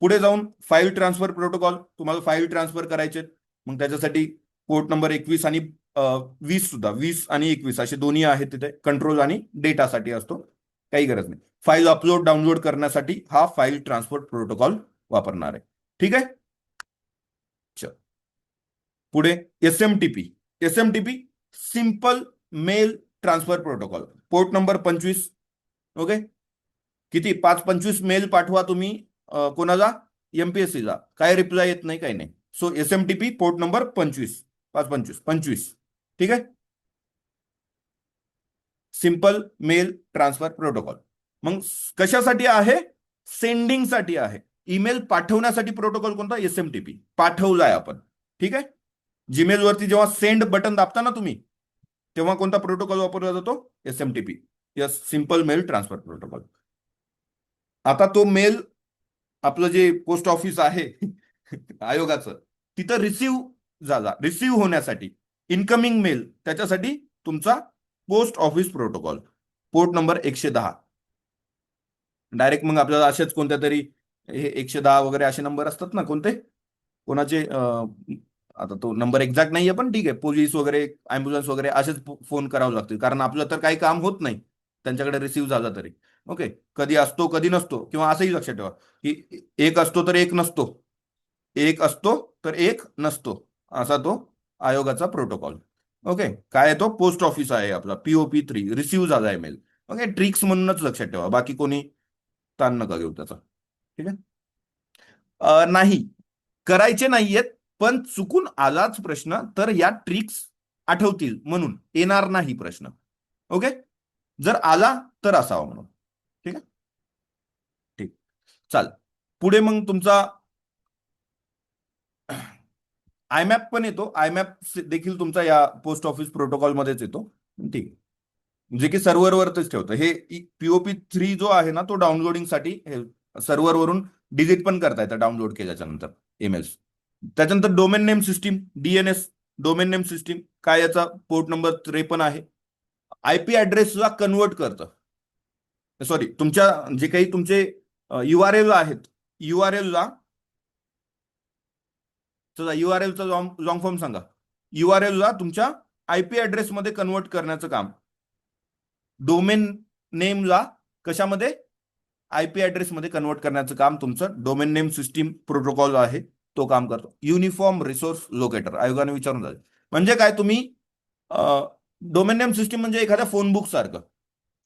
[SPEAKER 1] पुढे जाऊन फाईल ट्रान्सफर प्रोटोकॉल, तुम्हाला फाईल ट्रान्सफर करायचे, मग त्याच्यासाठी पोर्ट नंबर 21 आणि 20 सुद्धा, 20 आणि 21 असे दोन्ही आहेत तिथे. कंट्रोल आणि डेटासाठी असतो, काही गरज नाही. फाईल अपलोड डाउनलोड करण्यासाठी हा फाईल ट्रान्सफर प्रोटोकॉल वापरणार आहे. ठीक आहे. पुढे SMTP. SMTP simple mail transfer protocol, port number 25. Okay, किती 5-25 मेल पाठवा तुम्ही कोणाला? MPSCला, काय रिप्लाय येत नाही, काही नाही. So SMTP port number 25, 5-25-25. ठीक आहे. Simple mail transfer protocol. मग कशासाठी आहे? सेंडिंगसाठी आहे. ईमेल पाठवण्यासाठी प्रोटोकॉल कोणता? SMTP. पाठवलाय आपण. ठीक आहे. जीमेल वरती जेव्हा सेंड बटन दाबता ना तुम्ही, तेव्हा कोणता प्रोटोकॉल वापरला जातो? SMTP. Yes, simple mail transfer protocol. आता तो मेल आपलं जे पोस्ट ऑफिस आहे आयोगाचं, तिथं रिसिव्ह होण्यासाठी इनकमिंग मेल, त्याच्यासाठी तुमचा post office protocol, port number 110. Direct मग आपल्याला असेच कोणत्या तरी हे 110 वगैरे असे नंबर असतात ना, कोणते कोणाचे आता तो नंबर एक्झॅक्ट नाहीये, पण ठीक आहे, पोलीस वगैरे, अँब्युलन्स वगैरे असेच फोन करावं लागतील, कारण आपलं तर काही काम होत नाही त्यांच्याकडे रिसिव्ह झालं तरी. ओके, कधी असतो कधी नसतो, किंवा असंही लक्षात ठेवा की एक असतो तर एक नसतो, एक असतो तर एक नसतो, असा तो आयोगाचा प्रोटोकॉल. ओके, काय आहे तो? पोस्ट ऑफिस आहे आपला, POP3, रिसिव्ह झालाय मेल. ओके, ट्रिक्स म्हणूनच लक्षात ठेवा, बाकी कोणी ताण नका घेऊ त्याचा. ठीक आहे. नाही, करायचे नाहीयेत, पण चुकून आलाच प्रश्न तर या ट्रिक्स आठवतील म्हणून, येणार नाही प्रश्न. ओके, जर आला तर असावा म्हणून. ठीक आहे. ठीक, चाल. पुढे मग तुमचा आयमॅप पण येतो. आयमॅप देखील तुमचा या पोस्ट ऑफिस प्रोटोकॉल मध्येच येतो. ठीक आहे, जे की सर्व्हरवरच ठेवतं हे. POP3 जो आहे ना, तो डाउनलोडिंगसाठी सर्व्हरवरून डिलीट पण करता येतं डाउनलोड केल्याच्या नंतर ईमेल्स. त्याच्यानंतर domain name system, DNS, domain name system, काय याचा पोर्ट नंबर 53 आहे. IP ऍड्रेसला कन्वर्ट करतं. सॉरी, तुमच्या जे काही तुमचे URL आहेत, URL ला, चला URL चा लॉंग फॉर्म सांगा. URL ला तुमच्या IP ऍड्रेस मध्ये कन्वर्ट करण्याचं काम, डोमेन नेमला कशामध्ये? IP ऍड्रेस मध्ये कन्वर्ट करण्याचं काम तुमचं डोमेन नेम सिस्टीम प्रोटोकॉल आहे, तो काम करतो. युनिफॉर्म रिसोर्स लोकेटर, आयोगाने विचारून झाले म्हणजे काय? तुम्ही डोमेन नेम सिस्टीम म्हणजे एखाद्या फोन बुक सारखं,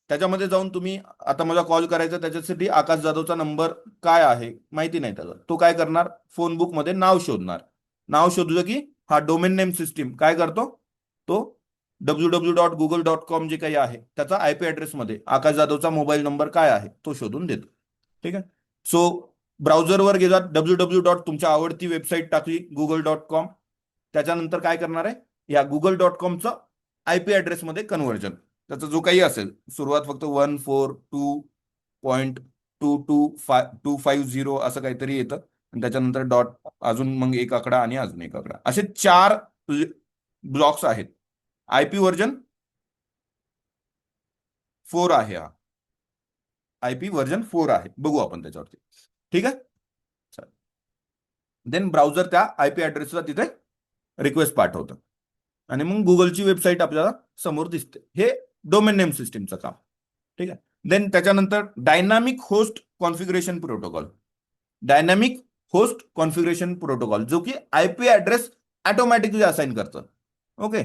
[SPEAKER 1] त्याच्यामध्ये जाऊन तुम्ही, आता मला कॉल करायचा, त्याच्यासाठी आकाश जाधवचा नंबर काय आहे माहिती नाही त्याला, तो काय करणार? फोन बुक मध्ये नाव शोधणार. नाव शोधलं की हा डोमेन नेम सिस्टीम काय करतो? तो www.google.com जे काही आहे त्याचा IP ऍड्रेस मध्ये आकाश जाधवचा मोबाईल नंबर काय आहे तो शोधून देतो. ठीक आहे. सो ब्राउझरवर गेलात, www. तुमच्या आवडती वेबसाईट टाकली google.com, त्याच्यानंतर काय करणार आहे? या google.comचं IP ऍड्रेस मध्ये कन्व्हर्जन, त्याचा जो काही असेल, सुरुवात फक्त 142.225.250 असं काहीतरी येतं, आणि त्याच्यानंतर डॉट, अजून मग एक आकडा आणि अजून एक आकडा, असे 4 ब्लॉक्स आहेत. IP व्हर्जन 4 आहे हा. IP व्हर्जन 4 आहे, बघू आपण त्याच्यावरती. ठीक आहे. देन ब्राउझर त्या IP ऍड्रेसला तिथे रिक्वेस्ट पाठवतं, आणि मग गुगलची वेबसाईट आपल्याला समोर दिसते. हे डोमेन नेम सिस्टीमचं काम. ठीक आहे. देन त्याच्यानंतर dynamic host configuration protocol. Dynamic host configuration protocol, जो की IP ऍड्रेस ऑटोमॅटिकली असाइन करतं. ओके,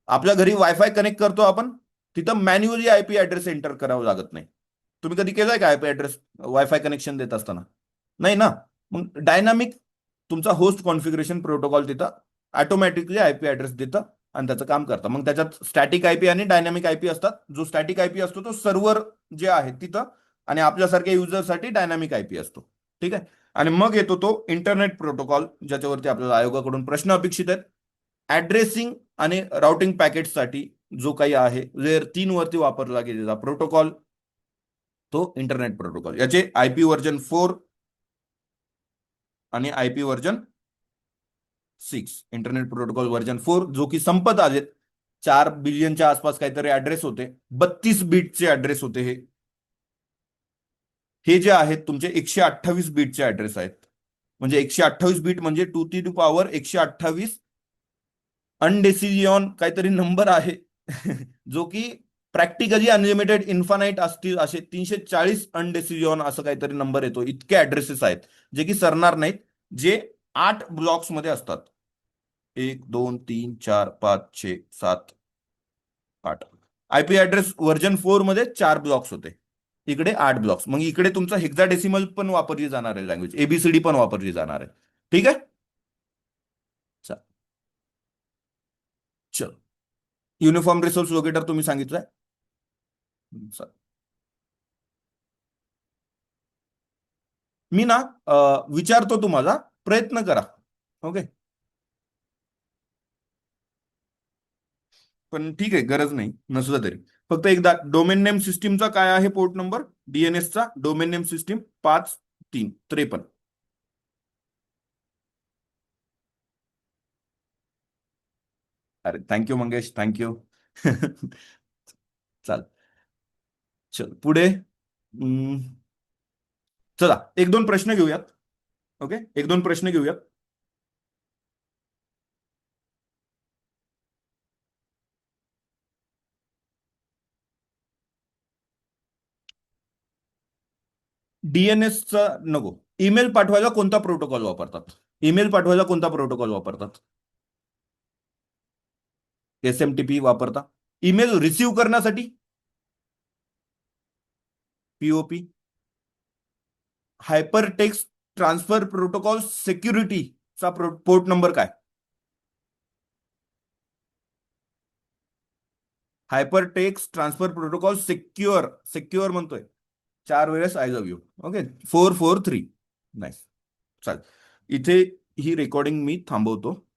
[SPEAKER 1] आपल्या घरी वायफाय कनेक्ट करतो आपण, तिथं मॅन्युअली IP ऍड्रेस एंटर करावं लागत नाही. तुम्ही कधी केलाय का IP ऍड्रेस वायफाय कनेक्शन देत असताना? नाही ना. मग डायनामिक तुमचा होस्ट कॉन्फिगरेशन प्रोटोकॉल तिथं ऑटोमॅटिकली IP ऍड्रेस देतं, आणि त्याचं काम करतं. मग त्याच्यात स्टॅटिक आयपी आणि डायनॅमिक आयपी असतात. जो स्टॅटिक आयपी असतो तो सर्व्हर जे आहे तिथं, आणि आपल्यासारख्या युजरसाठी डायनॅमिक आयपी असतो. ठीक आहे. आणि मग येतो तो इंटरनेट प्रोटोकॉल, ज्याच्यावरती आपल्याला आयोगाकडून प्रश्न अपेक्षित आहेत. ऍड्रेसिंग आणि राउटिंग पॅकेटसाठी जो काही आहे लेअर 3 वरती वापरला गेलेला प्रोटोकॉल, तो इंटरनेट प्रोटोकॉल. याचे आयपी व्हर्जन 4 आणि IP version 6. Internet protocol version 4 जो की संपत आलेत. 4 बिलियनच्या आसपास काहीतरी ऍड्रेस होते, 32 बीटचे ऍड्रेस होते हे. हे जे आहेत तुमचे 128 बीटचे ऍड्रेस आहेत. म्हणजे 128 बीट म्हणजे 2 to the power 128 अनडेसिजन काहीतरी नंबर आहे. जो की प्रॅक्टिकली अनलिमिटेड इन्फानाईट असतील असे 340 अनडेसिजन असं काहीतरी नंबर येतो. इतके ऍड्रेसेस आहेत जे की सरणार नाहीत, जे 8 ब्लॉक्स मध्ये असतात. 1 2 3 4 5 6 7 8. आयपी ऍड्रेस व्हर्जन 4 मध्ये 4 ब्लॉक्स होते, इकडे 8 ब्लॉक्स. मग इकडे तुमचा हेक्साडेसिमल पण वापरली जाणार आहे, लँग्वेज एबीसीडी पण वापरली जाणार आहे. ठीक आहे. चा- चल, युनिफॉर्म रिसोर्स लोकेटर तुम्ही सांगितलंय. चा- मी ना विचारतो तुम्हाला, प्रयत्न करा. ओके. पण ठीक आहे, गरज नाही नसलं तरी. फक्त एकदा डोमेन नेम सिस्टीमचा काय आहे पोर्ट नंबर, डीएनएसचा डोमेन नेम सिस्टीम 5353. अरे थँक्यू मंगेश, थँक्यू. चाल, चल पुढे. हम्म, चला एक दोन प्रश्न घेऊयात. ओके, एक दोन प्रश्न घेऊयात. डीएनएसचा नको. ईमेल पाठवायला कोणता प्रोटोकॉल वापरतात? ईमेल पाठवायला कोणता प्रोटोकॉल वापरतात? एसएमटीपी वापरता. ईमेल रिसीव्ह करण्यासाठी POP. Hypertext transfer protocol सिक्युरिटीचा पोर्ट नंबर काय? Hypertext transfer protocol secure, secure म्हणतोय 4 वेळेस I love you. Okay, 443. Nice. चाल, इथे ही रेकॉर्डिंग मी थांबवतो.